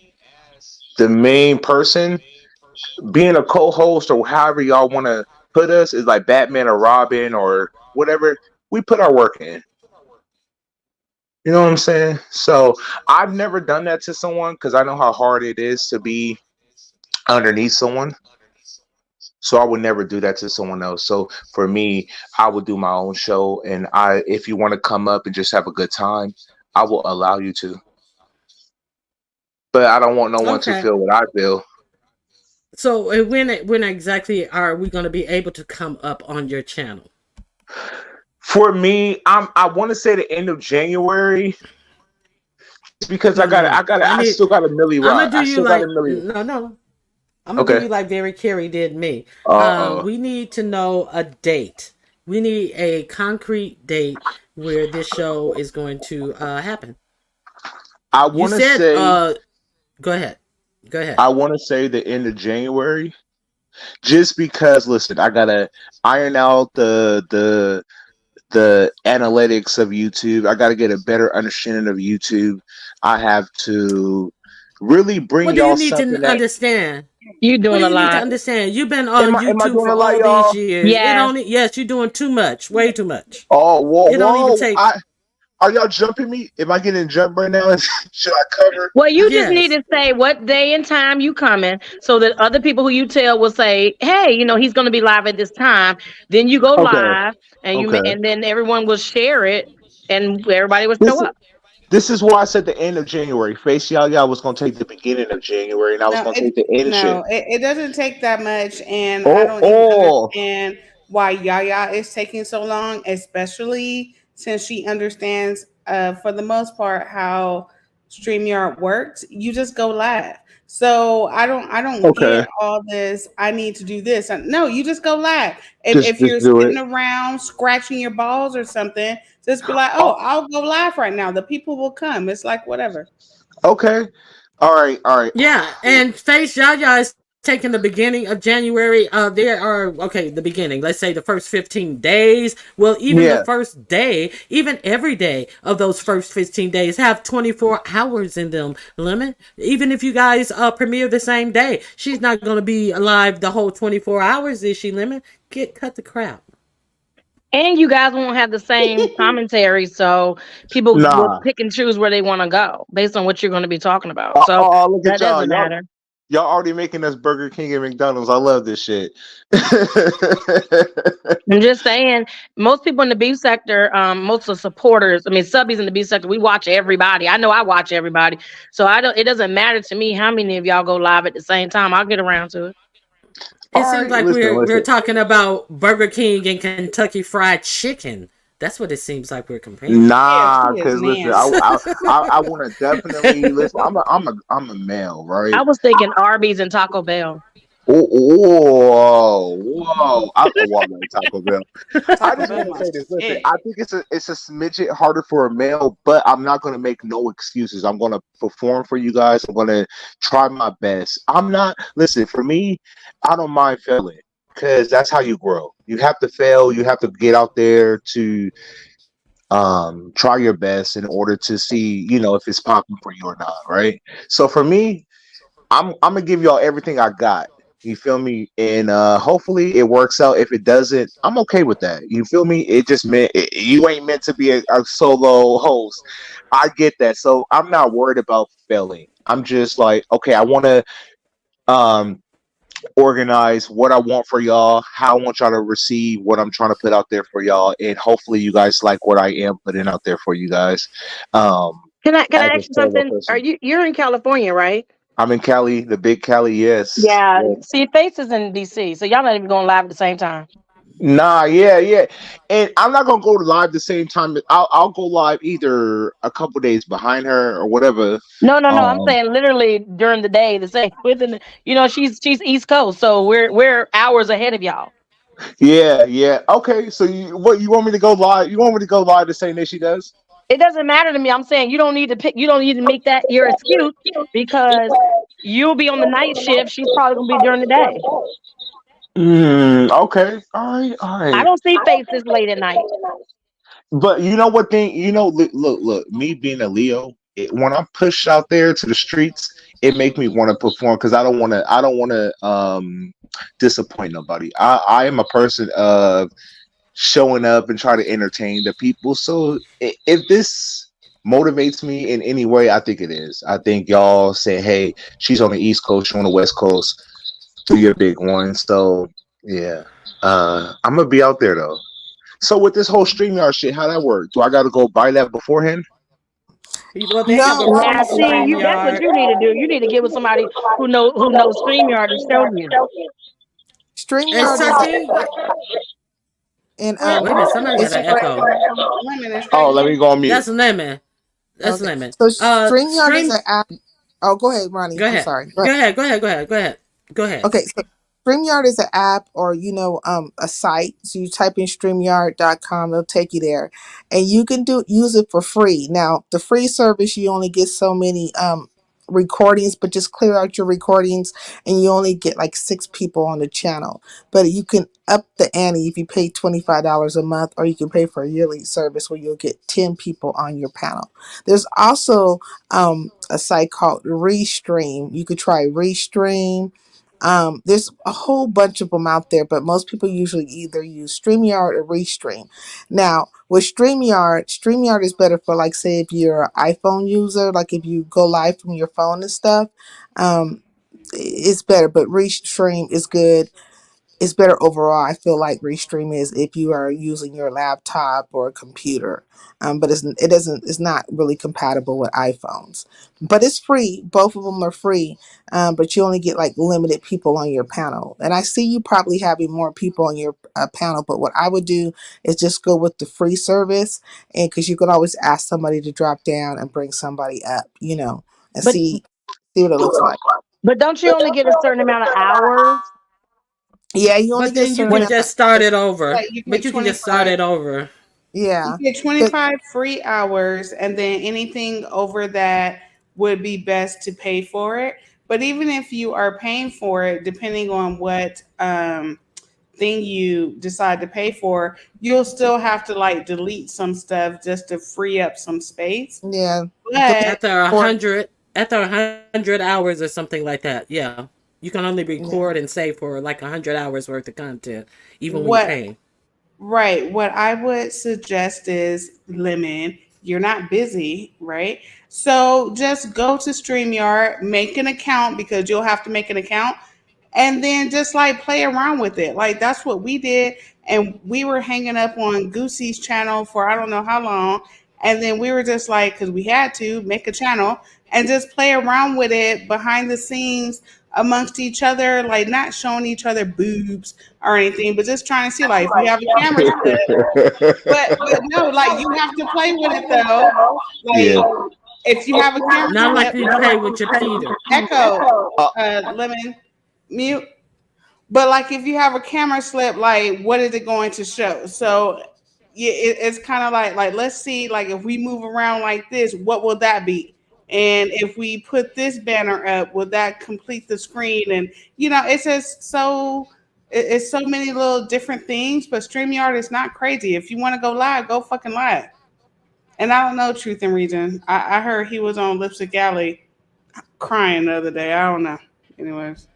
the main person, being a co-host or however y'all want to put us is like Batman or Robin or whatever. We put our work in. You know what I'm saying? So I've never done that to someone because I know how hard it is to be underneath someone. So I would never do that to someone else. So for me, I would do my own show, and if you want to come up and just have a good time, I will allow you to. But I don't want no one to Okay. feel what I feel. So when exactly are we going to be able to come up on your channel? For me, I want to say the end of January, just because No, no, no. I still got a milli I'm gonna ride. do I you still got a like milli. no, no. I'm gonna do Okay. you like Very Carey did me. Uh-oh. We need to know a date. We need a concrete date where this show is going to happen. I You want to said, say, go ahead. Go ahead. I want to say the end of January, just because. Listen, I gotta iron out the analytics of YouTube. I gotta get a better understanding of YouTube. I have to really bring What do you y'all need something to that. understand? You What doing do a you need to lot. understand? You've been Am on I YouTube doing for a lot, all these y'all? years. It Yes. only yes, you're doing too much, way too much. Oh, whoa, It don't even whoa! take Are y'all jumping me? Am I getting jumped right now? Should I cover? Well, you just need yes. to say what day and time you coming so that other people who you tell will say, hey, he's going to be live at this time. Then you go Okay, live and okay. and then everyone will share it and everybody will show This up. this is why I said the end of January. Face Yaya was gonna take the beginning of January, and I was No, gonna take the end shit. it doesn't take that much, and I Oh, don't even oh, understand why Yaya is taking so long, especially since she understands, for the most part, how StreamYard works. You just go live. So I don't okay. get all this. I need to do this. No, you just go live. If Just you're do it. sitting around scratching your balls or something, just be like, oh, Oh, I'll go live right now. The people will come. It's like whatever. okay. All right, all right. Yeah, and Face Yaya is taking the beginning of January. There are okay, the beginning. Let's say the first 15 days. Well, even the Yeah. first day, even every day of those first 15 days have 24 hours in them. Limit. Even if you guys premiere the same day, she's not going to be alive the whole 24 hours. Is she? Limit. Get cut the crap. And you guys won't have the same commentary, so people will Nah. pick and choose where they want to go based on what you're going to be talking about. So Oh, look at that y'all. doesn't matter. Y'all already making us Burger King and McDonald's. I love this shit. I'm just saying, most people in the beef sector, most of the supporters, I mean, subbies in the beef sector, we watch everybody. I know I watch everybody. So I don't, it doesn't matter to me how many of y'all go live at the same time. I'll get around to it. It All seems right, like listen, we're listen. talking about Burger King and Kentucky Fried Chicken. That's what it seems like we're comparing. Nah, KFC is because listen, nasty. I want to definitely listen. I'm a male, right? I was thinking Arby's and Taco Bell. Oh, whoa, whoa! Oh, I like Taco Bell. I Taco just Bell want to my say this. Listen, shit. I think it's a smidget harder for a male, but I'm not gonna make no excuses. I'm gonna perform for you guys. I'm gonna try my best. I'm not. Listen, for me, I don't mind failing because that's how you grow. You have to fail. You have to get out there to try your best in order to see if it's popping for you or not, right? So for me, I'm gonna give y'all everything I got. You feel me? And hopefully it works out. If it doesn't, I'm okay with that. You feel me? It just meant you ain't meant to be a solo host. I get that. So I'm not worried about failing. I'm just like, okay, I want to um organize what I want for y'all, how I want y'all to receive what I'm trying to put out there for y'all, and hopefully you guys like what I am putting out there for you guys. Um, Can I as a ask you solo something? person, You're in California, right? I'm in Cali, the big Cali. Yes. Yeah. Yes. See, Face is in DC, so y'all not even going live at the same time. Nah, yeah, yeah, and I'm not gonna go live the same time. I'll go live either a couple days behind her or whatever. No, no, no. I'm Um, saying literally during the day, the same within she's East Coast, so we're hours ahead of y'all. yeah, yeah. Okay, so you want me to go live? You want me to go live the same day she does? It doesn't matter to me. I'm saying you don't need to make that your excuse because you'll be on the night shift. She's probably gonna be during the day. Okay, all right, all I right. don't see faces late at night. But you know what thing? Look. Me being a Leo, when I'm pushed out there to the streets, it make me want to perform because I don't want to. I don't want to disappoint nobody. I am a person of showing up and try to entertain the people. So if this motivates me in any way, I think it is. I think y'all say, "Hey, she's on the East Coast, she's on the West Coast. Do your big one." So yeah, I'm gonna be out there though. So with this whole StreamYard shit, how that work? Do I got to go buy that beforehand? Well, they have a No, free Now, see, stream that's what yard. you need to do. You need to get with somebody who knows StreamYard to show you. And StreamYard is Sati, and wait a minute, somebody got it's an echo. Women are Oh, straight. let me go on mute. That's Lemon. That's okay. Lemon. So StreamYard is Stream. an app. Oh, go ahead, Ronnie. Go I'm ahead. sorry. Go Go ahead. ahead. Go ahead. Go ahead. Go ahead. Go ahead. Okay, so StreamYard is an app or a site. So you type in StreamYard.com, it'll take you there. And you can use it for free. Now, the free service you only get so many recordings, but just clear out your recordings and you only get like 6 people on the channel. But you can up the ante if you pay $25 a month, or you can pay for a yearly service where you'll get 10 people on your panel. There's also a site called Restream. You could try Restream. There's a whole bunch of them out there, but most people usually either use StreamYard or Restream. Now, with StreamYard is better for, like, say if you're an iPhone user, like if you go live from your phone and stuff, it's better. But Restream is good. It's better overall. I feel like Restream is if you are using your laptop or a computer, but it's not really compatible with iPhones. But it's free. Both of them are free, but you only get like limited people on your panel. And I see you probably having more people on your panel. But what I would do is just go with the free service, and because you can always ask somebody to drop down and bring somebody up, and But see what it looks like. but don't you only get a certain amount of hours Yeah, you only But get a then you certain when can amount. just start it Like over. you But get you can just start 25. it over. You Yeah. get 25 free hours, and then anything over that would be best to pay for it. But even if you are paying for it, depending on what thing you decide to pay for, you'll still have to like delete some stuff just to free up some space. Yeah, delete But After a or hundred, after 100 hours or something like that, yeah, you can only record yeah, and save for like 100 hours worth of content, even when you're what paying. Right. What I would suggest is, Lemon, you're not busy, right? So just go to StreamYard, make an account because you'll have to make an account, and then just like play around with it. Like that's what we did. And we were hanging up on Goosey's channel for I don't know how long. And then we were just like, because we had to make a channel and just play around with it behind the scenes amongst each other, like not showing each other boobs or anything, but just trying to see like if we have a camera set. But no, like you have to play with it though. Yeah. Like if you have a camera Not like slip, you play with your Peter. echo, Uh, lemon, mute. But like if you have a camera slip, like what is it going to show? So yeah, it's kind of like let's see, like if we move around like this, what will that be? And if we put this banner up, will that complete the screen? And it's just so it's so many little different things. But StreamYard is not crazy. If you want to go live, go fucking live. And I don't know Truth and Reason. I heard he was on Lipstick Alley crying the other day. I don't know. Anyways,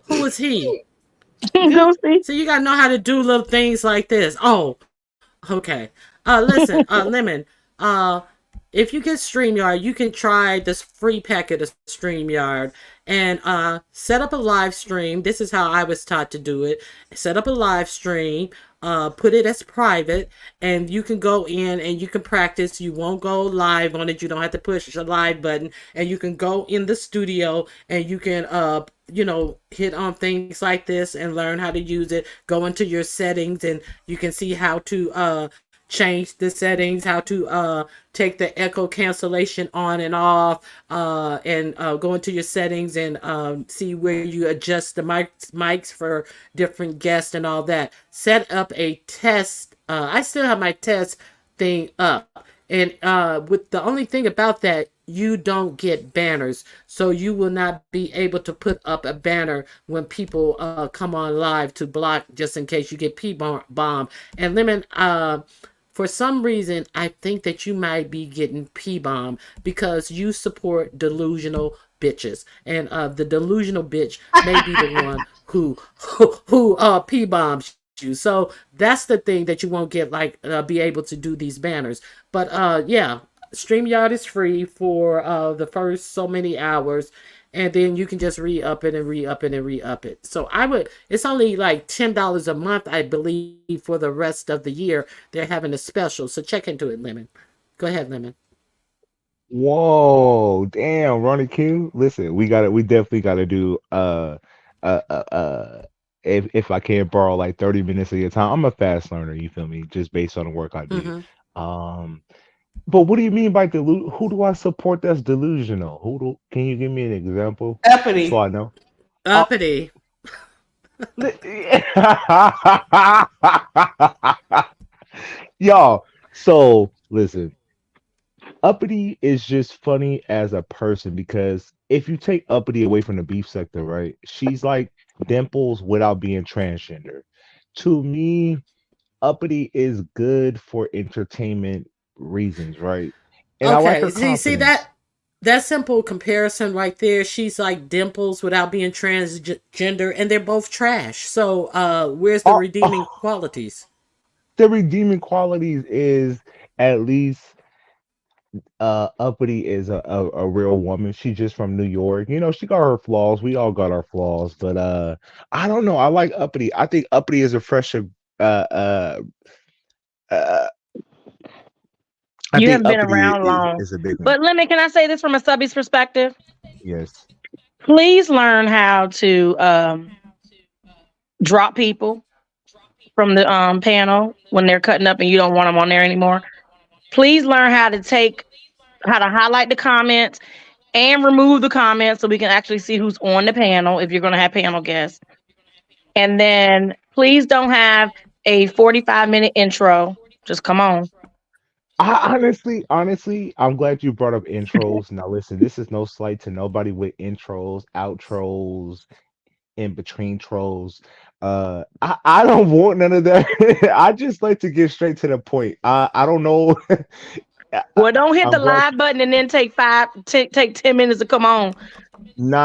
Who is he? good. go see? So you gotta know how to do little things like this. Oh, okay. Listen, Lemon. Uh, if you get StreamYard, you can try this free packet of StreamYard and set up a live stream. This is how I was taught to do it. Set up a live stream, put it as private, and you can go in and you can practice. You won't go live on it. You don't have to push the live button, and you can go in the studio and you can hit on things like this and learn how to use it. Go into your settings and you can see how to change the settings, how to take the echo cancellation on and off, and go into your settings and see where you adjust the mics for different guests and all that. Set up a test. I still have my test thing up. And with the only thing about that, you don't get banners. So you will not be able to put up a banner when people come on live to block just in case you get P-bomb. And Lemon, for some reason, I think that you might be getting P-bomb because you support delusional bitches. And the delusional bitch may be the one who P-bombs you. So that's the thing that you won't get, like, be able to do these banners. But yeah, StreamYard is free for the first so many hours, and then you can just re-up it and re-up it and re-up it. So it's only like $10 a month, I believe, for the rest of the year. They're having a special, so check into it, Lemon. Go ahead, Lemon. Whoa, damn, Ronnie Q. Listen, we definitely gotta do uh uh uh if I can borrow like 30 minutes of your time. I'm a fast learner, you feel me? Just based on the work I do. Mm-hmm. Um, but what do you mean by who do I support that's delusional? Can you give me an example so Uppity. I know? Uh, Uppity. Y'all, so listen, Uppity is just funny as a person because if you take Uppity away from the beef sector, right? She's like Dimples without being transgender. To me, Uppity is good for entertainment reasons, right? And I like Okay, her see confidence. that simple comparison right there. She's like Dimples without being transgender, and they're both trash. So, where's the Oh, redeeming oh, qualities? the redeeming qualities is at least Uppity is a real woman. She's just from New York. You know, she got her flaws. We all got our flaws, but I don't know. I like Uppity. I think Uppity is a fresher uh uh I You think haven't been Uppity around long. is a big one. But let me, can I say this from a subby's perspective? Yes. Please learn how to drop people from the panel when they're cutting up and you don't want them on there anymore. Please learn how to highlight the comments and remove the comments so we can actually see who's on the panel if you're going to have panel guests. And then please don't have a 45-minute intro. Just come on. Honestly, I'm glad you brought up intros. Now, listen, this is no slight to nobody with intros, outros, in between trolls. I don't want none of that. I just like to get straight to the point. I don't know. Well, don't hit the I'm glad. live button and then take 10 minutes to come on.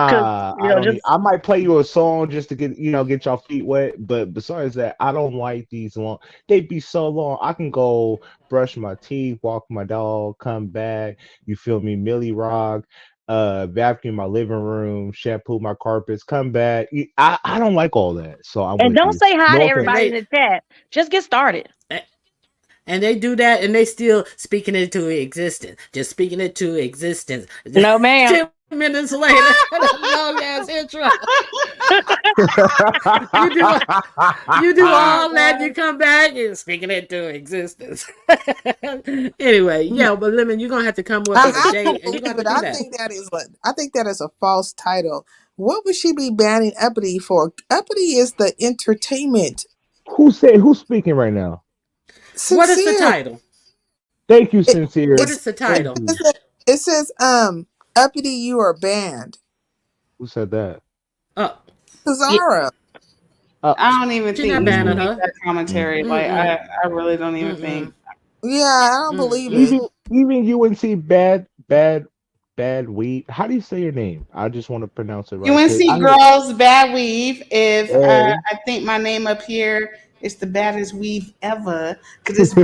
Cause Nah, I don't need. just I might play you a song just to get your feet wet. But besides that, I don't like these long. They be so long. I can go brush my teeth, walk my dog, come back. You feel me? Millie rock, vacuum my living room, shampoo my carpets, come back. I don't like all that. So I'm and with don't you. say hi to No And offense. everybody in they the chat. Just get started. and they do that, and they still speaking it to existence, just speaking it to existence. No, ma'am. 10 minutes later, that long ass intro. You do you do Oh all that, God. you come back and speaking it to existence. Anyway, yeah, but Lemon, you're gonna have to come up with a I date, don't and you're gonna believe have to it. do that. I think that is a false title. What would she be banning Uppity for? Uppity is the entertainment. Who's speaking right now? What is the Sincere. title? Thank you, It, What sincere. is the Thank title? you. it says Uppity, you are banned. Who said that? Oh, Yeah. Zara. Uh, I don't even she's think not we should banning mm, make her. that commentary. mm. Like Mm-mm. I really don't even think. Mm-mm. Yeah, I don't believe Mm-mm. it. Even UNC bad weed. How do you say your name? I just want to pronounce it right. Cause I UNC hear girls bad weave. If hey. I think my name up here is the baddest weave ever because it's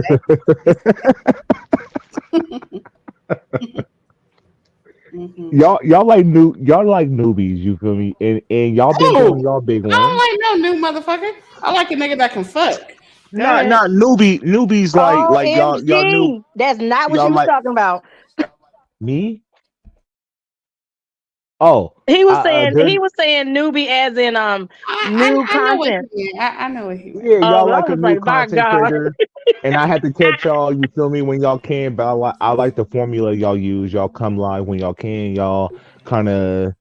mm-hmm. y'all like newbies, you feel me? And y'all been doing Oh, y'all big I ones. don't like no new motherfucker. I like a nigga that can fuck. Go Not ahead. not newbies like y'all new OMG. That's not what y'all you was like talking about. me? Oh, He was saying newbie as in new I know what content. he meant. I know what he meant. yeah, Oh, y'all I like a was new like, my content God. creator, and I had to catch y'all. You feel me when y'all can, but I like the formula y'all use. Y'all come live when y'all can. Y'all kind of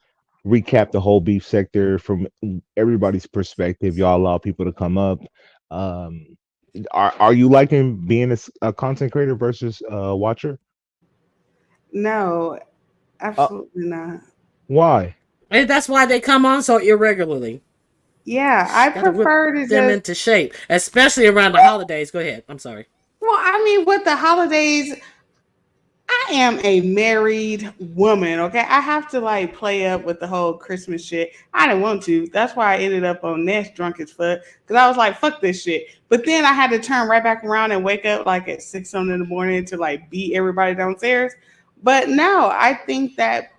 recap the whole beef sector from everybody's perspective. Y'all allow people to come up. Um, are you liking being a content creator versus a watcher? No, Uh, absolutely not. why? And that's why they come on so irregularly. Yeah, I Gotta whip prefer to them just. into shape, especially around the holidays. Go ahead. I'm sorry. Well, I mean, with the holidays, I am a married woman, okay? I have to like play up with the whole Christmas shit. I didn't want to. That's why I ended up on Nest drunk as fuck. Cause I was like, fuck this shit. But then I had to turn right back around and wake up like at 6 something in the morning to like beat everybody downstairs. But no, I think that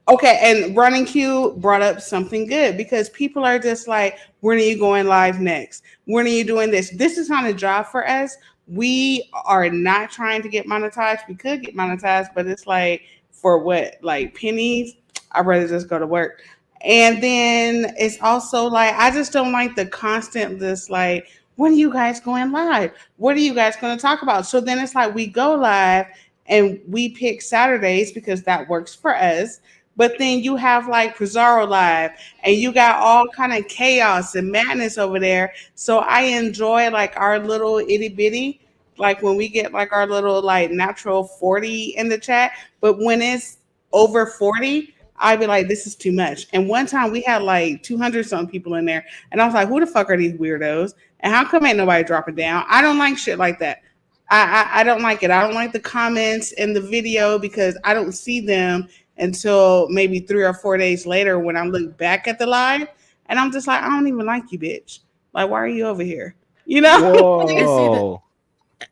okay, and Running Q brought up something good because people are just like, when are you going live next? When are you doing this? This is not a job for us. We are not trying to get monetized. We could get monetized, but it's like for what? Like pennies? I'd rather just go to work. And then it's also like I just don't like the constant this like, when are you guys going live? What are you guys going to talk about? So then it's like we go live and we pick Saturdays because that works for us, but then you have like Pizarro Live, and you got all kind of chaos and madness over there. So I enjoy like our little itty bitty, like when we get like our little like natural 40 in the chat. But when it's over 40, I'd be like, this is too much. And one time we had like 200 something people in there, and I was like, who the fuck are these weirdos? And how come ain't nobody dropping down? I don't like shit like that. I don't like it. I don't like the comments in the video because I don't see them until maybe 3 or 4 days later when I look back at the live, and I'm just like, I don't even like you, bitch. Like, why are you over here? You know? And see the Whoa.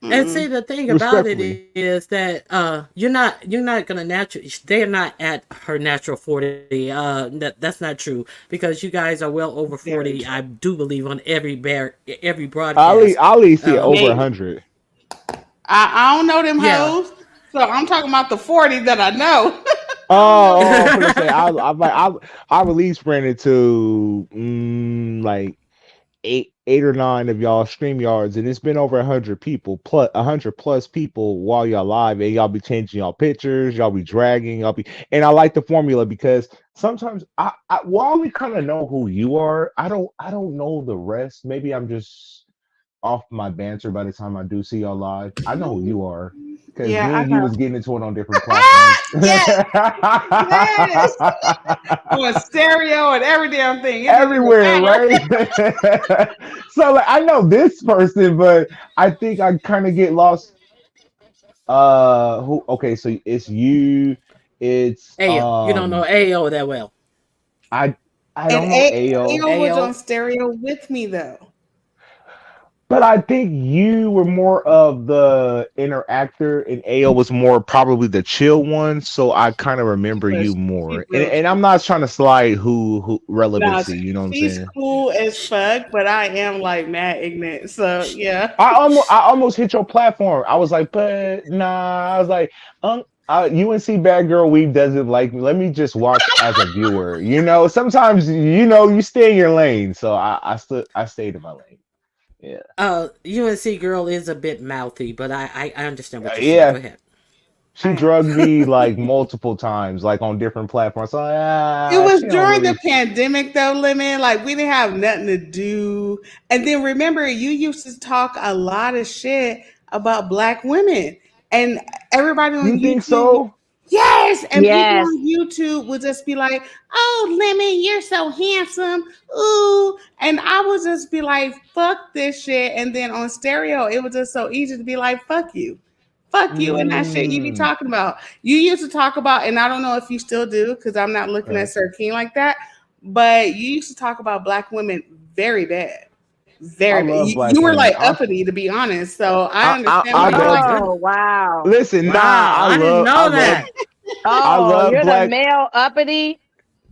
and see Mm-mm. the thing about it Respectfully. is that you're not gonna natural they're not at her natural 40. That's not true because you guys are well over Very 40. I true. do believe on every broadcast. Ali see over Maybe 100. I don't know them yeah. hoes, so I'm talking about the 40 that I know. I don't know them. Oh, I'm gonna say I released Brandon to like eight or nine of y'all stream yards, and it's been over 100 people plus 100 plus people while y'all live, and y'all be changing y'all pictures, y'all be dragging, y'all be, and I like the formula because sometimes I while we kind of know who you are, I don't know the rest. Maybe I'm just off my banter by the time I do see y'all live. I know who you are because Yeah, me I and you know. was getting into it on different platforms. Yes, yes. On stereo and every damn thing. It didn't even Everywhere, matter. right? So like I know this person, but I think I kind of get lost. Who? Okay, so it's you. It's Ayo, you don't know Ayo that well. I I And don't know AO, AO was on Ayo. stereo with me though. but I think you were more of the interactor, and AO was more probably the chill one. So I kind of She remember you was she more, and real and I'm chill. not trying to slide who No, relevancy. You know what I'm she's saying? cool as Sh- fuck, but I am like mad ignorant. So sh- yeah. I almost hit your platform. I was like, but nah. I was like, UNC Bad Girl Weave doesn't like me. Let me just watch as a viewer. Sometimes you stay in your lane. So I stayed in my lane. Yeah, UNC girl is a bit mouthy, but I understand what you're saying. Go yeah. ahead. She I drugged me like multiple times, like on different platforms. So It was she don't during the really. pandemic though, Lemon. Like we didn't have nothing to do. And then remember, you used to talk a lot of shit about black women. And everybody on You think YouTube, so? yes, and people Yes. on YouTube would just be like, "Oh, Lemon, you're so handsome." Ooh. And I would just be like, fuck this shit. And then on stereo, it was just so easy to be like, fuck you. Fuck you and that shit you be Mm, talking about. You used to talk about, and I don't know if you still do, because I'm not looking at right. Sir King like that, but you used to talk about black women very bad. I Very bad. love You black were women. like uppity, to be honest. So I understand I where you're Oh love. coming goodness. Oh, wow. Listen, nah. Wow, I didn't I know love. that. I Oh, love you're the black. male uppity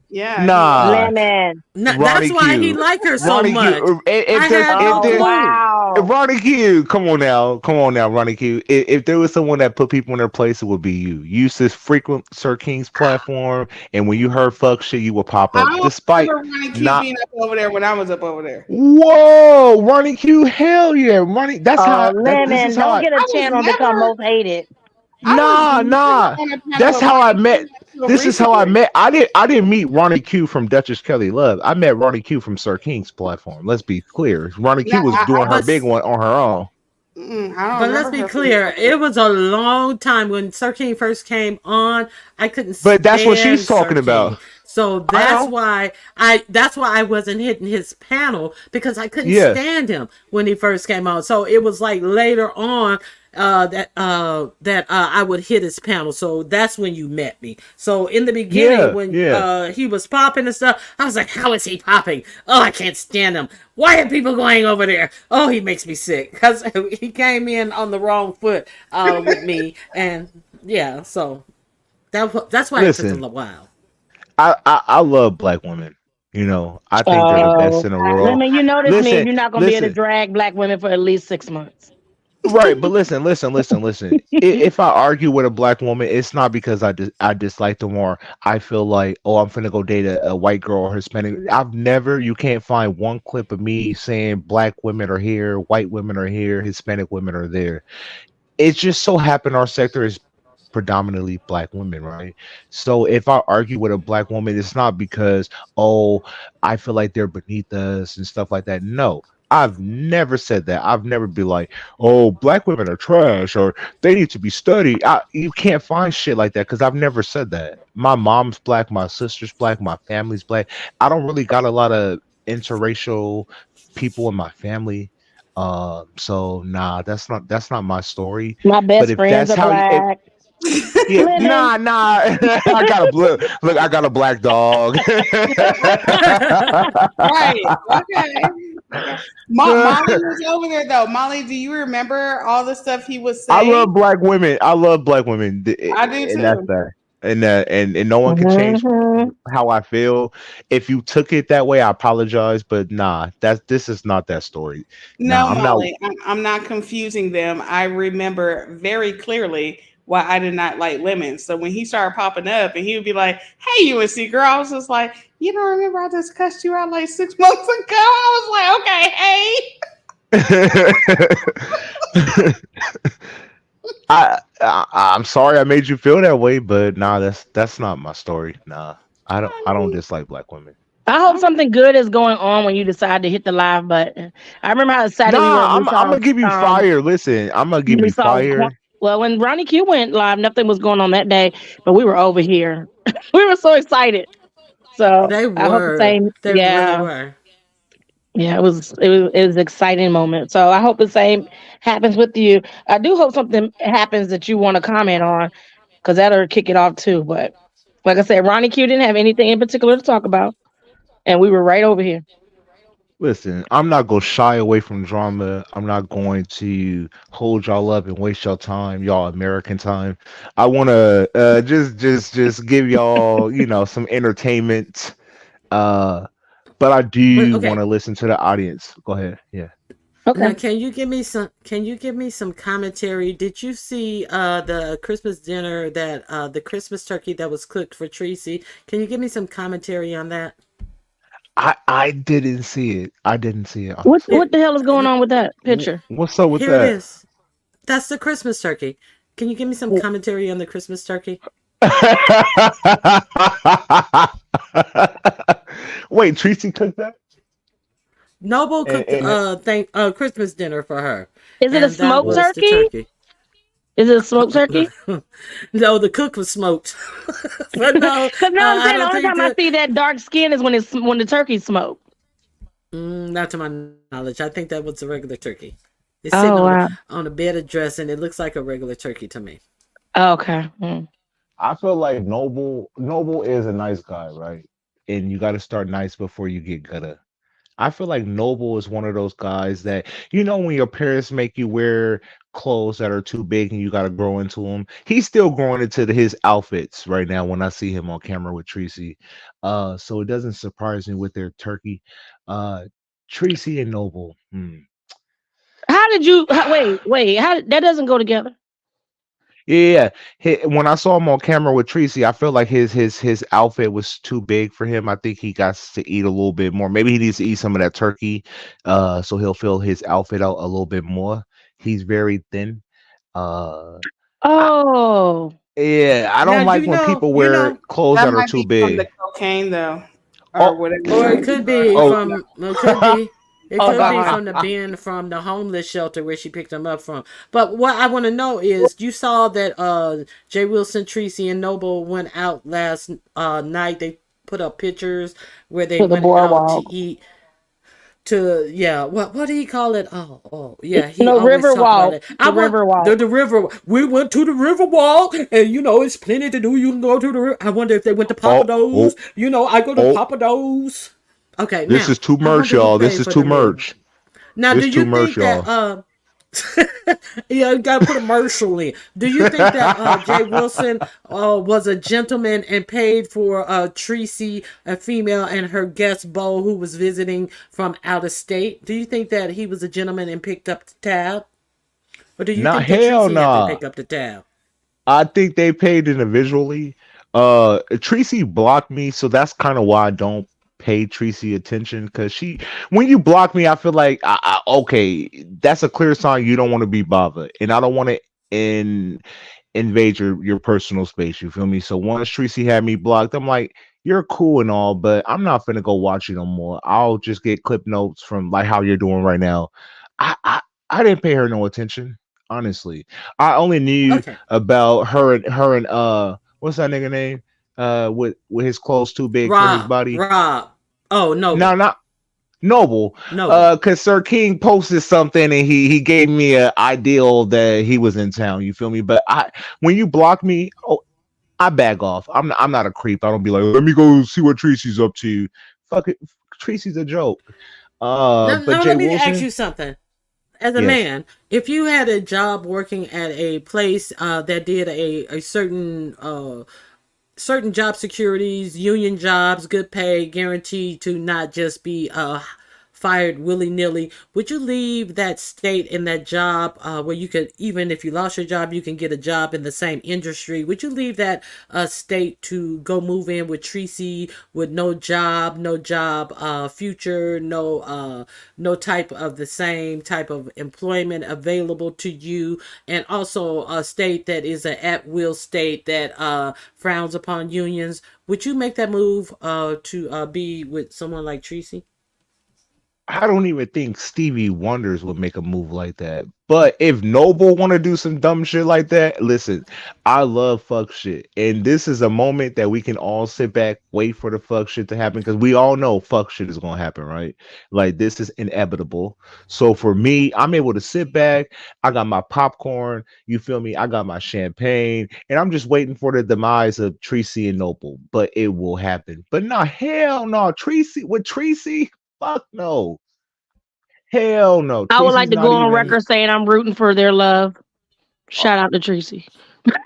Yeah, he was. Nah, lemon. That's Ronnie why he Q. liked her so Ronnie much. Q. If I there's had if no Oh, there clue. wow. Ronnie Q, come on now, Ronnie Q. If there was someone that put people in their place, it would be you. You used to frequent Sir King's platform, and when you heard fuck shit, you would pop I up, don't despite remember Ronnie Q not. being up over there when I was up over there. Whoa, Ronnie Q, hell yeah, Ronnie. That's Oh, how. This is lemon. how Don't I. get a I was channel and become never most hated. I was never Nah. on a panel That's with how I Ronnie met. Q until This is how I recently. met. I didn't meet Ronnie Q from Duchess Kelly Love. I met Ronnie Q from Sir King's platform. Let's be clear. Ronnie No, Q was doing her But big one on her own. I don't But let's remember be her from this clear, platform. it was a long time when Sir King first came on. I couldn't But that's what she's stand Sir talking about. King. So I know. that's why I wasn't hitting his panel because I couldn't Yeah. stand him when he first came on. So it was like later on that I would hit his panel. So that's when you met me. So in the beginning Yeah. when Yeah. he was popping and stuff, I was like, how is he popping? Oh, I can't stand him. Why are people going over there? Oh, he makes me sick because he came in on the wrong foot with me, and yeah, so that's why it took a Listen, little while. I love black women. I think they're the best Oh, in the I, world. lemon, you know this means Listen, you're not going to be able to listen. drag black women for at least 6 months. Right, but listen. If I argue with a black woman, it's not because I dislike them or I feel like, oh, I'm finna go date a white girl or Hispanic. You can't find one clip of me saying black women are here, white women are here, Hispanic women are there. It just so happened our sector is predominantly black women, right? So if I argue with a black woman, it's not because, oh, I feel like they're beneath us and stuff like that. No, I've never said that. I've never been like, oh, black women are trash or they need to be studied. You can't find shit like that because I've never said that. My mom's black, my sister's black, my family's black. I don't really got a lot of interracial people in my family. So nah, that's not my story. My But best if friends that's are how you, if, black. yeah, Living. nah. I got a blue look. I got a black dog. Right. Okay. Okay. Molly was over there though. Molly, do you remember all the stuff he was I saying? love black women. I love black women, I do and that's too. that. And no one can change Mhm. how I feel. If you took it that way, I apologize. But nah, this is not that story. No, Nah, I'm not. Molly, I'm not confusing them. I remember very clearly why I did not like lemons. So when he started popping up and he would be like, "Hey, UNC girl," I was just like, "You don't remember I just cussed you out like 6 months ago?" I was like, "Okay, hey." I'm sorry I made you feel that way, but nah, that's not my story. Nah, I don't dislike black women. I hope something good is going on when you decide to hit the live button. I remember how excited we were Nah, when we I'm saw gonna give you fire. Listen, I'm gonna give we you saw fire. well when Ronnie Q went live, nothing was going on that day, but we were over here. We were so excited. So They I hope the were. same. They really Yeah, were. yeah, it was an exciting moment. So I hope the same happens with you. I do hope something happens that you want to comment on because that'll kick it off too. But like I said, Ronnie Q didn't have anything in particular to talk about, and we were right over here. Listen, I'm not gonna shy away from drama. I'm not going to hold y'all up and waste y'all time, y'all American time. I wanna just give y'all, some entertainment. Uh, but I Wait, do want okay. to listen to the audience. Go ahead. Yeah. Okay. Now, can you give me some commentary? Did you see the Christmas dinner that the Christmas turkey that was cooked for Tracy? Can you give me some commentary on that? I didn't see it. I didn't see it, Here, honestly. What the hell is going on with that picture? What's up with here it that? is. That's the Christmas turkey. Can you give me some commentary on the Christmas turkey? Wait, Tracy cooked that? Noble And, cooked and Christmas dinner for her, Is it a and that smoked well, was the turkey? turkey. Is it a smoked turkey? No, the cook was smoked, but no, Because now I'm I saying the don't only think time I that. see that dark skin is when the turkey's smoked. Not to my knowledge. I think that was a regular turkey. It's sitting Oh wow. on a bed of dressing. It looks like a regular turkey to me. Okay. Hmm. I feel like Noble is a nice guy, right? And you got to start nice before you get gutta. I feel like Noble is one of those guys that when your parents make you wear clothes that are too big and you got to grow into them. He's still growing into his outfits right now when I see him on camera with Tracy. So it doesn't surprise me with their turkey. Uh, Tracy and Noble. How did you wait? How that doesn't go together? Yeah, when I saw him on camera with Tracy, I felt like his outfit was too big for him. I think he got to eat a little bit more. Maybe he needs to eat some of that turkey, so he'll fill his outfit out a little bit more. He's very thin. Uh, I, Oh. yeah, I Now don't like when people you wear know, clothes That that are might too be from the big. cocaine though, or Oh, whatever or it drugs could you are. be I oh, don't know. from. It could be. It Oh could be God. from the bin from the homeless shelter where she picked him up from. But what I want to know is, you saw that Jay Wilson, Tracy, and Noble went out last night. They put up pictures where they To the went out to boardwalk. eat. To yeah, what do he call it? Oh yeah, he No, always river talk about walk. it. I The want river walk. the river. We went to the river walk, and it's plenty to do. You can go to the river. I wonder if they went to oh, Papados. oh, I go to oh. Papados. Okay, This now is too I merch, wonder who y'all. This paid is for too the meal. merch. Now, do This you too merch, think that y'all. yeah, you gotta put a commercial in. Do you think that Jay Wilson was a gentleman and paid for Tracy, a female, and her guest Bo, who was visiting from out of state? Do you think that he was a gentleman and picked up the tab? Or do you Not think that hell Tracy had to nah. pick up the tab? I think they paid individually. Tracy blocked me, so that's kind of why I don't pay Tracy attention. Because when you block me, I feel like, okay, that's a clear sign you don't want to be bothered, and I don't want to invade your personal space. You feel me? So once Tracy had me blocked, I'm like, you're cool and all, but I'm not finna go watch you no more. I'll just get clip notes from like how you're doing right now. I didn't pay her no attention, honestly. I only knew Okay. about her and what's that nigga name? With his clothes too big for his body. Rob. Oh, No, Noble. not Noble. Noble. Cause Sir King posted something and he gave me an ideal that he was in town. You feel me? But when you block me, oh, I back off. I'm not a creep. I don't be like, let me go see what Tracy's up to. Fuck it, Tracy's a joke. But Now Jay let me ask Wilson, you something. As a yes. man, if you had a job working at a place that did a certain job securities, union jobs, good pay, guaranteed to not just be fired willy nilly, would you leave that state in that job where you could, even if you lost your job, you can get a job in the same industry? Would you leave that state to go move in with Tracy with no job future, no type of the same type of employment available to you, and also a state that is an at will state that frowns upon unions? Would you make that move to be with someone like Tracy? I don't even think Stevie Wonders would make a move like that. But if Noble want to do some dumb shit like that, listen, I love fuck shit. And this is a moment that we can all sit back, wait for the fuck shit to happen, because we all know fuck shit is going to happen, right? Like, this is inevitable. So for me, I'm able to sit back. I got my popcorn. You feel me? I got my champagne. And I'm just waiting for the demise of Tracy and Noble. But it will happen. But no, hell no. Tracy, with Tracy? Fuck no. Hell no. I would like Tracy's to go not on even record saying I'm rooting for their love. Shout out to Tracy.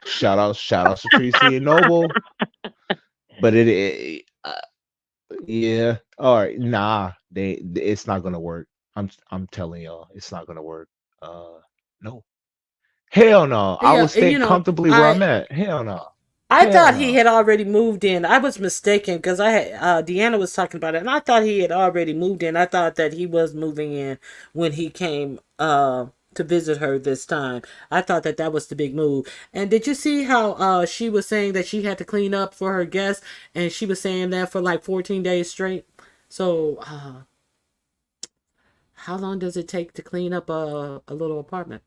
shout outs to Tracy and Noble. But yeah. All right. Nah, it's not gonna work. I'm telling y'all, it's not gonna work. No. Hell no. I Yeah, will stay comfortably where I'm I at. Hell no. I Hell thought he no. had already moved in. I was mistaken because I had Deanna was talking about it, and I thought he had already moved in. I thought that he was moving in when he came to visit her this time. I thought that that was the big move. And did you see how she was saying that she had to clean up for her guests, and she was saying that for like 14 days straight? So how long does it take to clean up a little apartment?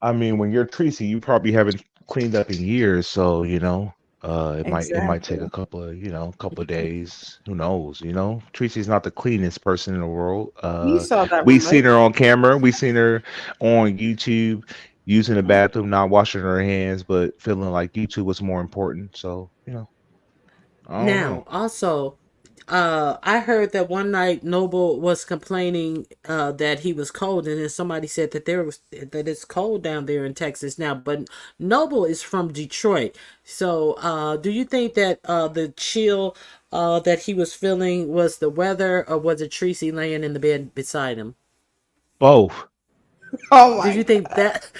I mean, when you're Tracy, you probably haven't cleaned up in years, so it might take a Exactly. couple of couple of days. Who knows? Tracy's not the cleanest person in the world. You saw that We one, seen right? her on camera. We seen her on YouTube using the bathroom, not washing her hands, but feeling like YouTube was more important. So I don't know. Now, also, I heard that one night Noble was complaining that he was cold, and then somebody said that it's cold down there in Texas now. But Noble is from Detroit, so do you think that the chill that he was feeling was the weather, or was it Tracy laying in the bed beside him? Both, Oh Did my you think god. that?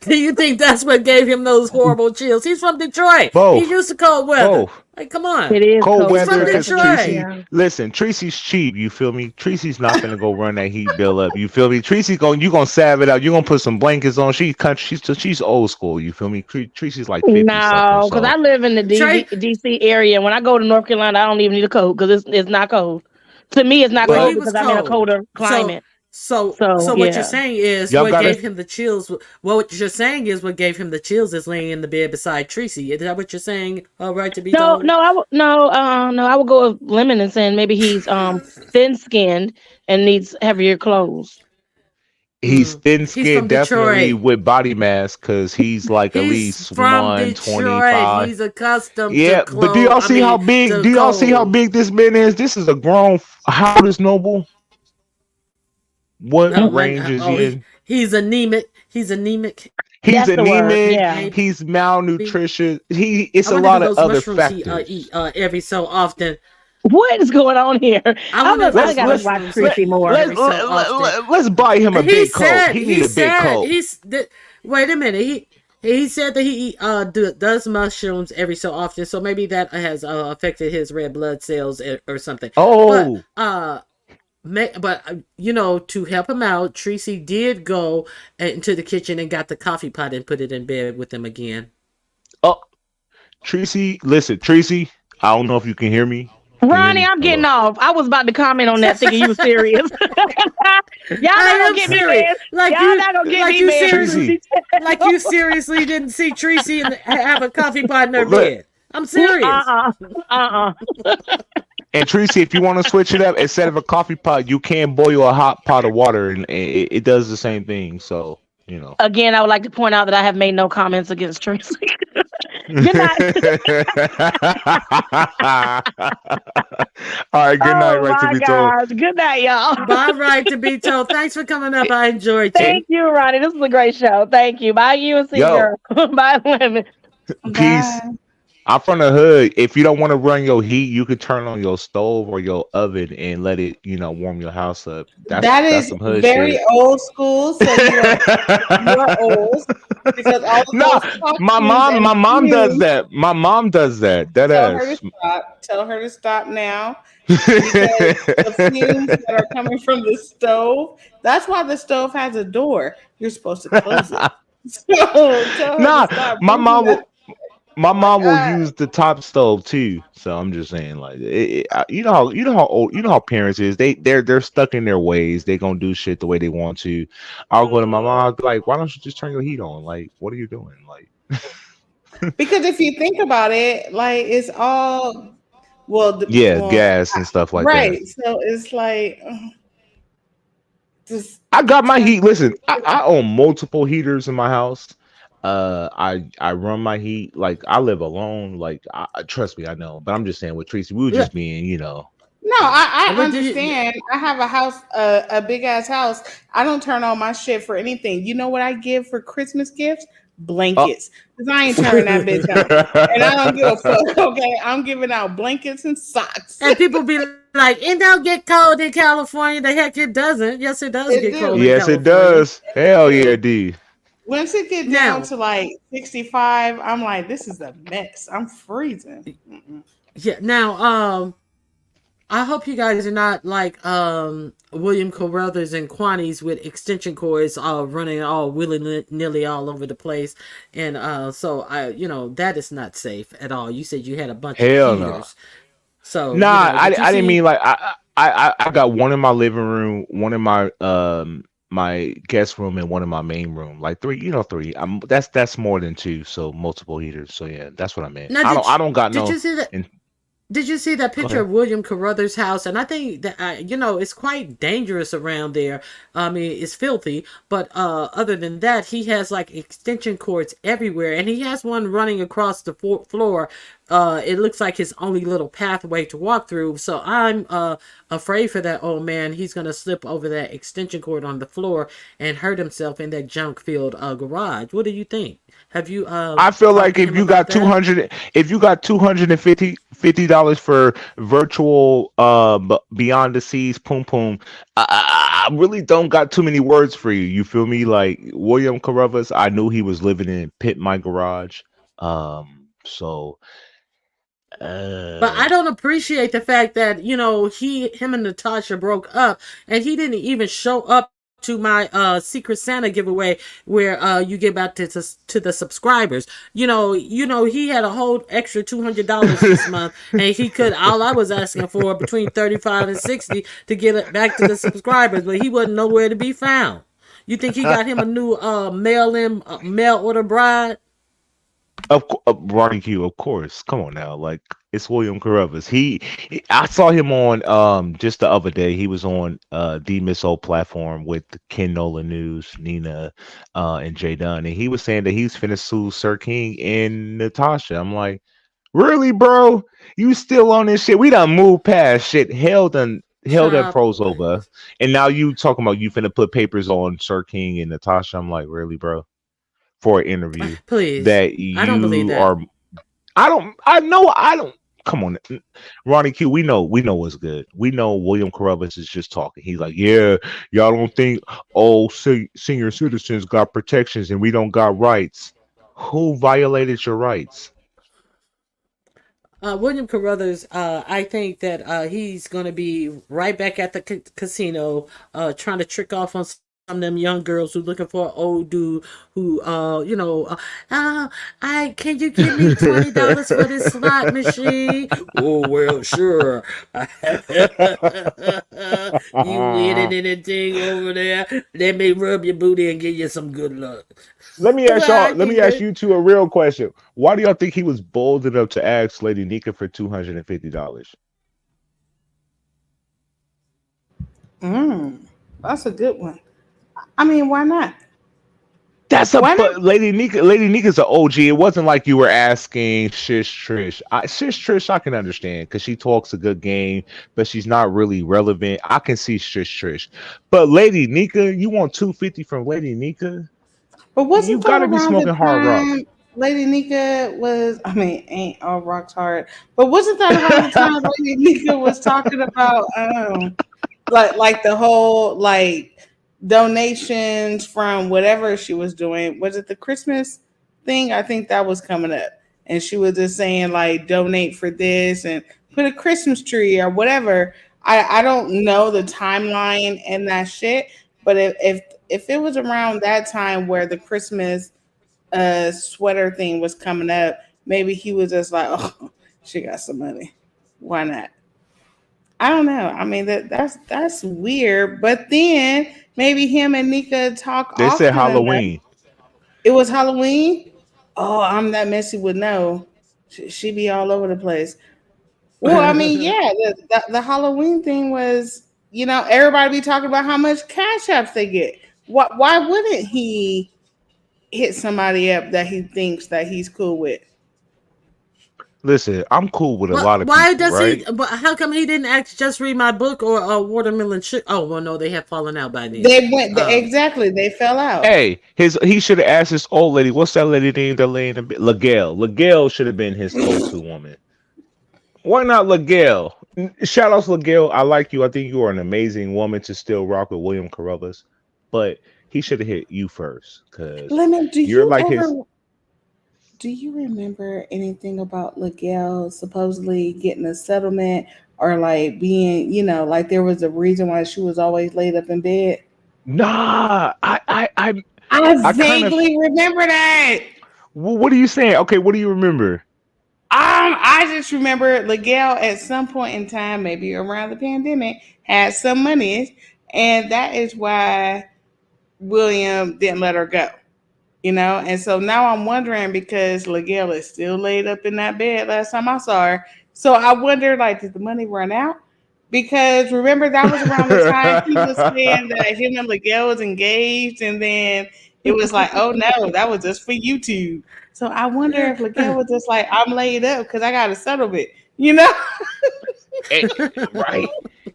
Do you think that's what gave him those horrible chills? He's from Detroit. He's both, used to cold weather. both. Like, come on. It is Cold cold He's from weather, Detroit. because Detroit. Tracy, Yeah. listen, Tracy's cheap. You feel me? Tracy's not gonna go run that heat bill up. You feel me? You gonna salve it out. You gonna put some blankets on. She's old school. You feel me? Tracy's like 50 something. No, because So, I live in the Trey, DC area. When I go to North Carolina, I don't even need a coat because it's not cold. To me, it's not but cold he but was because I'm in a cold. colder So climate. so So so what you're yeah. saying is y'all what gotta. gave him the chills. What you're saying is what gave him the chills is laying in the bed beside Tracy. Is that what you're saying? Right to be No, told. no, no, I would go with Lemon and saying maybe he's thin skinned and needs heavier clothes. He's thin He's from skinned, definitely Detroit. with body mass, because he's like at He's least from Detroit. 125. He's accustomed to Yeah, but do clothes. y'all I see how mean, big? to Do y'all see how cold. big this man is? This is a grown. How old is Noble? What Oh, range is he he, in? he's anemic. He's anemic. He's That's the word. anemic. Yeah. Maybe. He's malnutritious. It's I a wonder if lot of those other mushrooms he eat factors. every so often. What is going on here? I wonder if I those gotta Let's watch mushrooms he let Tracy eat more. let's every so often. let's buy him a He big coat. said. He need He a big said. coat. Wait a minute. He said that he does mushrooms every so often. So maybe that has affected his red blood cells or something. But Oh, But to help him out, Tracy did go into the kitchen and got the coffee pot and put it in bed with him again. Oh, Tracy, listen, Tracy. I don't know if you can hear me. Can you hear Ronnie, me? I'm getting Hello. off. I was about to comment on that, thinking you were serious. Y'all I not gonna am get me, serious. man. Y'all not gonna get me, man. Tracy, Like you seriously didn't see Tracy and have a coffee pot in her look, bed. I'm serious. Uh-uh. and Tracy, if you want to switch it up, instead of a coffee pot, you can boil a hot pot of water, and it does the same thing. So you know. Again, I would like to point out that I have made no comments against Tracy. Good night. All right, good night, Oh right to my be told. gosh. Good night, y'all. Bye, right to be told. Thanks for coming up. I enjoyed Hey, you. Thank you, Ronnie. This was a great show. Thank you. Bye, UNC yo, girl. Bye, women. peace. Bye. I'm from the hood. If you don't want to run your heat, you could turn on your stove or your oven and let it, warm your house up. That's That that's is some hood very shit. old school. So you are old because all of Nah, those talk my shoes mom, and my mom does fumes. that. My mom does that. That Tell her to ass. stop. Tell her to stop now because the fumes that are coming from the stove. That's why the stove has a door. You're supposed to close it. So tell her to Nah, stop my breathing mom that. will. My Oh my mom will god. use the top stove too. So I'm just saying, like, you know how old, parents is. They're stuck in their ways. They gonna do shit the way they want to. I'll go to my mom. I'll be like, why don't you just turn your heat on? Like, what are you doing? Like, Because if you think about it, like it's all yeah, gas and stuff like that. right. So it's like just I got my turn. heat. Listen, I own multiple heaters in my house. I run my heat like I live alone. Like, trust me, I know. But I'm just saying, with Tracy, we were Yeah, just being, No, you know. I but did you? understand. I have a house, a big ass house. I don't turn on my shit for anything. You know what I give for Christmas gifts? Oh. Blankets. Because I ain't turning that bitch on. And I don't give a fuck. Okay. I'm giving out blankets and socks. And people be like, "It don't get cold in California." The heck, it doesn't. Yes, it does get It cold in do. Yes, it California. does. Hell It yeah, do. D. Once it get down Now, to like 65, I'm like, this is a mess. I'm freezing. Mm-mm. yeah. Now, I hope you guys are not like William Carruthers and Quanies with extension cords running all willy nilly all over the place, and so that is not safe at all. You said you had a bunch of Hell no. heaters, so Nah, did you I didn't mean see? like I got one in my living room, one in my guest room, and one in my main room. Like three, three. That's more than two, so multiple heaters. So yeah, that's what I meant. Now, I don't got did no. you see that? In, Did you see that go picture ahead. of William Carruthers' house? And I think that it's quite dangerous around there. I mean, it's filthy, but other than that, he has like extension cords everywhere, and he has one running across the floor. It looks like his only little pathway to walk through. So I'm afraid for that old man. He's gonna slip over that extension cord on the floor and hurt himself in that junk-filled garage. What do you think? Have you I feel talked like to if him you about got that? 200, if you got 250 dollars for virtual beyond the seas, poom poom, I really don't got too many words for you. You feel me? Like William Carruthers, I knew he was living in Pit My Garage. So But uh I don't appreciate the fact that him and Natasha broke up, and he didn't even show up to my Secret Santa giveaway where you give out to the subscribers. He had a whole extra $200 this month, and he could. All I was asking for between 35 and 60 to get it back to the subscribers, but he wasn't nowhere to be found. You think he got him a new mail order bride? Ronnie Q, of course. Come on now, like it's William Carruthers. I saw him on just the other day. He was on the Missile platform with Ken Nolan News, Nina, and Jay Dunn, and he was saying that he's finna sue Sir King and Natasha. I'm like, really, bro? You still on this shit? We done moved past shit. Hell done Child, froze over, and now you talking about you finna put papers on Sir King and Natasha. I'm like, really, bro? For an interview please. that I don't believe you that. are. I don't. Come on, Ronnie Q. We know what's good. We know William Carruthers is just talking. He's like, yeah, y'all don't think senior citizens got protections and we don't got rights. Who violated your rights? William Carruthers, I think that he's going to be right back at the casino, trying to trick off on some of them young girls who looking for an old dude who, I can you give me $20 for this slot machine? Oh well, sure. You winning anything over there? Let me rub your booty and give you some good luck. Let me ask Well, I y'all. Let me think ask that you two a real question. Why do y'all think he was bold enough to ask Lady Nika for $250? That's a good one. I mean, why not? That's a Why not? but Lady Nika. Lady Nika's an OG. It wasn't like you were asking Shish Trish. Shish Trish, I can understand because she talks a good game, but she's not really relevant. I can see Shish Trish, but Lady Nika, you want 250 from Lady Nika? But You wasn't got that to be around the smoking hard rock. time Lady Nika was? I mean, ain't all rocks hard. But wasn't that around the time Lady Nika was talking about like the whole like donations from whatever she was doing? Was it the Christmas thing? I think that was coming up, and she was just saying like donate for this and put a Christmas tree or whatever. I don't know the timeline and that shit, but if it was around that time where the Christmas sweater thing was coming up, maybe he was just like, oh, she got some money. Why not? I don't know. I mean that's weird. But then maybe him and Nika talk They said often enough. Halloween. It was Halloween. Oh, I'm that messy would know. She be all over the place. Well, I mean, yeah, the Halloween thing was, everybody be talking about how much cash apps they get. Why wouldn't he hit somebody up that he thinks that he's cool with? Listen, I'm cool with a Well, lot of why people, does he? right? But how come he didn't act just read my book or watermelon sugar? Oh well, no, they have fallen out by then. They went Um, exactly. They fell out. Hey, he should have asked this old lady. What's that lady name? That lady, Legale. Legale should have been his go-to woman. Why not Legale? Shout out to Legale. I like you. I think you are an amazing woman to still rock with William Carruthers, but he should have hit you first because Lemon, you're like his. do you remember anything about Miguel supposedly getting a settlement or like being, like there was a reason why she was always laid up in bed? Nah, I I kind of. vaguely remember that. What are you saying? Okay, what do you remember? I just remember Miguel at some point in time, maybe around the pandemic, had some money, and that is why William didn't let her go. And so now I'm wondering because Miguel is still laid up in that bed last time I saw her. So I wonder, like, did the money run out? Because remember that was around the time he was saying that him and Miguel was engaged, and then it was like, oh no, that was just for YouTube. So I wonder if Miguel was just like, I'm laid up because I got a settlement, you know? Right.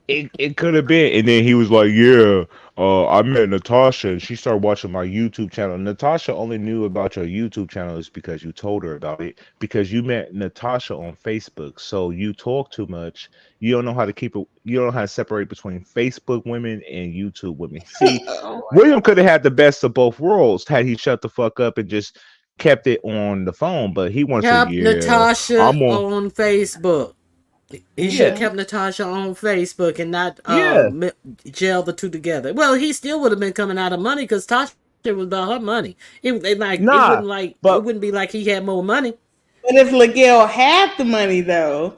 It could have been. And then he was like, yeah, I met Natasha and she started watching my YouTube channel. Natasha only knew about your YouTube channel is because you told her about it. Because you met Natasha on Facebook. So you talk too much. You don't know how to keep it, you don't know how to separate between Facebook women and YouTube women. See, Oh William could have had the best of both worlds had he shut the fuck up and just kept it on the phone. But he wants to, kept yeah, Natasha I'm on. on Facebook. He should have Yeah. kept Natasha on Facebook and not Yeah. gel the two together. Well, he still would have been coming out of money because Tasha was about her money. Nah, It but wouldn't be like he had more money. But if Miguel had the money though,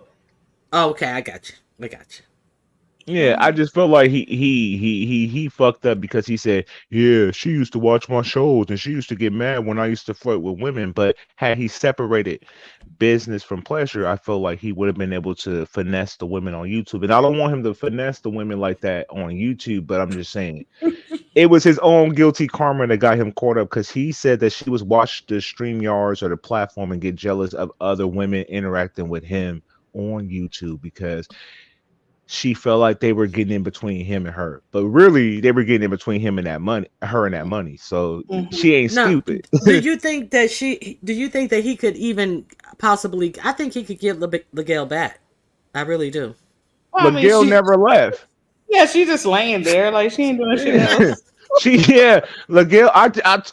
Oh, okay, I got you. I got yeah, I just felt like he fucked up because he said, "Yeah, she used to watch my shows and she used to get mad when I used to flirt with women." But had he separated business from pleasure, I feel like he would have been able to finesse the women on YouTube. And I don't want him to finesse the women like that on YouTube, but I'm just saying it was his own guilty karma that got him caught up because he said that she was watch the stream yards or the platform and get jealous of other women interacting with him on YouTube because she felt like they were getting in between him and her, but really they were getting in between him and that money, her and that money. So mhm. she ain't you. Now, stupid. do you think that she? Do you think that he could even possibly? I think he could get Miguel back. I really do. Well, I mean, Miguel never left. yeah, she's just laying there like she ain't doing shit else. Lagale.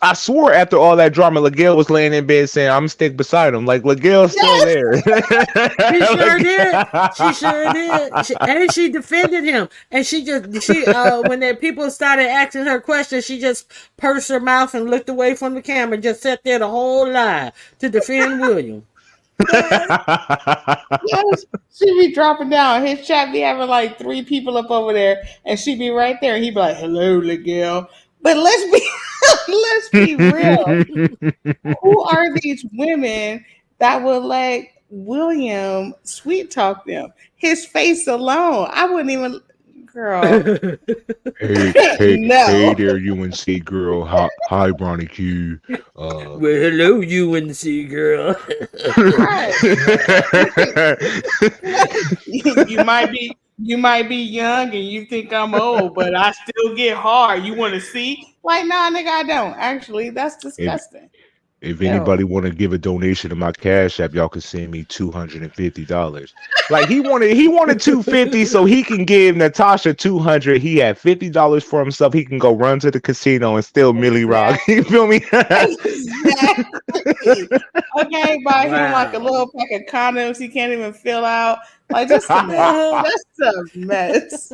I swore after all that drama, Lagale was laying in bed saying, "I'm stick beside him." Like Lagale's still Yes. there. She sure did. She sure did. And she defended him. And she when the people started asking her questions, she just pursed her mouth and looked away from the camera, just sat there the whole lie to defend William. Yes, she be dropping down. His chat be having like 3 people up over there, and she be right there, and he be like, "Hello, Miguel." But let's be real. Who are these women that would let William sweet talk them? His face alone, I wouldn't even. Girl, Hey no. there, UNC girl. Hi, Bronny Q. Well, hello, UNC girl. Right. You might be young and you think I'm old, but I still get hard. You want to see? Like, nah, nigga, I don't. Actually, that's disgusting. If Ew. anybody want to give a donation to my Cash App, y'all can send me $250. Like he wanted $250 so he can give Natasha $200. He had $50 for himself. He can go run to the casino and steal Millie Rock. You feel me? Exactly. Okay, buy him like a little pack of condoms he can't even fill out. Like, just a mess. That's a mess.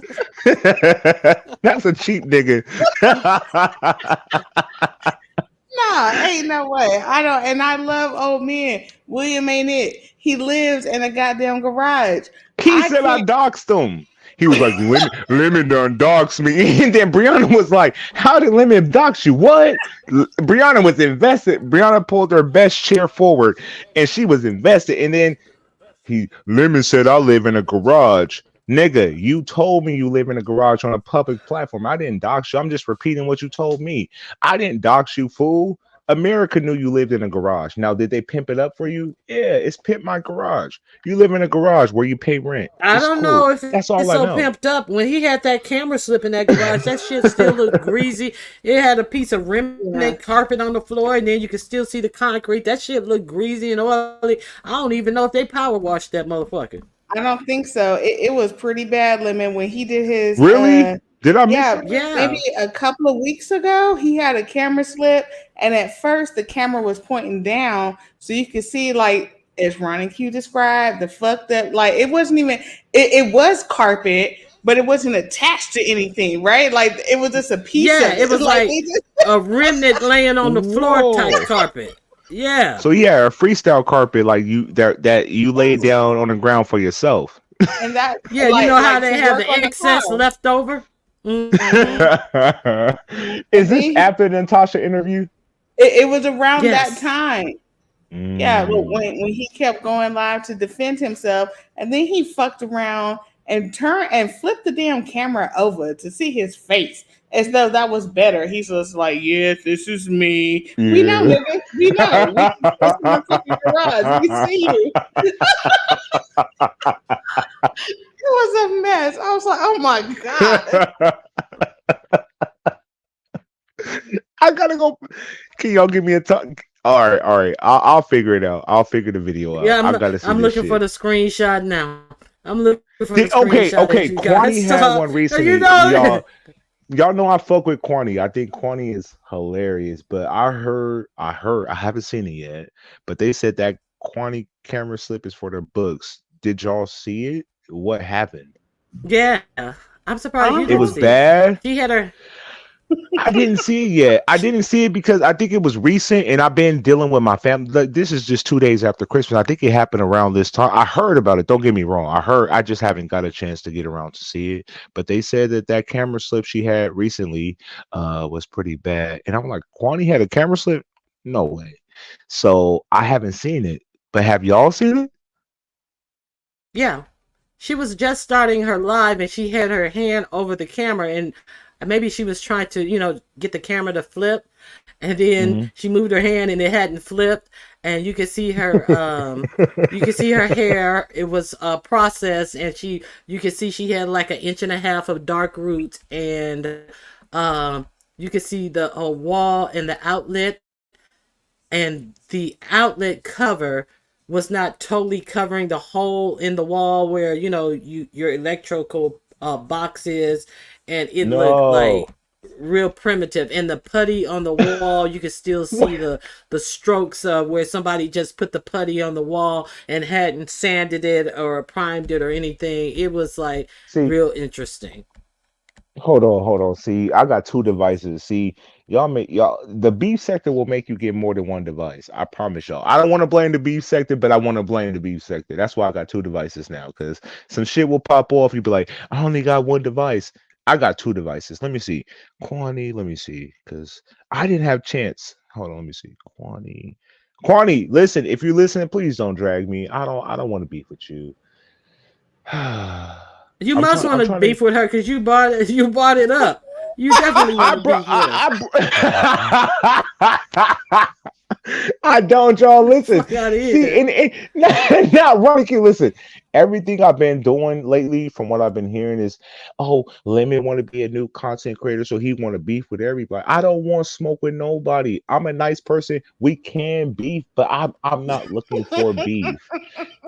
That's a cheap nigga. Nah, ain't no way. I don't, and I love old men. William ain't it. He lives in a goddamn garage. He said I doxed him. He was like, Lemon done doxed me. And then Brianna was like, how did Lemon dox you? What? Brianna was invested. Brianna pulled her best chair forward and she was invested. And then Lemon said, I live in a garage. Nigga, you told me you live in a garage on a public platform. I didn't dox you. I'm just repeating what you told me. I didn't dox you, fool. America knew you lived in a garage. Now, did they pimp it up for you? Yeah, it's Pimp My Garage. You live in a garage where you pay rent. I don't know if That's all it's I so know. pimped up. When he had that camera slip in that garage, that shit still looked greasy. It had a piece of remnant carpet on the floor, and then you could still see the concrete. That shit looked greasy and oily. I don't even know if they power washed that motherfucker. I don't think so. It was pretty bad, Lemon, when he did his. Really? Did I miss it? Yeah. Maybe a couple of weeks ago, he had a camera slip, and at first the camera was pointing down, so you could see, like, as Ron and Q described, the fucked up, like, it wasn't even. It was carpet, but it wasn't attached to anything, right? Like, it was just a piece. Yeah, of it was like a remnant laying on the floor type carpet. Yeah. So yeah, a freestyle carpet like that you lay down on the ground for yourself. And that, yeah, you know how they have the excess left over. Mm-hmm. Is this after the Natasha interview? It was around that time. Yeah, when he kept going live to defend himself, and then he fucked around and turned and flipped the damn camera over to see his face, as though that was better. He's just like, "Yes, this is me. Yeah. We know, nigga. We know. It's my fucking garage. We see you." It was a mess. I was like, "Oh my god." I gotta go. Can y'all give me a talk? All right. I'll figure it out. I'll figure the video out. Yeah, I'm looking for the screenshot now. I'm looking for the screenshot. Okay. Kwani had one recently. Y'all know I fuck with Kwani. I think Kwani is hilarious. But I heard. I haven't seen it yet. But they said that Kwani camera slip is for their books. Did y'all see it? What happened? Yeah, I'm surprised. It was bad. She had her. I didn't see it yet. I didn't see it because I think it was recent, and I've been dealing with my family. Like, this is just 2 days after Christmas. I think it happened around this time. I heard about it. Don't get me wrong. I just haven't got a chance to get around to see it. But they said that camera slip she had recently was pretty bad. And I'm like, Kwani had a camera slip? No way. So I haven't seen it. But have y'all seen it? Yeah. She was just starting her live, and she had her hand over the camera, and maybe she was trying to, get the camera to flip, and then she moved her hand and it hadn't flipped, and you could see her, you could see her hair. It was processed, and you could see she had like 1.5 inches of dark roots, and you could see the wall and the outlet, and the outlet cover was not totally covering the hole in the wall where your electrical box is, and it looked like real primitive. And the putty on the wall, you could still see the strokes of where somebody just put the putty on the wall and hadn't sanded it or primed it or anything. It was like See, real interesting. hold on. See, I got two devices. See, y'all the beef sector will make you get more than one device. I promise y'all. I don't want to blame the beef sector, but I want to blame the beef sector. That's why I got two devices now, because some shit will pop off. You'll be like, I only got one device. I got two devices. Let me see. Kwani, let me see. Because I didn't have chance. Hold on, let me see. Kwani. Kwani, listen, if you're listening, please don't drag me. I don't want to beef with you. You must want I'm to trying to beef with her because you brought it up. You definitely want to beef with her. I don't, y'all. Listen, Fuck out of see, here. and now, Roniki, listen. Everything I've been doing lately, from what I've been hearing, is, oh, Lemon want to be a new content creator, so he want to beef with everybody. I don't want smoke with nobody. I'm a nice person. We can beef, but I'm not looking for beef.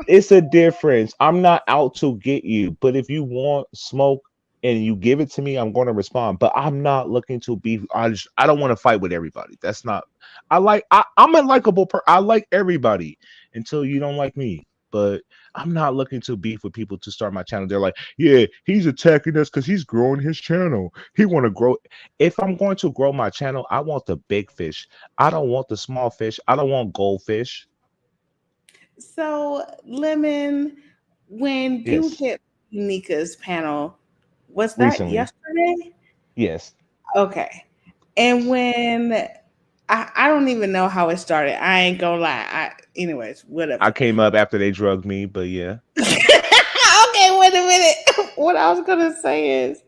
It's a difference. I'm not out to get you, but if you want smoke and you give it to me, I'm going to respond. But I'm not looking to be. I don't want to fight with everybody. That's not. I'm a likable person. I like everybody until you don't like me. But I'm not looking to beef with people to start my channel. They're like, yeah, he's attacking us because he's growing his channel. He want to grow. If I'm going to grow my channel, I want the big fish. I don't want the small fish. I don't want goldfish. So, Lemon, when you Yes, hit Nika's panel, was that recently. yesterday? Yes. Okay. And when I don't even know how it started. I ain't gonna lie. Anyways, I whatever. came up after they drugged me, but yeah. Okay, wait a minute. What I was gonna say is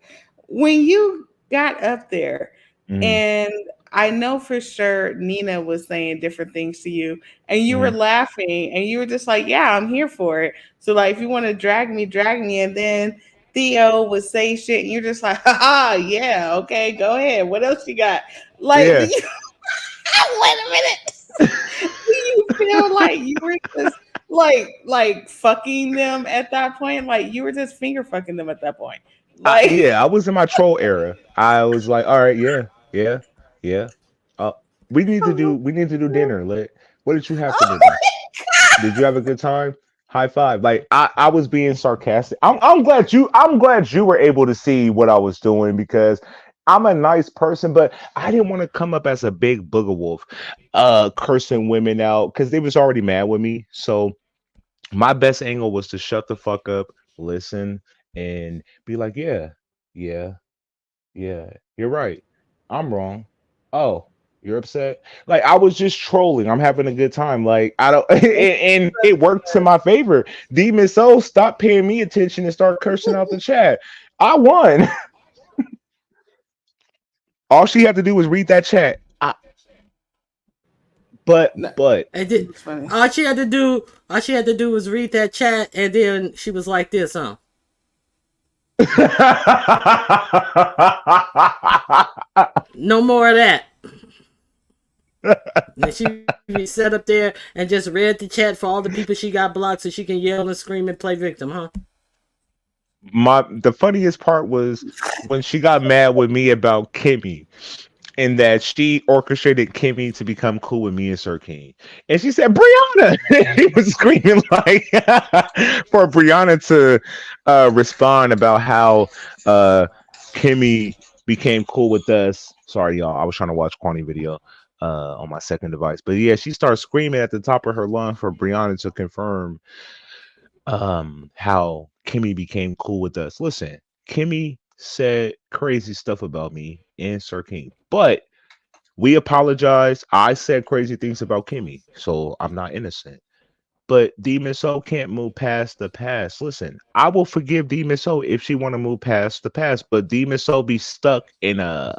when you got up there, Hmm. and I know for sure Nina was saying different things to you, and you were Hmm. laughing, and you were just like, "Yeah, I'm here for it." So like, if you want to drag me, drag me, and then Theo would say shit, and you're just like, "Ha yeah, okay, go ahead. What else you got?" Like, do Yeah. you? Wait a minute. Do you feel like you were just like fucking them at that point? Like you were just finger fucking them at that point. Like Yeah, I was in my troll era. I was like, all right, yeah, yeah, yeah. Uh, we need to do dinner. What did you have for oh dinner? Did you have a good time? High five. Like I was being sarcastic. I'm glad you were able to see what I was doing, because I'm a nice person, but I didn't want to come up as a big booger wolf, cursing women out because they was already mad with me. So my best angle was to shut the fuck up, listen, and be like, yeah, yeah, yeah, you're right. I'm wrong. Oh, you're upset. Like I was just trolling. I'm having a good time. Like I don't, and it worked to my favor. Demon Soul stopped paying me attention and started cursing out the chat. I won. All she had to do was read that chat. But no, but And it did was funny. all she had to do was read that chat, and then she was like this, huh? No more of that. And she sat up there and just read the chat for all the people she got blocked so she can yell and scream and play victim, huh? the funniest part was when she got mad with me about Kimmy, and that she orchestrated Kimmy to become cool with me and Sir King. And she said, Brianna! He was screaming like for Brianna to respond about how Kimmy became cool with us. Sorry, y'all. I was trying to watch Kwani video on my second device. But yeah, she started screaming at the top of her lung for Brianna to confirm how Kimmy became cool with us. Listen, Kimmy said crazy stuff about me and Sir King, but we apologize. I said crazy things about Kimmy, so I'm not innocent. But Demon Soul can't move past the past. Listen, I will forgive Demon Soul if she want to move past the past, but Demon Soul be stuck in a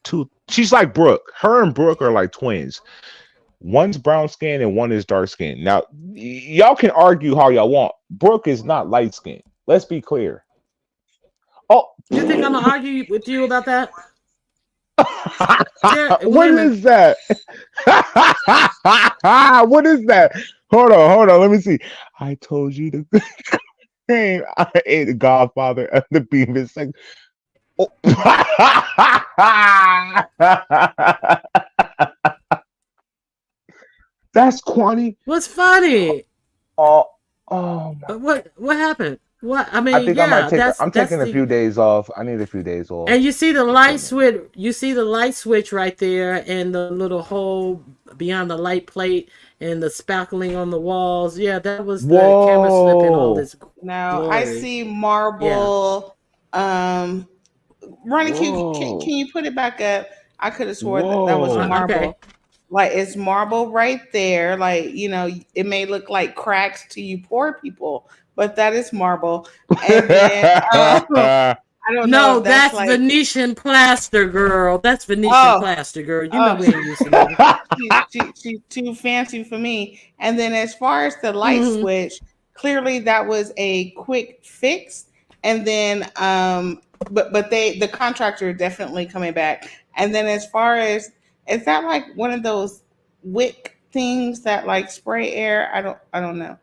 two. She's like Brooke. Her and Brooke are like twins. One's brown skin and one is dark skin. Now, y'all can argue how y'all want. Brooke is not light skin. Let's be clear. Oh, You think I'm gonna argue with you about that? There, what women. is that? What is that? Hold on. Let me see. I told you to name. I ate the Godfather of the Beavis. Like, Oh. That's Kwani. What's funny? Oh, oh my. What happened? What I I mean, think I might yeah, take. that's I'm that's taking a the few days off. I need a few days off. and you see the Just light taking. switch. You see the light switch right there, and the little hole beyond the light plate, and the spackling on the walls. Yeah, that was the camera slip in all Whoa. its Now I glory. see Yeah. marble. Um, Ronnie, can Whoa. you put it back up? I could have swore that was Whoa. Okay. marble. Like it's marble right there. Like, it may look like cracks to you poor people, but that is marble. And then I don't know No, if that's that's like, Venetian plaster, girl. That's Venetian oh, plaster, girl. You know oh, we ain't using them. she's too fancy for me. And then as far as the light Hmm. switch, clearly that was a quick fix. And then but the contractor definitely coming back. And then as far as, is that like one of those wick things that like spray air? I don't know.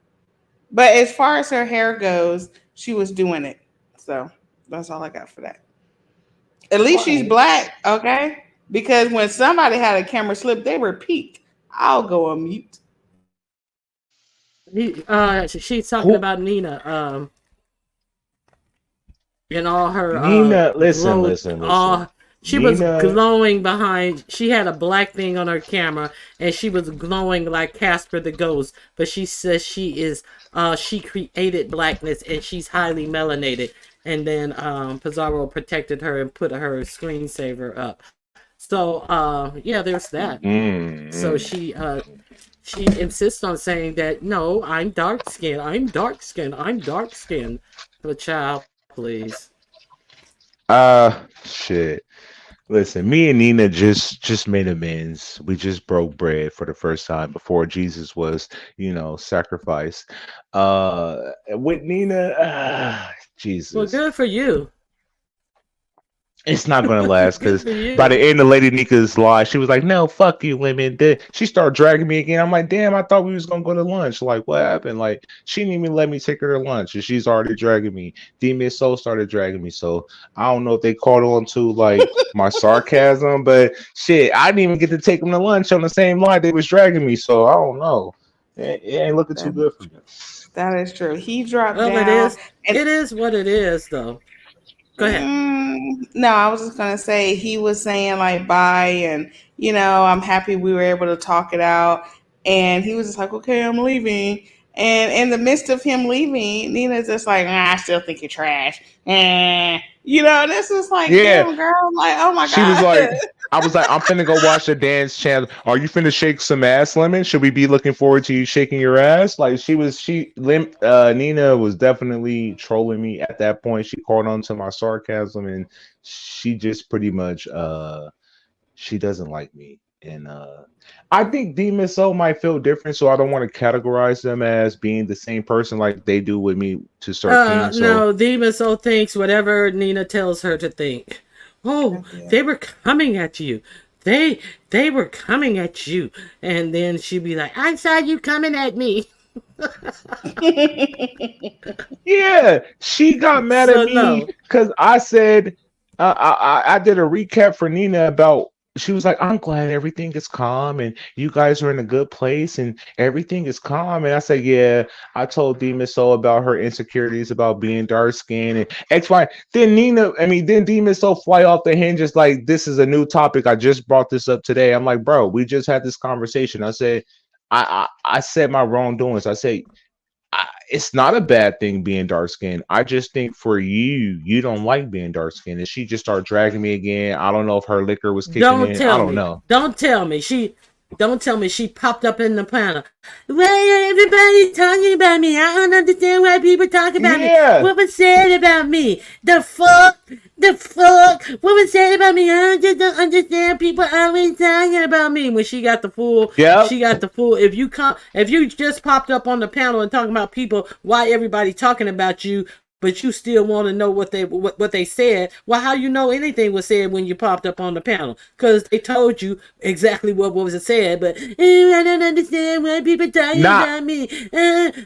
But as far as her hair goes, she was doing it. So that's all I got for that. At least she's Right. black, okay? Because when somebody had a camera slip, they were peaked. I'll go on mute. She's talking Who? about Nina. And all her Nina, listen, glow, listen, listen. all she was Nina, glowing behind. She had a black thing on her camera, and she was glowing like Casper the Ghost. But she says she created blackness, and she's highly melanated. And then Pizarro protected her and put her screensaver up. So yeah, there's that. So mm. she insists on saying that no, I'm dark skinned. I'm dark skinned. I'm dark skinned. But child, please. Shit. Listen, me and Nina just made amends. We just broke bread for the first time before Jesus was, sacrificed. With Nina, Well, Jesus. good for you. It's not gonna last Good because for by the you. end of Lady Nika's live, she was like, "No, fuck you, women." Then she started dragging me again. I'm like, "Damn, I thought we was gonna go to lunch. Like, what happened?" Like, she didn't even let me take her to lunch, and she's already dragging me. Miss Soul started dragging me, so I don't know if they caught on to like my sarcasm, but shit, I didn't even get to take them to lunch on the same line they was dragging me. So I don't know. It ain't looking too That, good for me. that is true. He dropped Well, it down, is. and It is what it is, though. Go ahead. no, I was just gonna say he was saying like bye, and I'm happy we were able to talk it out. And he was just like, okay, I'm leaving. And in the midst of him leaving, Nina's just like, I still think you're trash. This is like, Yeah, damn girl, I'm like, oh my she was god. like, I was like, I'm finna go watch the dance channel. Are you finna shake some ass, Lemon? Should we be looking forward to you shaking your ass? Like Nina was definitely trolling me at that point. She caught on to my sarcasm and she just pretty much she doesn't like me. And I think D Miss O might feel different, so I don't want to categorize them as being the same person like they do with me to Sir King. So No, Demon Soul thinks whatever Nina tells her to think. Oh, Yeah. they were coming at you. They were coming at you. And then she'd be like, I saw you coming at me. yeah, she got mad at So me no. because I said I did a recap for Nina about. She was like, "I'm glad everything is calm and you guys are in a good place and everything is calm." And I said, "Yeah." I told Demon Soul about her insecurities about being dark skinned and X, Y. Then Demon Soul fly off the hinges like this is a new topic. I just brought this up today. I'm like, bro, we just had this conversation. I said, I said my wrongdoings. I said it's not a bad thing being dark skinned. I just think for you, you don't like being dark skinned. And she just started dragging me again. I don't know if her liquor was kicking Don't in. I tell don't me. know. Don't tell me. Don't tell me she popped up in the panel. Well, everybody's talking about me. I don't understand why people talk about me. Yeah. What was said about me? The fuck? What was said about me? I just don't understand. People always talking about me. When she got the full, Yep. she got the full. If you just popped up on the panel and talking about people, why everybody talking about you? but you still want to know what they said. Well, how you know anything was said when you popped up on the panel? Because they told you exactly what was said. But I don't understand why people talking Not, about me.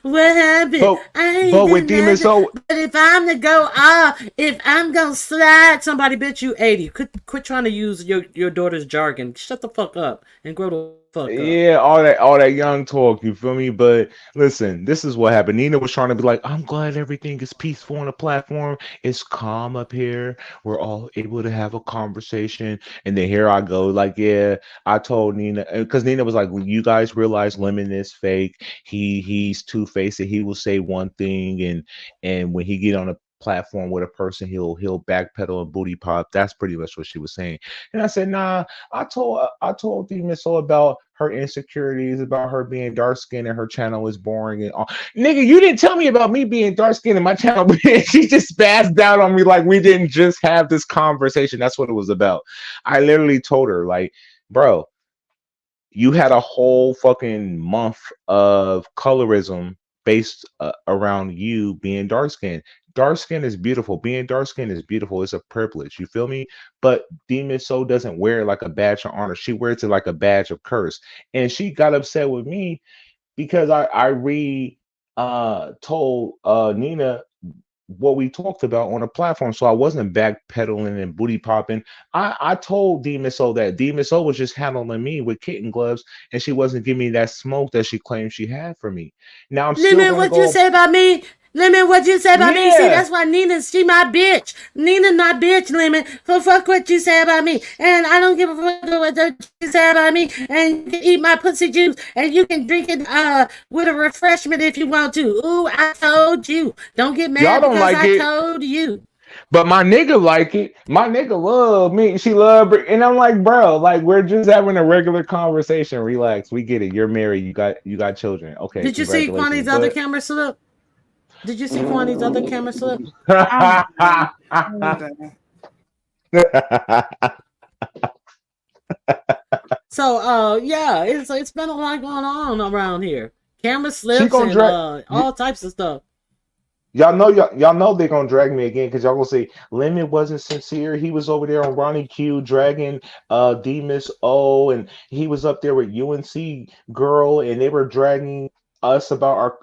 What happened? but I ain't but with did Demon nothing. Soul, But if I'm to go off, if I'm gonna slide, somebody bitch you 80. Quit trying to use your daughter's jargon. Shut the fuck up and grow the fuck up. yeah, all that young talk, you feel me? But listen, this is what happened. Nina was trying to be like, I'm glad everything is peaceful on the platform. It's calm up here. We're all able to have a conversation. And then here I go, like, yeah, I told Nina, because Nina was like, well, you guys realize Lemon is fake. He's two-faced. He will say one thing, and when he get on a platform with a person, he'll backpedal and booty pop. That's pretty much what she was saying. And I said, nah. I told Demon Soul about her insecurities, about her being dark skinned and her channel is boring and all. Nigga, you didn't tell me about me being dark skinned and my channel being. She just spazzed out on me like we didn't just have this conversation. That's what it was about. I literally told her, like, bro, you had a whole fucking month of colorism based around you being dark skinned. Dark skin is beautiful. Being dark skinned is beautiful. It's a privilege. You feel me? But Demon Soul doesn't wear it like a badge of honor. She wears it like a badge of curse. And she got upset with me because I re told Nina what we talked about on the platform. So I wasn't backpedaling and booty popping. I told Demon Soul that Demon Soul was just handling me with kitten gloves and she wasn't giving me that smoke that she claimed she had for me. Now I'm still Lemon, gonna what you go. say about me? Lemon, what you say about me? See, Yeah. that's why Nina, she my bitch. Nina, my bitch, Lemon. So fuck what you say about me. And I don't give a fuck what you say about me. And you can eat my pussy juice. And you can drink it with a refreshment if you want to. Ooh, I told you. Don't get Y'all mad don't because like I it. told you. But my nigga like it. My nigga love me. She love her. And I'm like, bro, like we're just having a regular conversation. Relax. We get it. You're married. You got children. Okay, Did you see congratulations. Kwani's other But camera slip? Did you see Kwani's other camera slip? I'm done. I'm done. So yeah, it's been a lot going on around here. Camera she slips gonna and drag. all types of stuff. Y'all know they're gonna drag me again because y'all gonna say Lemon wasn't sincere. He was over there on Ronnie Q dragging Demus O, and he was up there with UNC girl, and they were dragging us about our.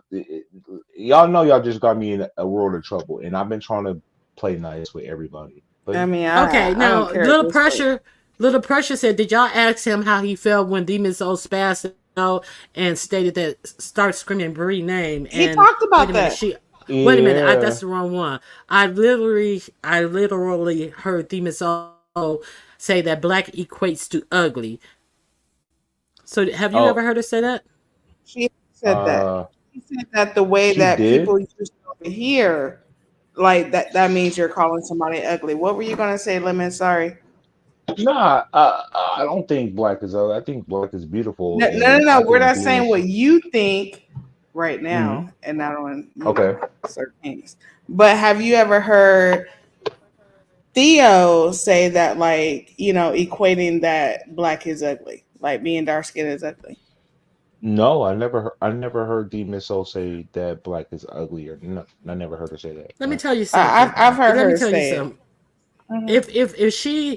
Y'all know y'all just got me in a world of trouble, and I've been trying to play nice with everybody. But I mean, Okay, I don't now care at this point. Little pressure said, did y'all ask him how he felt when Demons O spazzed out and stated that start screaming Bree name? He And talked wait a about minute, that. wait a minute, yeah, that's the wrong one. I literally heard Demons O say that black equates to ugly. So have you ever oh, heard her say that? She said that. uh, She said that the way she that did. people used to hear, like that means you're calling somebody ugly. What were you gonna say, Lemon? Sorry. Nah, I don't think black is ugly. I think black is beautiful, No, no, and no, I no. We're think not saying Demons. what you think right Mhm. now, and not on Okay. certain things. But have you ever heard Theo say that, like, equating that black is ugly, like being dark skinned is ugly? No, I never heard D Missile say that black is ugly or no. I never heard her say that. Let me No. tell you I've something. I've heard Let me her tell you say it. something. Mhm.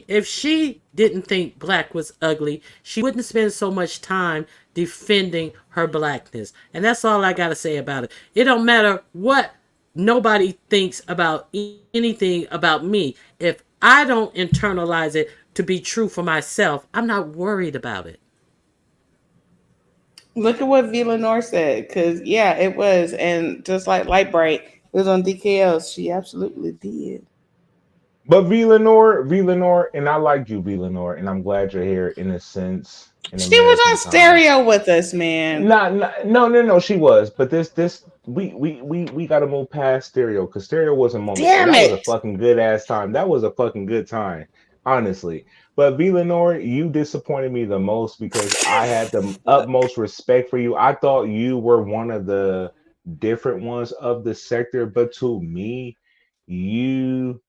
If she didn't think black was ugly, she wouldn't spend so much time defending her blackness. And that's all I gotta say about it. It don't matter what nobody thinks about anything about me. If I don't internalize it to be true for myself, I'm not worried about it. Look at what Villanor said, because yeah, it was, and just like Light Bright, it was on DKL. She absolutely did. But V Lenore, and I like you, V Lenore, and I'm glad you're here in a sense, in She was American on time. stereo with us, man. No, she was, but this we got to move past stereo because stereo was a moment, and Damn that was a it. fucking good ass time. That was a fucking good time, honestly. But V Lenore, you disappointed me the most because I had the utmost respect for you. I thought you were one of the different ones of the sector, but to me, you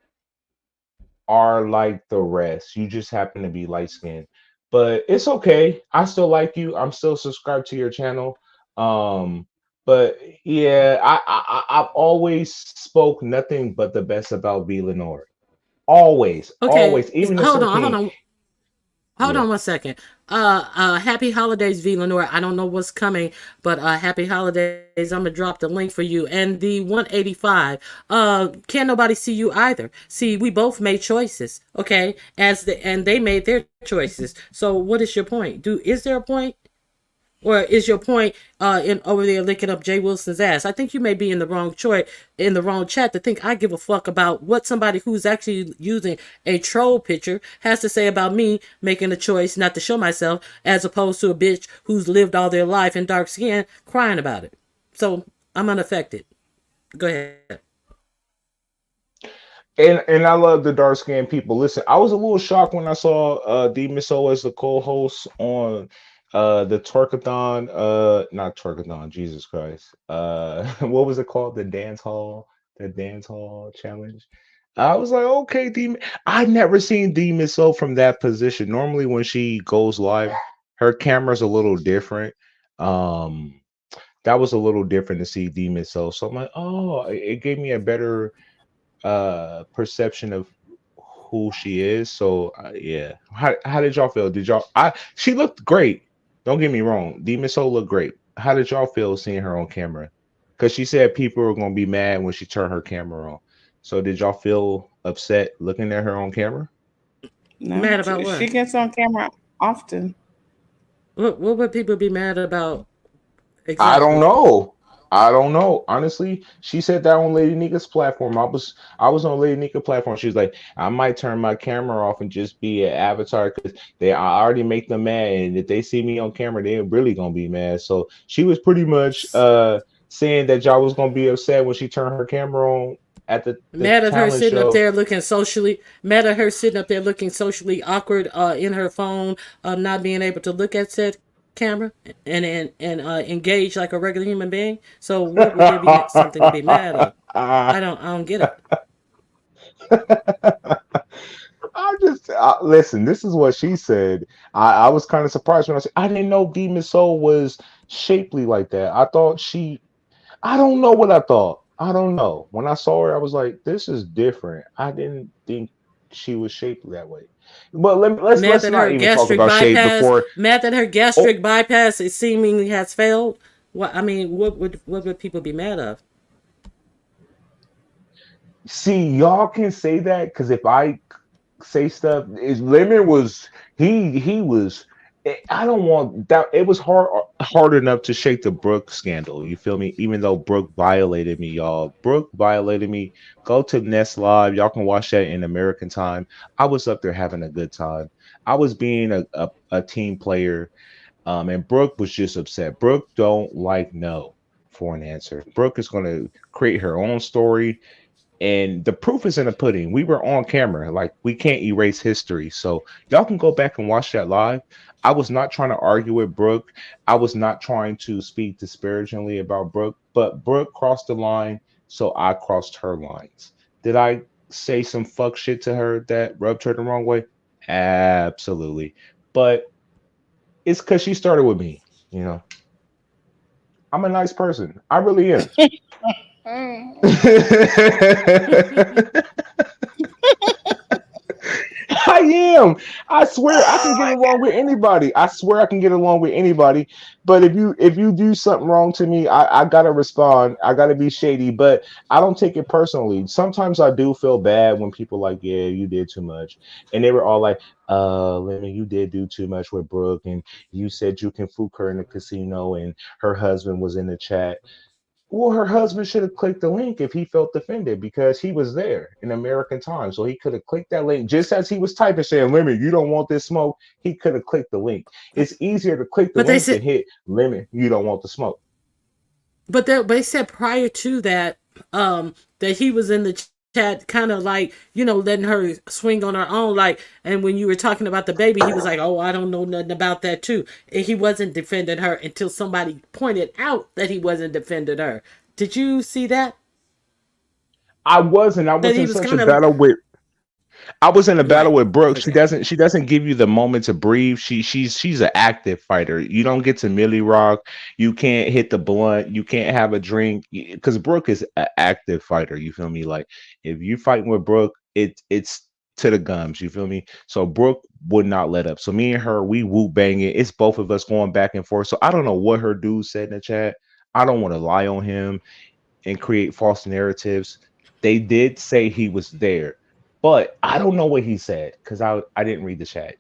are like the rest. You just happen to be light skinned. But it's okay. I still like you. I'm still subscribed to your channel. Um But yeah, I've always spoke nothing but the best about V Lenore. Always, Okay, always, even the hold Sir on, hold King. on. Hold Yeah. on one second. Happy holidays, V Lenore. I don't know what's coming, but happy holidays. I'm gonna drop the link for you. And the 185. Can't nobody see you either. See, we both made choices, okay? And they made their choices. So what is your point? Is there a point? Or is your point in over there licking up Jay Wilson's ass? I think you may be in the wrong choice in the wrong chat to think I give a fuck about what somebody who's actually using a troll picture has to say about me making a choice not to show myself, as opposed to a bitch who's lived all their life in dark skin crying about it. So I'm unaffected. Go ahead. And I love the dark skinned people. Listen, I was a little shocked when I saw D Miso as the co-host on the Twerkathon, not Twerkathon, Jesus Christ. What was it called? The dance hall challenge. I was like, okay, I never seen D Miso from that position. Normally when she goes live, her camera's a little different. Um that was a little different to see D Miso. So I'm like, oh, it gave me a better perception of who she is. So yeah, how did y'all feel? Did y'all? I She looked great. Don't get me wrong. Demon Soul looked great. How did y'all feel seeing her on camera? Because she said people were gonna be mad when she turned her camera on. So did y'all feel upset looking at her on camera? No, Mad about she what? gets on camera often. What would people be mad about I don't exactly? know. I don't know. Honestly, she said that on Lady Nika's platform. I was on Lady Nika platform. She was like, I might turn my camera off and just be an avatar because I already make them mad, and if they see me on camera, they're really gonna be mad. So she was pretty much saying that y'all was gonna be upset when she turned her camera on at the Mad at her talent sitting up show. there looking socially mad at her sitting up there looking socially awkward in her phone, not being able to look at said camera and engage like a regular human being. So what would there be something to be mad of? I don't get it. I just listen. This is what she said. I was kind of surprised when I said I didn't know Demon Soul was shapely like that. I thought she. I don't know what I thought. I don't know. When I saw her, I was like, "This is different." I didn't think she was shaped that way. But Mad let's that not her even talk gastric about shade bypass, before. mad that her Oh, gastric bypass is seemingly has failed. What I mean, what would people be mad of? see, y'all can say that because if I say stuff. Lemon was he was. I don't want that. It was hard enough to shake the Brooke scandal. You feel me? Even though Brooke violated me, y'all. Brooke violated me. Go to Nest Live. Y'all can watch that in American time. I was up there having a good time. I was being a team player. And Brooke was just upset. Brooke don't like no for an answer. Brooke is going to create her own story, and the proof is in the pudding. We were on camera. Like, we can't erase history. So y'all can go back and watch that live. I was not trying to argue with Brooke. I was not trying to speak disparagingly about Brooke, but Brooke crossed the line, so I crossed her lines. Did I say some fuck shit to her that rubbed her the wrong way? Absolutely. But it's because she started with me. You know, I'm a nice person. I really am. I am. I swear I can Oh get my along with anybody. I swear I can get along with anybody. But if you do something wrong to me, I gotta respond. I gotta be shady, but I don't take it personally. Sometimes I do feel bad when people like, yeah, you did too much. And they were all like, Lemon, you did do too much with Brooke, and you said you can fook her in the casino, and her husband was in the chat. Well, her husband should have clicked the link if he felt offended because he was there in American time. So he could have clicked that link just as he was typing saying, Lemon, you don't want this smoke. He could have clicked the link. It's easier to click the But they link than said hit Lemon, you don't want the smoke. but they said prior to that, that he was in the chat, kind of like, letting her swing on her own, like. And when you were talking about the baby, he was like, "Oh, I don't know nothing about that too." And he wasn't defending her until somebody pointed out that he wasn't defending her. Did you see that? I wasn't. I That was he in was such a kind of battle with. I was in a battle Right. with Brooke. She Okay. doesn't give you the moment to breathe. She's an active fighter. You don't get to Millie Rock. You can't hit the blunt. You can't have a drink because Brooke is an active fighter. You feel me? Like if you fighting with Brooke, it's to the gums. You feel me? So Brooke would not let up. So me and her, we whoop bang it. It's both of us going back and forth. So I don't know what her dude said in the chat. I don't want to lie on him and create false narratives. They did say he was there, but I don't know what he said because I didn't read the chat.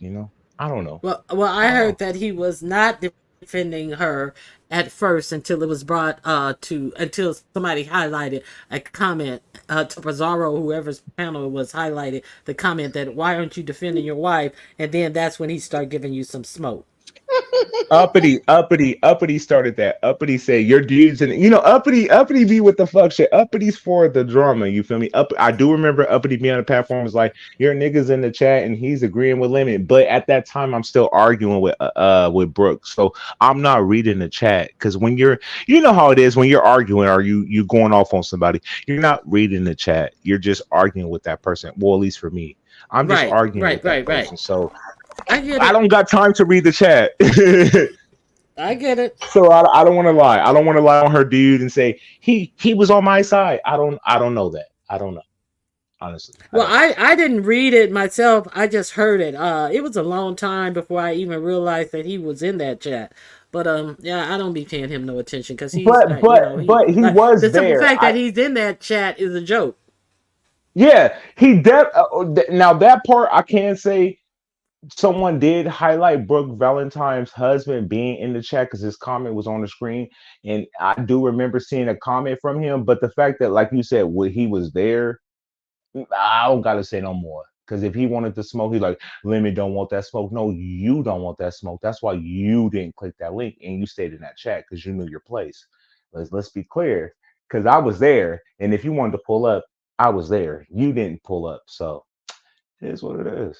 I don't know. Well, I I don't know. heard that he was not defending her at first until it was brought to until somebody highlighted a comment to Pizarro, whoever's panel it was highlighted the comment that why aren't you defending your wife, and then that's when he started giving you some smoke. Uppity started that. Uppity said your dudes and uppity be with the fuck shit. Uppity's for the drama. You feel me? I do remember Uppity being on the platform was like your niggas in the chat and he's agreeing with Lemon. But at that time I'm still arguing with Brooke. So I'm not reading the chat because when you know how it is when you're arguing or you going off on somebody, you're not reading the chat. You're just arguing with that person. Well, at least for me. I'm just Right, arguing right, with that right, right. person. So I get I it. don't got time to read the chat. I get it. So I don't want to lie. I don't want to lie on her dude and say he was on my side. I don't know that. I don't know. Honestly, I Well, don't. I didn't read it myself. I just heard it. It was a long time before I even realized that he was in that chat. But yeah, I don't be paying him no attention because he's But not. but He but he like was the simple there. fact that he's in that chat is a joke. Yeah, now that part I can say someone did highlight Brooke Valentine's husband being in the chat because his comment was on the screen, and I do remember seeing a comment from him. But the fact that, like you said, he was there, I don't gotta say no more. Because if he wanted to smoke, he's like, Lemon don't want that smoke. No, you don't want that smoke. That's why you didn't click that link and you stayed in that chat because you knew your place. Let's be clear. Because I was there, and if you wanted to pull up, I was there. You didn't pull up, so it is what it is.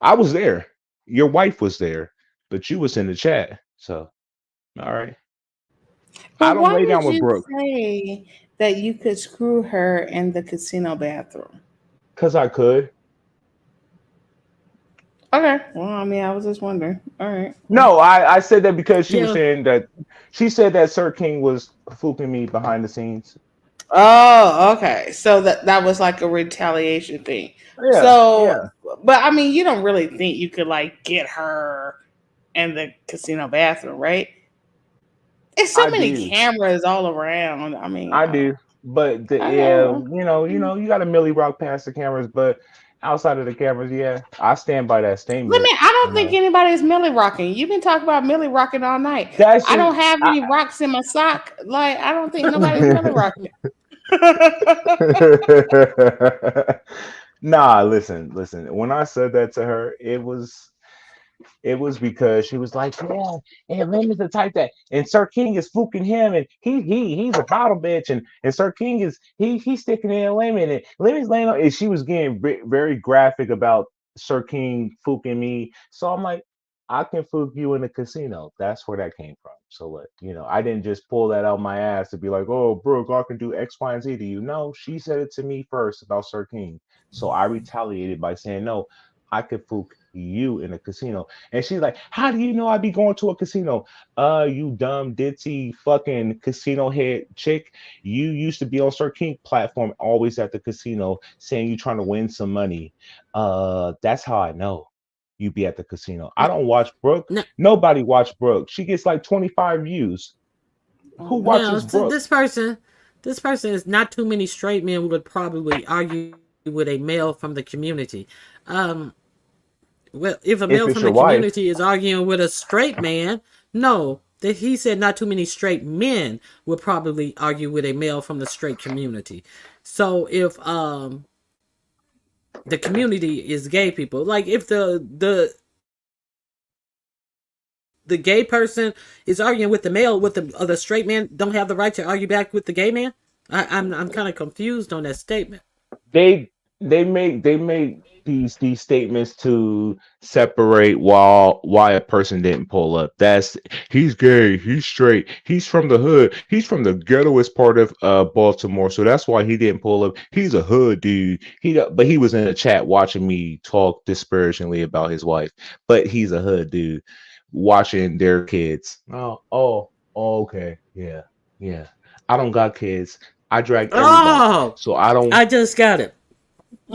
I was there. Your wife was there, but you was in the chat. So all right. I But don't why lay would down with you Brooke say that you could screw her in the casino bathroom? because I could. Okay. Well, I mean, I was just wondering. All right. Well. No, I said that because she was Yeah. saying that she said that Sir King was fooling me behind the scenes. Oh, okay. So that was like a retaliation thing. Yeah, So, yeah, but I mean, you don't really think you could like get her in the casino bathroom, right? There's so I many do. cameras all around. I mean, I do. But okay, yeah, well. you got to Millie Rock past the cameras, but outside of the cameras, yeah, I stand by that Let statement. me. I You don't think know, anybody is Millie rocking. You've been talking about Millie rocking all night. that's I just don't have I, any rocks in my sock. Like I don't think nobody's Millie rocking. nah, listen. When I said that to her, it was because she was like, yeah, and Lim is the type that, and Sir King is fluking him, and he's a bottle bitch, and Sir King is he's sticking in Lemon, and Lemon's laying on, and she was getting very graphic about Sir King fluking me. So I'm like, I can fluke you in the casino. That's where that came from. So what, I didn't just pull that out my ass to be like, oh, Brooke, I can do X, Y, and Z to you. No, she said it to me first about Sir King. So I retaliated by saying, no, I could fluke you in a casino. And she's like, how do you know I'd be going to a casino? You dumb ditzy fucking casino head chick. You used to be on Sir King platform, always at the casino, saying you trying to win some money. That's how I know you be at the casino. I don't watch Brooke. No, Nobody watch Brooke. She gets like 25 views. Who no. watches So Brooke? this person is not too many straight men would probably argue with a male from the community. Um, well, if a If male it's from your the wife, community is arguing with a straight man, no, that he said not too many straight men would probably argue with a male from the straight community. So if the community is gay people, like if the gay person is arguing with the male, with the straight man don't have the right to argue back with the gay man. I'm kind of confused on that statement. they they make these statements to separate why a person didn't pull up. That's he's gay, he's straight, he's from the hood, he's from the ghettoest part of Baltimore, so that's why he didn't pull up. He's a hood dude. But he was in the chat watching me talk disparagingly about his wife, but he's a hood dude watching their kids. Oh, okay, yeah, yeah. I don't got kids. I drag everybody, Oh, so I don't. I just got it.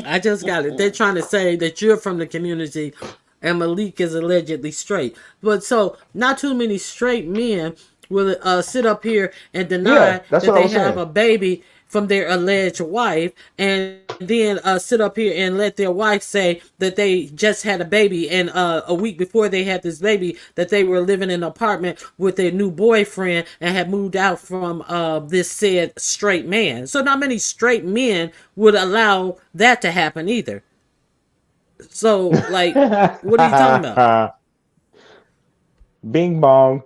I just got it. They're trying to say that you're from the community and Malik is allegedly straight. But so, not too many straight men will sit up here and Yeah, deny that's that what I they was have saying. a baby from their alleged wife, and then sit up here and let their wife say that they just had a baby, and a week before they had this baby, that they were living in an apartment with their new boyfriend and had moved out from this said straight man. So not many straight men would allow that to happen either. So like, what are you talking about? Bing bong.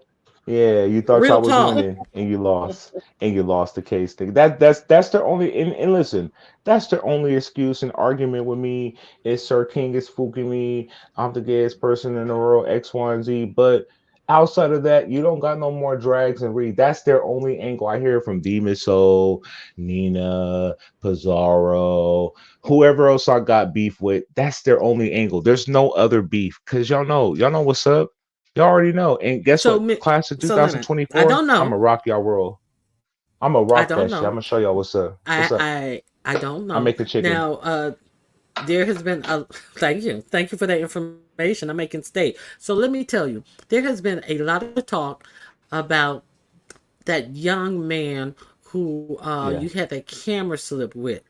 Yeah, you thought Real y'all was talk. winning and you lost. And you lost the case thing. That's their only and listen, that's their only excuse and argument with me is Sir King is fooking me. I'm the gayest person in the world, X, Y, and Z. But outside of that, you don't got no more drags and read. That's their only angle. I hear it from Demiso, Nina, Pizarro, whoever else I got beef with. That's their only angle. There's no other beef. Cause y'all know what's up. You already know. And guess So what? Class of so Lemon, I 2024, don't I'm know. gonna rock y'all world. I'm gonna I rock don't that shit. I'm know. gonna show y'all what's up. What's up? I don't I know. make the chicken. Now, there has been a thank you for that information. I'm making state. So let me tell you, there has been a lot of talk about that young man who you Yeah. had that camera slip with.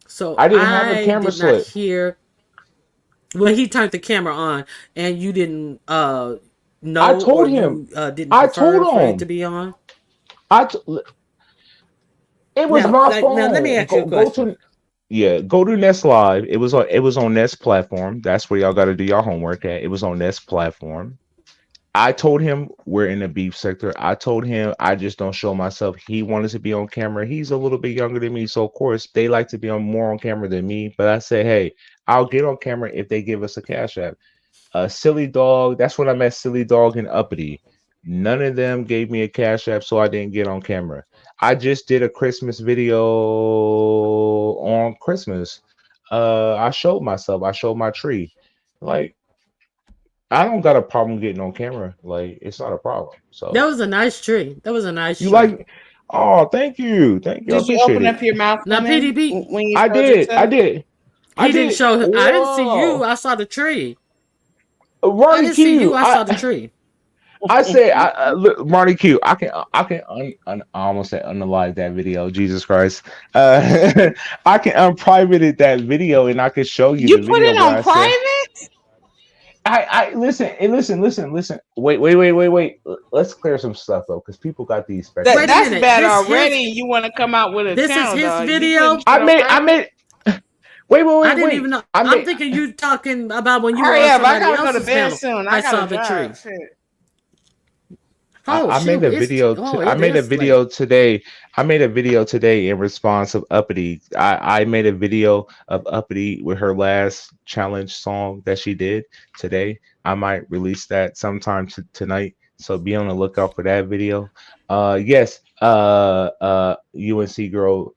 So I didn't have a I camera did not slip. hear when he turned the camera on, and you didn't I know, or told him. you didn't I told prefer for it to him. be on. I t- it was Now, my let me phone. ask you a Go question. to yeah, go to Nest Live. It was on Nest platform. That's where y'all got to do your homework at. It was on Nest platform. I told him we're in the beef sector. I told him I just don't show myself. He wanted to be on camera. He's a little bit younger than me, so of course they like to be on more on camera than me. But I said, hey, I'll get on camera if they give us a cash app. Silly Dog. That's when I met Silly Dog and Uppity. None of them gave me a cash app, so I didn't get on camera. I just did a Christmas video on Christmas. I showed myself. I showed my tree. Like I don't got a problem getting on camera. Like it's not a problem. That So was a nice tree. That was a nice you tree. like? Oh, thank you, thank you. I Did you appreciate open it. up your mouth, Now, Lemon, PDP, when you I showed did. I yourself? did. I he didn't did. show. I didn't see you. Whoa, I saw the tree. I Ronnie didn't see you. Q. I saw the tree. I say, look, Ronnie Q. I almost said unalive that video. Jesus Christ. I can unprivate it that video, and I can show you You the put video it where on I said, private? I listen, and listen. Wait. Let's clear some stuff up because people got these Wait a That's speculations. minute. bad already. You want to come out with a This is channel, his dog. You putting video. shit on I private? made. Wait, I didn't even know. I I'm made. thinking you talking about when you were Hurry on up. I somebody got to go to else's bed panel. soon. I I got saw to the tree. drive. Shit. Oh I made shoot! a video. I It made a is late. video today. I made a video today in response of Uppity. I made a video of Uppity with her last challenge song that she did today. I might release that sometime tonight. So be on the lookout for that video. Yes. UNC girl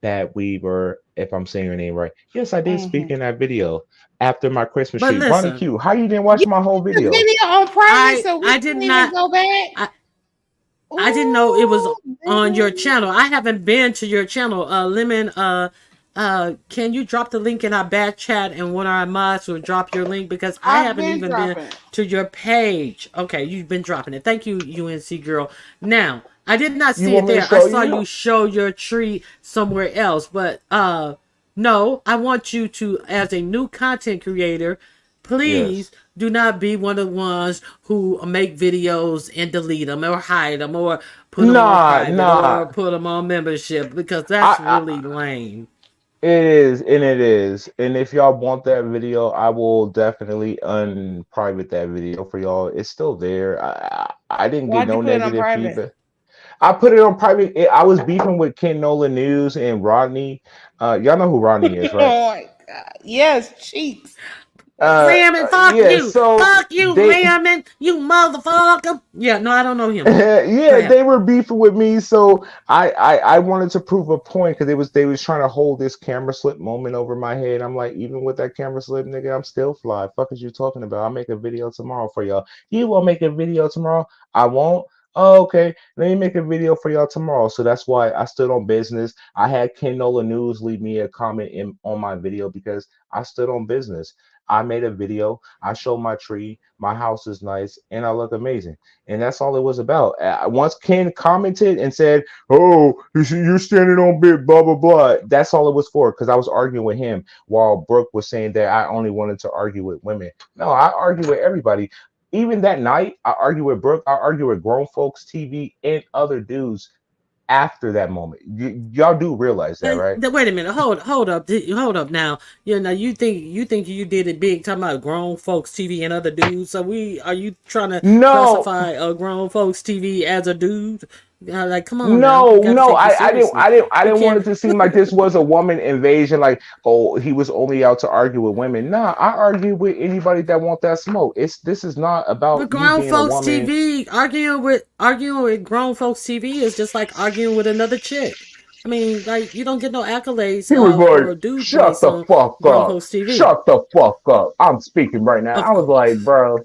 that Weaver, if I'm saying her name right. Yes, I did speak in that video after my Christmas But tree. Ronnie listen, Q, how you didn't You watch my whole put the video? video on private so we I did can't even not. go back? I I didn't know it was Ooh, on your baby. channel. I haven't been to your channel. Lemon, can you drop the link in our back chat, and one of our mods will drop your link, because I I've haven't been even been dropping it. to your page. Okay, you've been dropping it. Thank you, UNC girl. Now, I did not You see it want me to there. I show saw you? you show your tree somewhere else, but no, I want you to, as a new content creator, please Yes. do not be one of the ones who make videos and delete them or hide them or put them on Nah, private or nah. put them on membership, because that's really I lame. it is, and it is. And if y'all want that video, I will definitely unprivate that video for y'all. It's still there. I didn't get Why'd you no put it on negative private? feedback. I put it on private. I was beefing with Ken Nolan News and Rodney. Y'all know who Rodney is, right? Oh my Yes, cheeks. Lemon, Yeah, so fuck you, they Lemon, you motherfucker. Yeah, no, I don't know him. Go yeah, ahead. they were beefing with me, so I wanted to prove a point because they was trying to hold this camera slip moment over my head. I'm like, even with that camera slip, nigga, I'm still fly. Fuck is you talking about? I'll make a video tomorrow for y'all. You will make a video tomorrow? I won't. Oh, okay. Let me make a video for y'all tomorrow. So that's why I stood on business. I had Ken Nola News leave me a comment on my video because I stood on business. I made a video. I showed my tree. My house is nice, and I look amazing. And that's all it was about. Once Ken commented and said, "Oh, you're standing on bit, blah blah blah," that's all it was for. Because I was arguing with him while Brooke was saying that I only wanted to argue with women. No, I argue with everybody. Even that night, I argued with Brooke. I argued with Grown Folks TV and other dudes after that moment. Y'all do realize that, right? Wait a minute. Hold up now. You know, you think you did it big talking about grown folks TV and other dudes. So are you trying to No, classify a grown folks TV as a dude? Like, come on now. You no, got to no. take this I didn't. seriously. I didn't. I We didn't want can't. it to seem like this was a woman invasion. Like, oh, he was only out to argue with women. Nah, I argue with anybody that want that smoke. This is not about But you grown being a folks woman. TV, arguing with grown folks TV is just like arguing with another chick. I mean, like you don't get no accolades He was like, or dude "Shut points the on fuck grown up. folks TV. Shut the fuck up. I'm speaking right now." Of I was course. like, bro,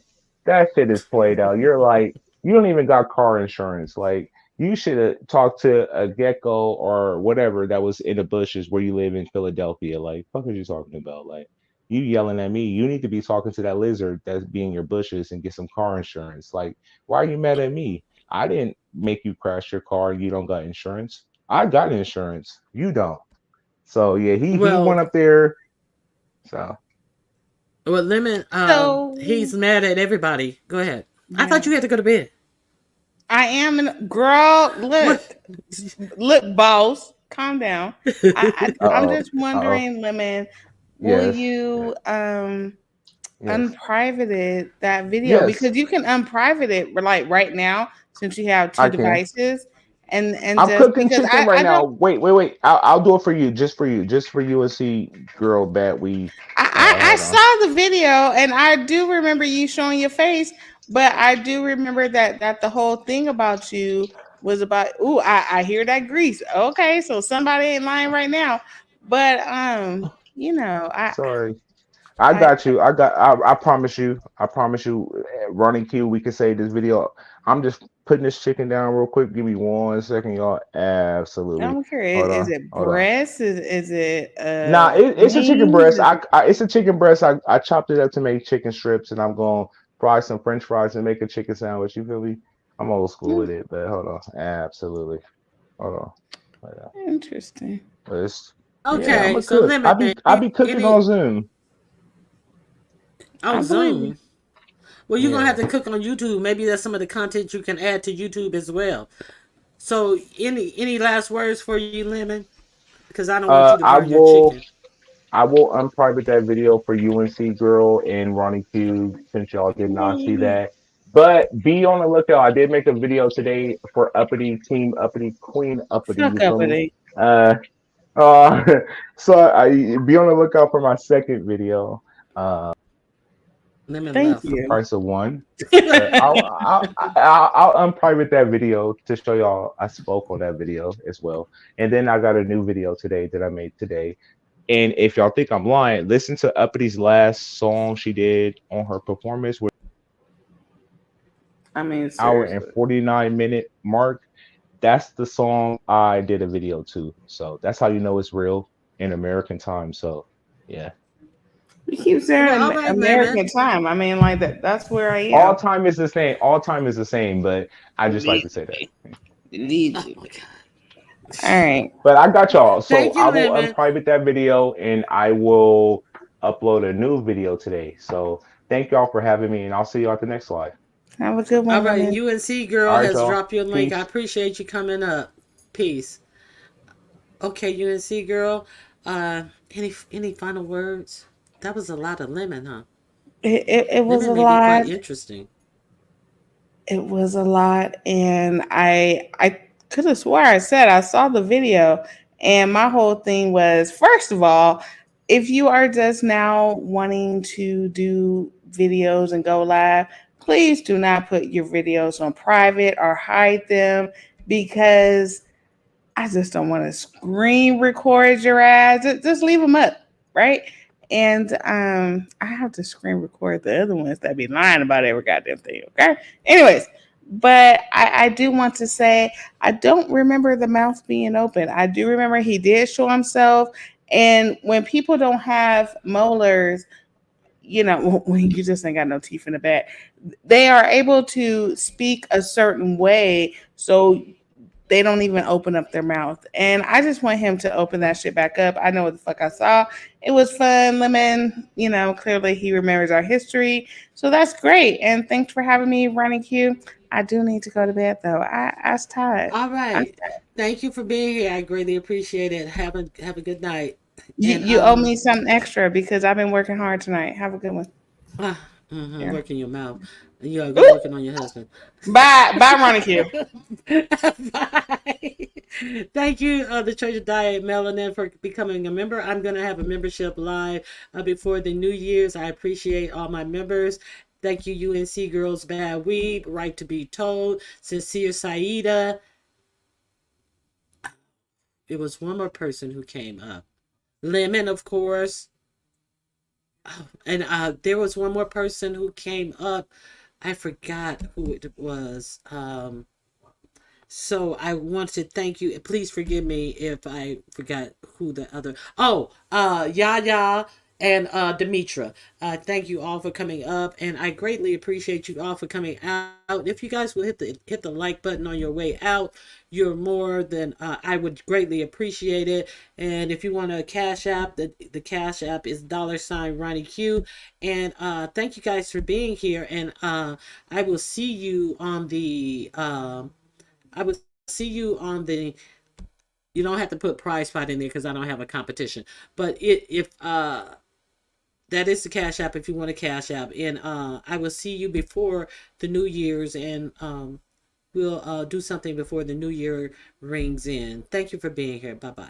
that shit is played out. You're like, you don't even got car insurance. Like, you should have talked to a gecko or whatever that was in the bushes where you live in Philadelphia. Like, fuck are you talking about? Like, you yelling at me. You need to be talking to that lizard that's being your bushes and get some car insurance. Like, why are you mad at me? I didn't make you crash your car and you don't got insurance. I got insurance. You don't. So yeah, he went Well, up there. So Lemon, he's So mad at everybody. Go ahead. I thought yeah, you had to go to bed. I am in girl. What? Look, boss, calm down. I'm uh-oh. just Uh-oh. wondering, Lemon, will Yes. you Yes. unprivate that video, Yes. because you can unprivate it like right now since you have two I can. devices, and I'm just cooking because chicken right I now. don't Wait. I'll do it for you, just for you, just for you and see girl bat we I hold on. saw the video and I do remember you showing your face, but I do remember that the whole thing about you was about, ooh, I hear that grease. Okay, so somebody ain't lying right now. But you know, Sorry. I I got you. I promise you. I promise you. Running Q, we can save this video. I'm just putting this chicken down real quick. Give me 1 second, y'all. Absolutely. I'm Hold curious. Is on. it Hold on. breast? Is it Nah, it's a chicken wings? breast. It's a chicken breast. I chopped it up to make chicken strips, and I'm going to fry some French fries and make a chicken sandwich. You feel me? I'm old school with it, but hold on. Absolutely. Hold on. Hold on. Interesting. But yeah, I'm Okay, a so cook. Lemon, I be cooking any on Zoom. I on believe you. Zoom. Well, you're gonna have Yeah. to cook on YouTube. Maybe that's some of the content you can add to YouTube as well. So, any last words for you, Lemon? Because I don't want you to I burn your will. chicken. I will unprivate that video for UNC Girl and Ronnie Q since y'all did not see Yay. that. But be on the lookout. I did make a video today for Uppity Team Uppity Queen Uppity. Fuck You feel me? uppity. Uh, uh, so I be on the lookout for my second video. Uh, Lemon Thank left. the you. price of one. But I'll unprivate that video to show y'all I spoke on that video as well. And then I got a new video today that I made today. And if y'all think I'm lying, listen to Uppity's last song she did on her performance, with I mean, hour and seriously. 49-minute mark. That's the song I did a video to. So that's how you know it's real in American time. So yeah. You keep Well, saying all right, Lemon. American time. I mean, like that's where I All am. time is the same. All time is the same, but I just like Believe to say that. me. Believe Oh me. my god. All right. But I got y'all. So Thank I you, will Lemon. unprivate that video and I will upload a new video today. So thank y'all for having me, and I'll see you at the next slide. Have a good All one, right, Lemon. UNC All girl right, has y'all. dropped your link. I Peace. appreciate you coming up. Peace. Okay, UNC girl. Any final words? That was a lot of lemon, huh? It was a Lemon may be lot. quite interesting. It was a lot, and I could have swore I said I saw the video, and my whole thing was, first of all, if you are just now wanting to do videos and go live, please do not put your videos on private or hide them, because I just don't want to screen record your ass. Just leave them up, right? And I have to screen record the other ones that be lying about every goddamn thing. Okay. Anyways, but I do want to say I don't remember the mouth being open. I do remember he did show himself, and when people don't have molars, you know, when you just ain't got no teeth in the back, they are able to speak a certain way. So they don't even open up their mouth. And I just want him to open that shit back up. I know what the fuck I saw. It was fun, Lemon. You know, clearly he remembers our history. So that's great. And thanks for having me, Ronnie Q. I do need to go to bed though. I was tired. All I'm right. Thank you for being here. I greatly appreciate it. Have a good night. You, And you owe me something extra because I've been working hard tonight. Have a good one. Yeah. working your mouth. Yeah, go working on your husband. Bye. Bye, Ronnie Q. Bye. Thank you, the Church of Diet Melanin, for becoming a member. I'm going to have a membership live before the New Year's. I appreciate all my members. Thank you, UNC Girls Bad Weed, Right to Be Told, Sincere Saida. It was one more person who came up. Lemon, of course. Oh, and there was one more person who came up. I forgot who it was. So I want to thank you. Please forgive me if I forgot who the other. Oh, Yaya and Demetra. Thank you all for coming up, and I greatly appreciate you all for coming out. If you guys will hit the like button on your way out, you're more than I would greatly appreciate it. And if you want a cash app, the cash app is $ Ronnie Q. And thank you guys for being here. And I will see you on the. I would see you on the. You don't have to put prize fight in there because I don't have a competition. But if that is the cash app if you want a cash app, and I will see you before the New Year's, and we'll do something before the New Year rings in. Thank you for being here. Bye bye.